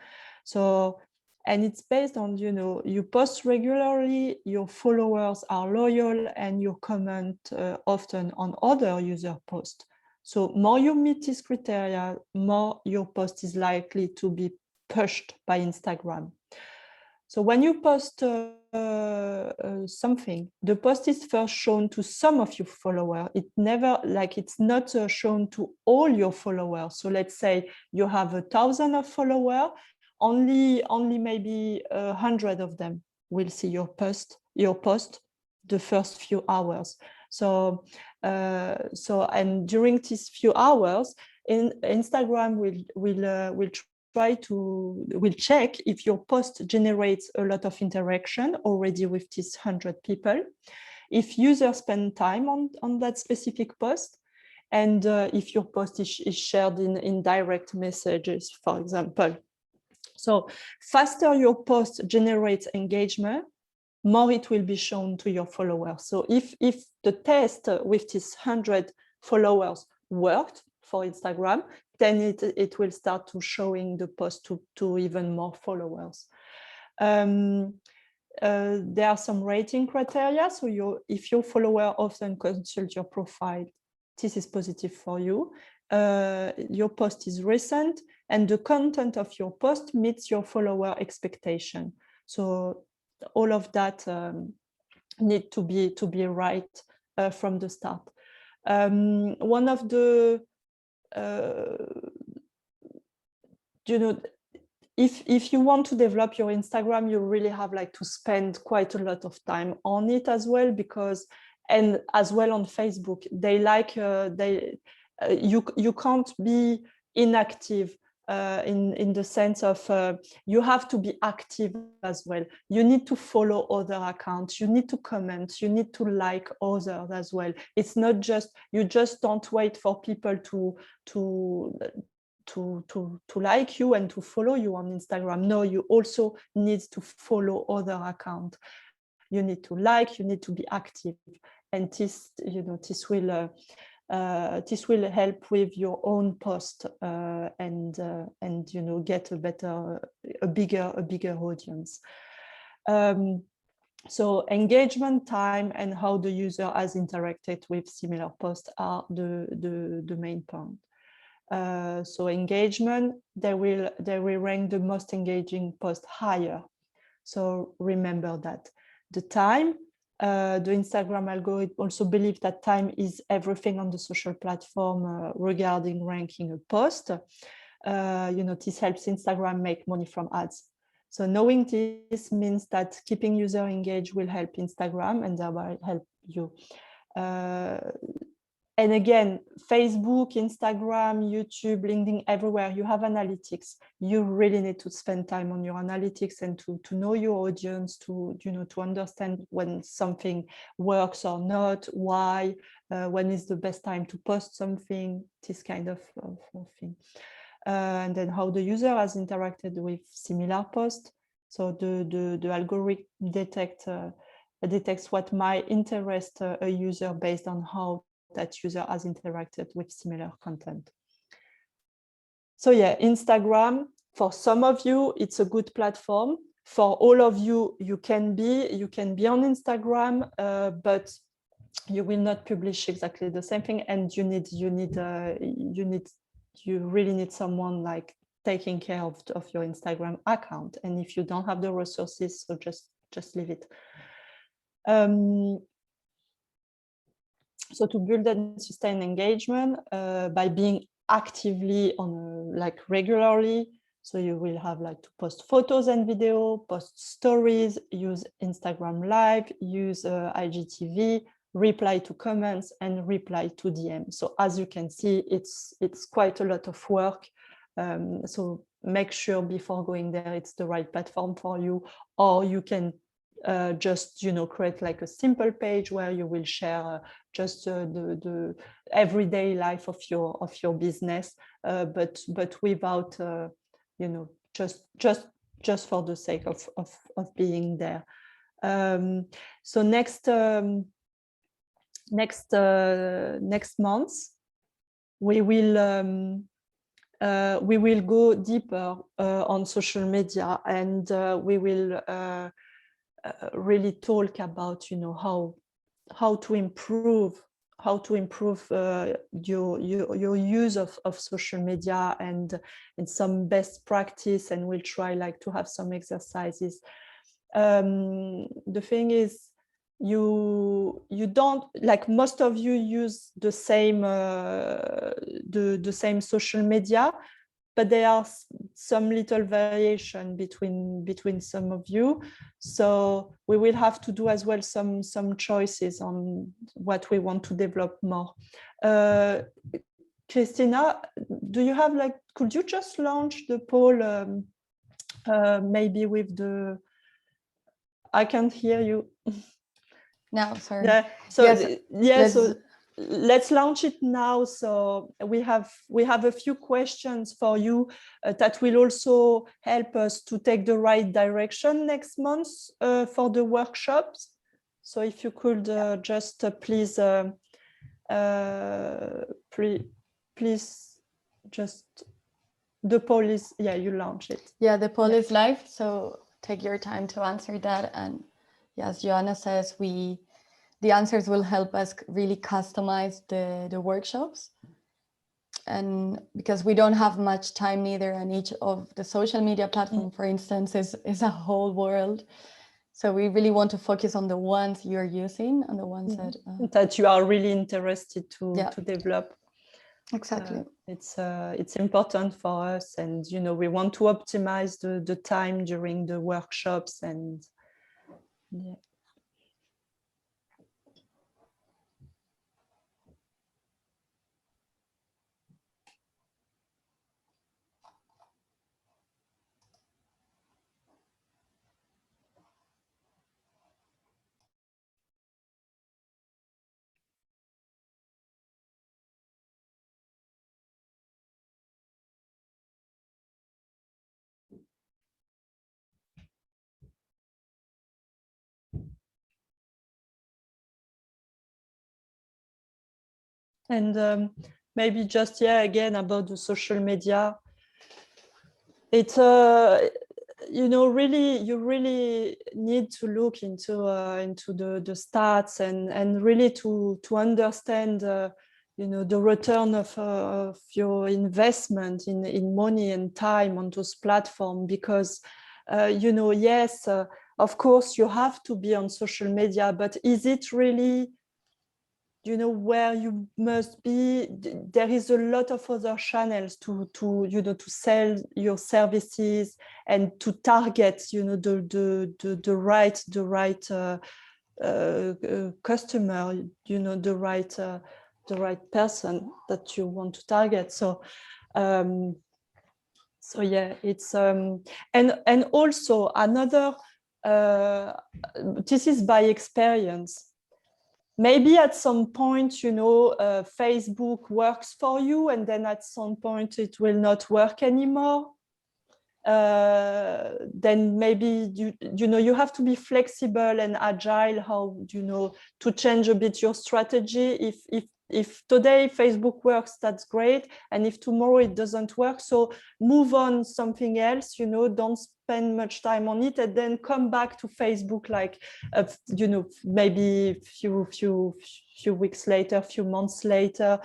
So, and it's based on, you know, you post regularly, your followers are loyal, and you comment often on other user posts. So more you meet this criteria, more your post is likely to be pushed by Instagram. So when you post something, the post is first shown to some of your followers. It's not shown to all your followers. So let's say you have 1,000 of followers, only maybe 100 of them will see your post the first few hours. So and during these few hours, Instagram will check if your post generates a lot of interaction already with these 100 people, if users spend time on that specific post, and if your post is shared in direct messages, for example. So faster your post generates engagement, more it will be shown to your followers. So if the test with this 100 followers worked for Instagram, then it will start to showing the post to even more followers. There are some rating criteria. So if your follower often consult your profile, this is positive for you. Your post is recent, and the content of your post meets your follower expectation. So all of that need to be right from the start. One of the if you want to develop your Instagram, you really have like to spend quite a lot of time on it as well, because, and as well on Facebook, they like you can't be inactive in the sense of you have to be active as well. You need to follow other accounts, you need to comment, you need to like others as well. It's not just, you just don't wait for people to like you and to follow you on Instagram. No, you also need to follow other accounts. You need to like, you need to be active, and this will help with your own post and get a bigger audience. So engagement time and how the user has interacted with similar posts are the main point. So engagement, they will rank the most engaging post higher. So remember that. The time, the Instagram algorithm also believes that time is everything on the social platform regarding ranking a post. This helps Instagram make money from ads. So knowing this means that keeping user engaged will help Instagram and thereby help you. And again, Facebook, Instagram, YouTube, LinkedIn, everywhere, you have analytics. You really need to spend time on your analytics and to know your audience, to understand when something works or not, why, when is the best time to post something, this kind of thing. And then how the user has interacted with similar posts. So the algorithm detects what might interest a user based on how that user has interacted with similar content. So yeah, Instagram, for some of you, it's a good platform. For all of you, you can be on Instagram, but you will not publish exactly the same thing, and you really need someone like taking care of your Instagram account. And if you don't have the resources, so just leave it. So to build and sustain engagement by being actively on regularly. So you will have like to post photos and video, post stories, use Instagram Live, use IGTV, reply to comments, and reply to DM. So as you can see, it's quite a lot of work. So make sure before going there, it's the right platform for you, or you can just create like a simple page where you will share just the everyday life of your business, but without just for the sake of being there. So next month we will go deeper on social media, and we will really talk about how to improve your use of social media and some best practice, and we'll try like to have some exercises. The thing is, you don't, like most of you use the same the same social media, but there are some little variation between some of you. So we will have to do as well some choices on what we want to develop more. Christina, do you have could you just launch the poll maybe with the, I can't hear you. No, sorry. Yeah. So yes, so let's launch it now. So we have a few questions for you that will also help us to take the right direction next month for the workshops. So if you could just please just, the poll is, yeah, you launch it. Yeah, the poll is live, so take your time to answer that. And as Joanna says, the answers will help us really customize the workshops. And because we don't have much time neither, and each of the social media platform, for instance, is a whole world. So we really want to focus on the ones you're using and the ones that you are really interested to develop. Exactly. It's important for us, and we want to optimize the time during the workshops, and yeah. And maybe just, again, about the social media. It's, really, you really need to look into the stats and really to understand, the return of your investment in money and time on those platforms, because, yes, of course, you have to be on social media, but is it really where you must be? There is a lot of other channels to sell your services and to target the right customer, the right person that you want to target. So yeah, it's and also another, this is by experience. Maybe at some point, Facebook works for you, and then at some point it will not work anymore. Then maybe you have to be flexible and agile, how to change a bit your strategy. If today Facebook works, that's great, and if tomorrow it doesn't work, so move on something else. Don't spend much time on it, and then come back to Facebook, like maybe few weeks later, few months later.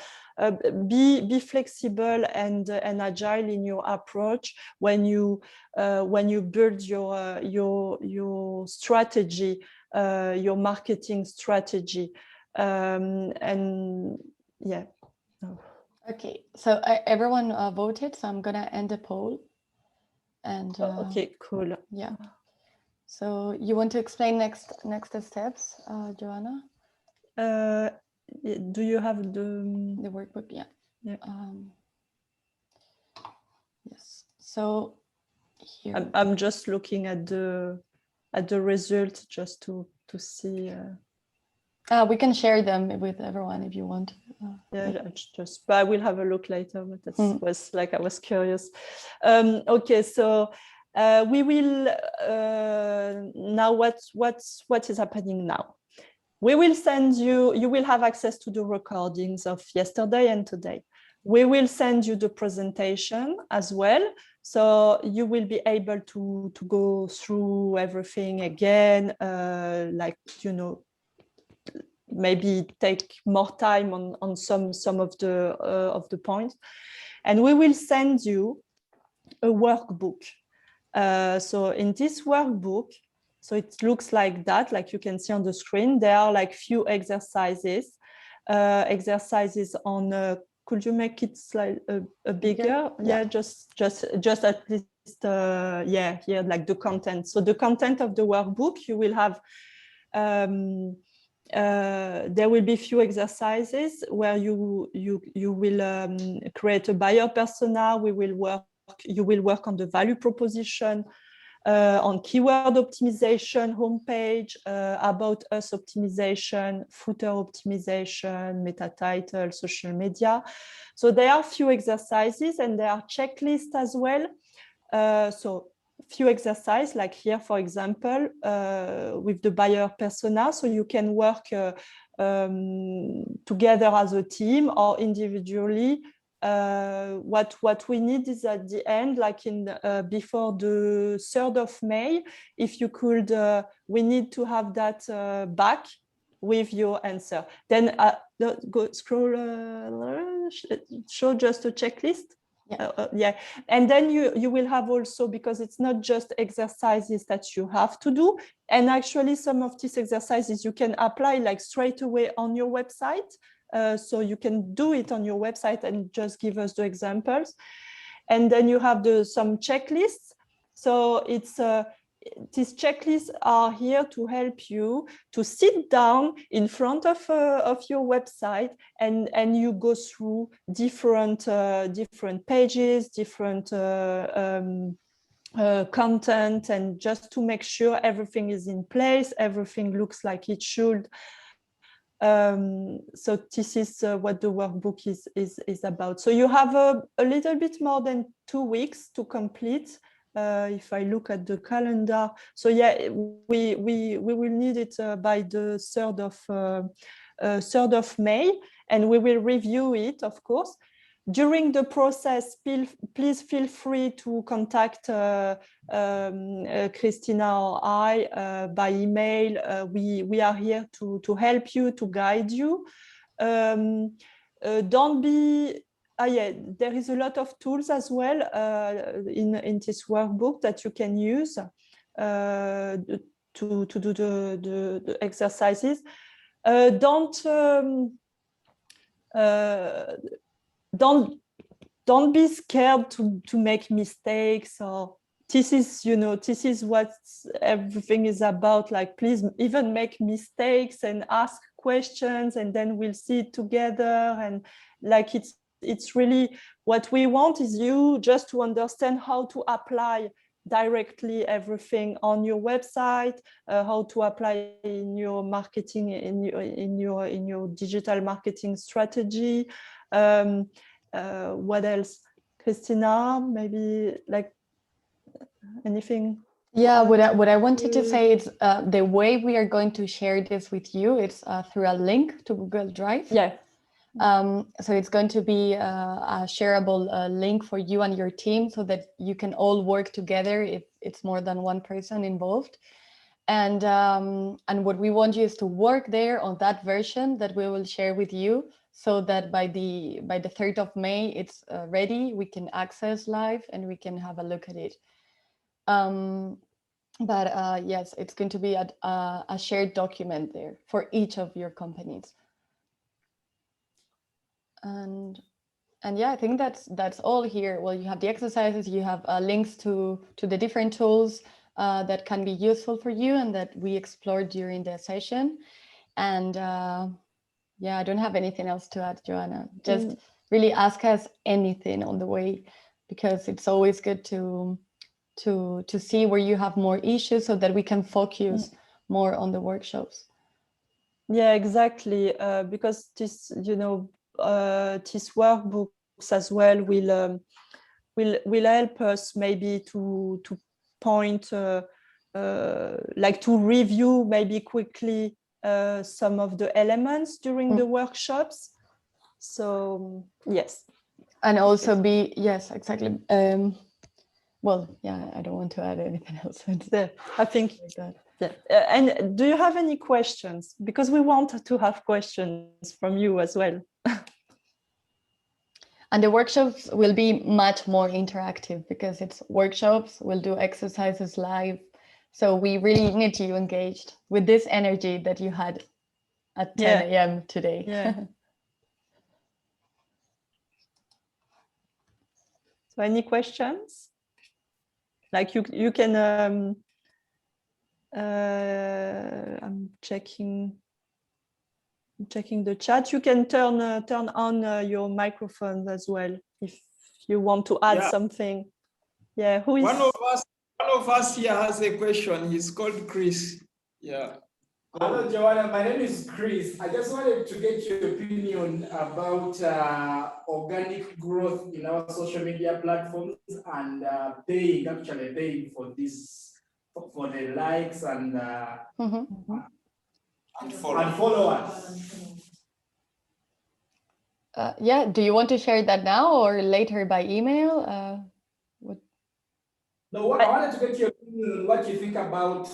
Be flexible and agile in your approach when you build your strategy, your marketing strategy. And yeah. Okay, so everyone voted, so I'm gonna end the poll. And okay, cool. Yeah. So you want to explain next steps, Joanna? Do you have the workbook? Yeah. Yeah. Yes. So here I'm just looking at the results just to see. We can share them with everyone if you want. But I will have a look later. But that was like, I was curious. Okay, so we will now. What is happening now? We will send you. You will have access to the recordings of yesterday and today. We will send you the presentation as well, so you will be able to go through everything again, like maybe take more time on some of the points. And we will send you a workbook. So in this workbook, so it looks like that, like you can see on the screen, there are like few exercises on, could you make it slightly bigger? Yeah, just at least, yeah, here, like the content. So the content of the workbook, you will have, there will be few exercises where you will create a buyer persona. You will work on the value proposition. on keyword optimization, homepage, about us optimization, footer optimization, meta title, social media. So there are a few exercises and there are checklists as well. So few exercises like here, for example, with the buyer persona. So you can work together as a team or individually. What we need is at the end, like in before the 3rd of May, if you could, we need to have that back with your answer. Then go scroll, show just a checklist. Yeah. Yeah, and then you will have also, because it's not just exercises that you have to do, and actually some of these exercises you can apply like straight away on your website. So you can do it on your website and just give us the examples. And then you have some checklists. So it's these checklists are here to help you to sit down in front of your website and you go through different pages, different content, and just to make sure everything is in place, everything looks like it should. So this is what the workbook is about. So you have a little bit more than 2 weeks to complete. If I look at the calendar, so yeah, we will need it by the 3rd of May, and we will review it, of course. During the process, please feel free to contact Christina or I by email. We are here to help you, to guide you. Don't be, yeah, there is a lot of tools as well in this workbook that you can use to do the exercises. Don't be scared to make mistakes, or this is, you know, this is what everything is about. Like, please even make mistakes and ask questions, and then we'll see it together. And like, it's really what we want is you just to understand how to apply directly everything on your website, how to apply in your marketing, in your digital marketing strategy. What else, Christina? Maybe like anything? Yeah, what I wanted to say is the way we are going to share this with you, it's through a link to Google Drive. Yeah. So it's going to be a shareable link for you and your team, so that you can all work together if it's more than one person involved. And what we want you is to work there on that version that we will share with you, so that by the 3rd of May it's ready, we can access live and we can have a look at it. But yes, it's going to be a shared document there for each of your companies. And yeah, I think that's all here. Well, you have the exercises, you have links to the different tools that can be useful for you and that we explored during the session. And yeah, I don't have anything else to add, Joanna. Just really ask us anything on the way, because it's always good to see where you have more issues, so that we can focus more on the workshops. Yeah, exactly. Because this, you know, these workbooks as well will help us maybe to point, like to review maybe quickly some of the elements during the workshops. So yes. And also be, yes, exactly. Well, yeah, I don't want to add anything else. I think like that. Yeah. And do you have any questions? Because we want to have questions from you as well. And the workshops will be much more interactive, because it's workshops, we'll do exercises live. So we really need you engaged with this energy that you had at 10 a.m. today. Yeah. So any questions? Like you can, I'm checking the chat. You can turn on your microphone as well if you want to add something. Yeah, who is? One of us One of us here has a question. He's called Chris. Yeah. Hello, Joanna. My name is Chris. I just wanted to get your opinion about organic growth in our social media platforms and actually paying for this, for the likes and followers. Yeah, do you want to share that now or later by email? No, I wanted to get your opinion on what you think about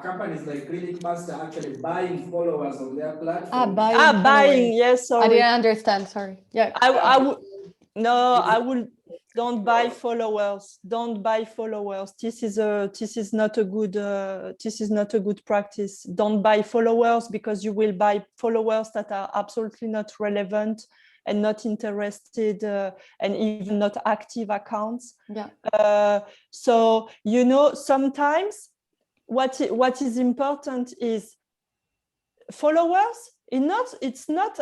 companies like Clinic Master actually buying followers on their platform. Buying, yes, sorry. I didn't understand, sorry. Yeah. I would, no, I will, don't buy followers. Don't buy followers. This is not a good practice. Don't buy followers, because you will buy followers that are absolutely not relevant and not interested and even not active accounts. Yeah. So, you know, sometimes what is important is followers. It's not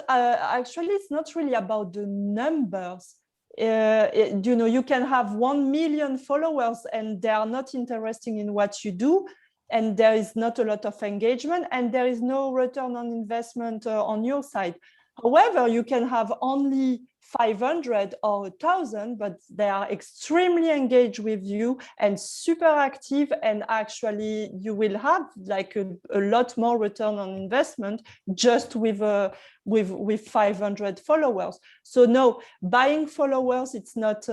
really about the numbers. You know, you can have 1 million followers and they are not interested in what you do, and there is not a lot of engagement, and there is no return on investment on your side. However, you can have only 500 or 1,000, but they are extremely engaged with you and super active, and actually you will have like a lot more return on investment just with 500 followers. So no, buying followers, it's not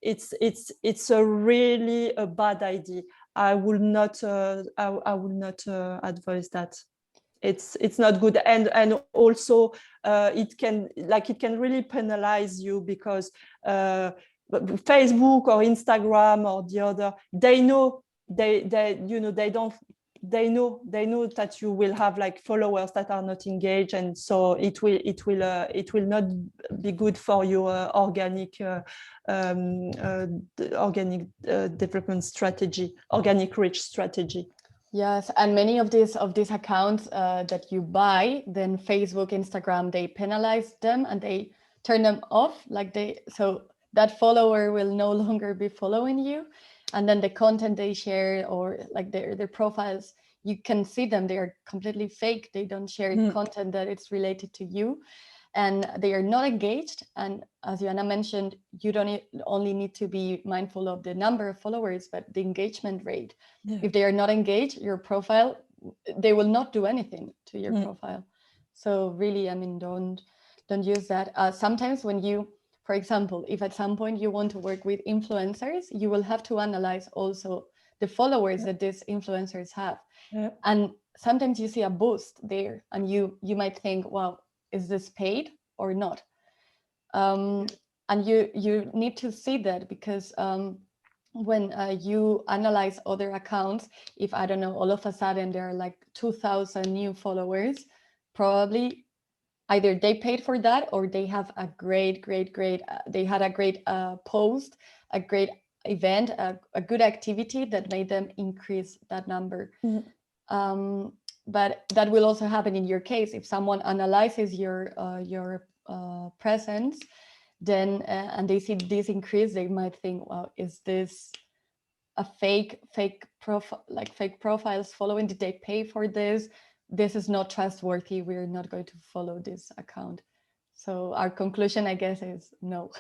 it's a really a bad idea. I will not advise that. It's not good, and also it can really penalize you, because Facebook or Instagram or the other, they know that you will have like followers that are not engaged, and so it will not be good for your organic development strategy, organic reach strategy. Yes, and many of these accounts that you buy, then Facebook, Instagram, they penalize them and they turn them off. So that follower will no longer be following you, and then the content they share, or like their profiles, you can see them, they are completely fake. They don't share content that it's related to you, and they are not engaged. And as Joanna mentioned, you don't only need to be mindful of the number of followers, but the engagement rate. Yeah. If they are not engaged, your profile, they will not do anything to your profile. So really, I mean, don't use that. Sometimes when you, for example, if at some point you want to work with influencers, you will have to analyze also the followers that these influencers have. Yeah. And sometimes you see a boost there, and you might think, wow, is this paid or not? And you need to see that, because when you analyze other accounts, if, I don't know, all of a sudden there are like 2,000 new followers, probably either they paid for that, or they have a great, they had a great post, a great event, a good activity that made them increase that number. But that will also happen in your case. If someone analyzes your presence, then and they see this increase, they might think, well, is this a fake profile, like fake profiles following? Did they pay for this? This is not trustworthy. We're not going to follow this account. So our conclusion, I guess, is no.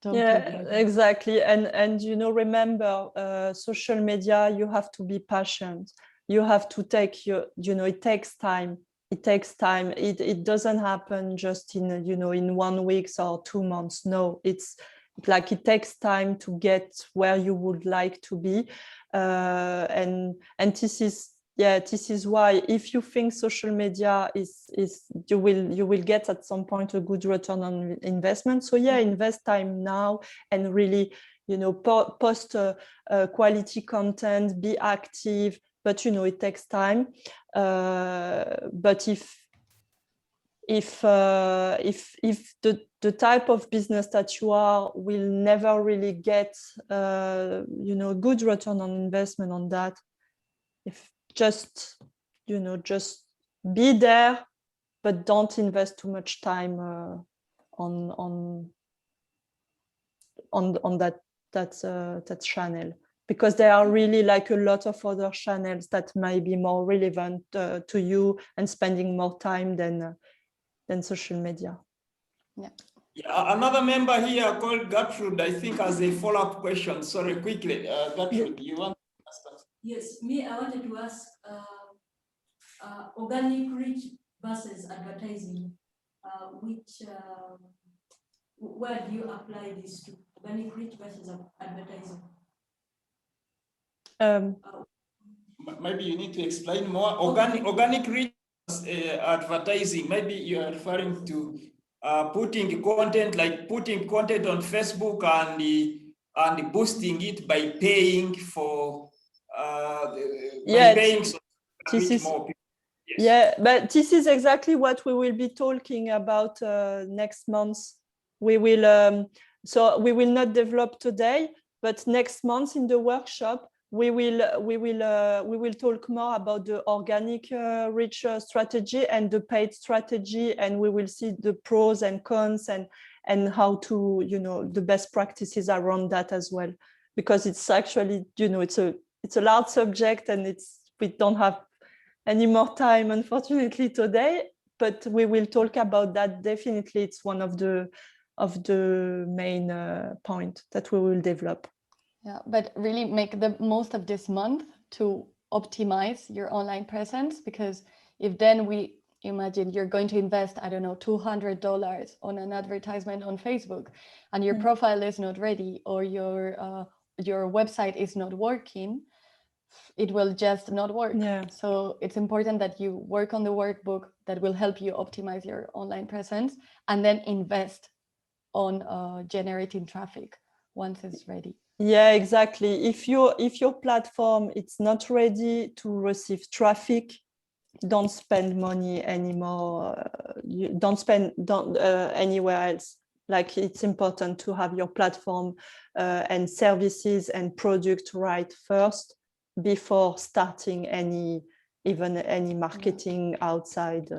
Yeah, exactly. And you know, remember, social media, you have to be patient. You have to take it takes time. It takes time. It doesn't happen just in, in 1 week or 2 months. No, it's like it takes time to get where you would like to be. And this is why, if you think social media is you will get at some point a good return on investment. So yeah, invest time now and really, post quality content, be active. But it takes time. But if the type of business that you are will never really get good return on investment on that, if just be there, but don't invest too much time on that channel. because there are really like a lot of other channels that might be more relevant to you and spending more time than social media. Yeah. Yeah, another member here called Gertrude, I think, has a follow-up question. Sorry, quickly, Gertrude, you want to ask us? Yes, I wanted to ask organic reach versus advertising. Where do you apply this to? Organic reach versus advertising? Maybe you need to explain more. Organic reach, advertising. Maybe you are referring to putting content on Facebook and boosting it by paying for paying so reach more people. Yes. Yeah, but this is exactly what we will be talking about next month. We will so we will not develop today, but next month in the workshop we will talk more about the organic reach strategy and the paid strategy, and we will see the pros and cons and how to, you know, the best practices around that as well, because it's actually, you know, it's a large subject, and we don't have any more time, unfortunately, today, but we will talk about that. Definitely, it's one of the main point that we will develop. Yeah, but really make the most of this month to optimize your online presence, because if then we imagine you're going to invest, I don't know, $200 on an advertisement on Facebook, and your profile is not ready, or your website is not working, it will just not work. Yeah. So it's important that you work on the workbook that will help you optimize your online presence, and then invest on generating traffic once it's ready. Yeah, exactly. If your platform it's not ready to receive traffic, don't spend money anymore. Don't spend anywhere else. Like, it's important to have your platform and services and product right first before starting any marketing outside.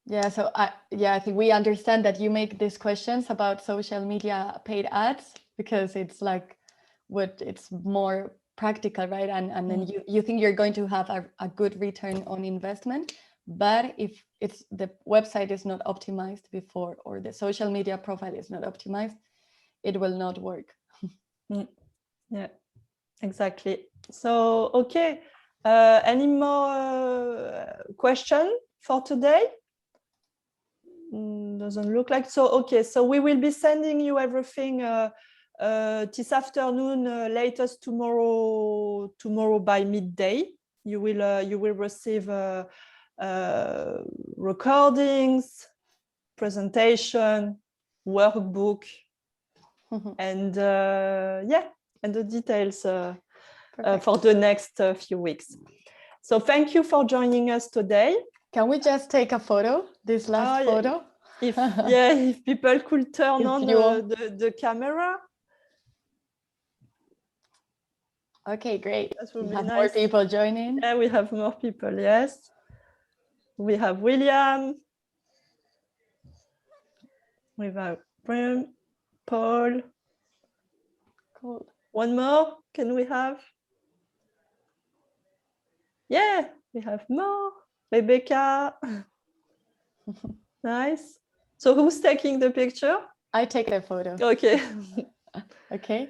Yeah, so I think we understand that you make these questions about social media paid ads because it's like it's more practical, right? And then you think you're going to have a good return on investment, but if the website is not optimized before, or the social media profile is not optimized, it will not work. Yeah, exactly. So, okay, any more question for today? Doesn't look like so. Okay, so we will be sending you everything this afternoon, latest tomorrow by midday. You will receive recordings, presentation, workbook, and and the details for the next few weeks. So thank you for joining us today. Can we just take a photo, this last photo? If people could turn on the camera. Okay, great. That would we be have nice. More people joining. Yeah, we have more people, yes. We have William. We have Brim, Paul. Cool. One more, can we have? Yeah, we have more. Rebecca. Nice. So who's taking the picture? I take the photo. Okay. Okay.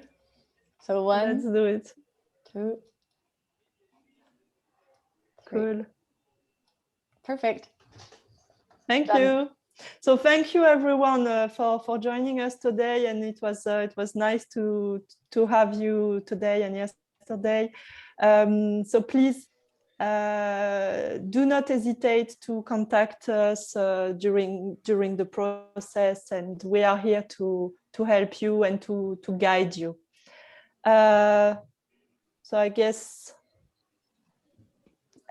So 1. Let's do it. 2. 3. Cool. Perfect. Thank you. So thank you everyone for joining us today, and it was nice to have you today and yesterday. So please do not hesitate to contact us during the process, and we are here to help you and to guide you. So I guess,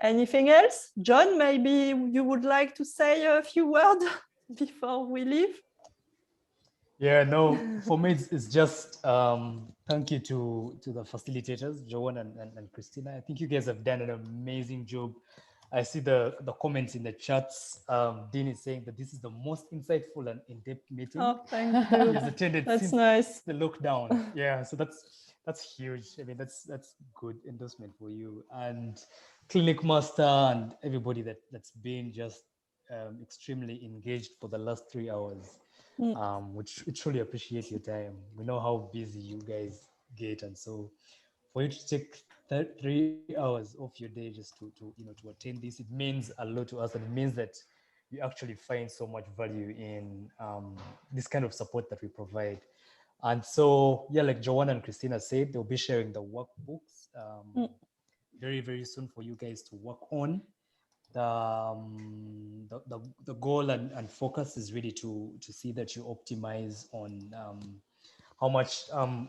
anything else? John, maybe you would like to say a few words before we leave? Yeah, no, for me, it's just thank you to the facilitators, Joanne and Christina. I think you guys have done an amazing job. I see the comments in the chats. Dean is saying that this is the most insightful and in-depth meeting. Oh, thank you. He has attended That's since nice. the lockdown. Yeah, so that's that's huge. I mean, that's good endorsement for you and Clinic Master and everybody that's been just extremely engaged for the last 3 hours. Which we truly appreciate your time. We know how busy you guys get, and so for you to take 3 hours off your day just to to attend this, it means a lot to us, and it means that you actually find so much value in this kind of support that we provide. And so, yeah, like Joanna and Christina said, they'll be sharing the workbooks very, very soon for you guys to work on. The goal and focus is really to see that you optimize on how much on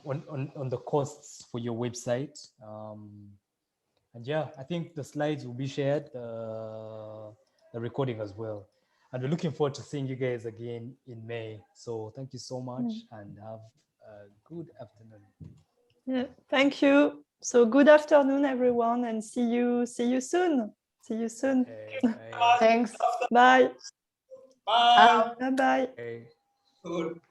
the costs for your website. And yeah, I think the slides will be shared, the recording as well. And we're looking forward to seeing you guys again in May. So thank you so much and have a good afternoon. Yeah, thank you. So good afternoon, everyone, and see you soon. See you soon. Okay, Thanks. Bye. Bye. Bye. Bye. bye. Good.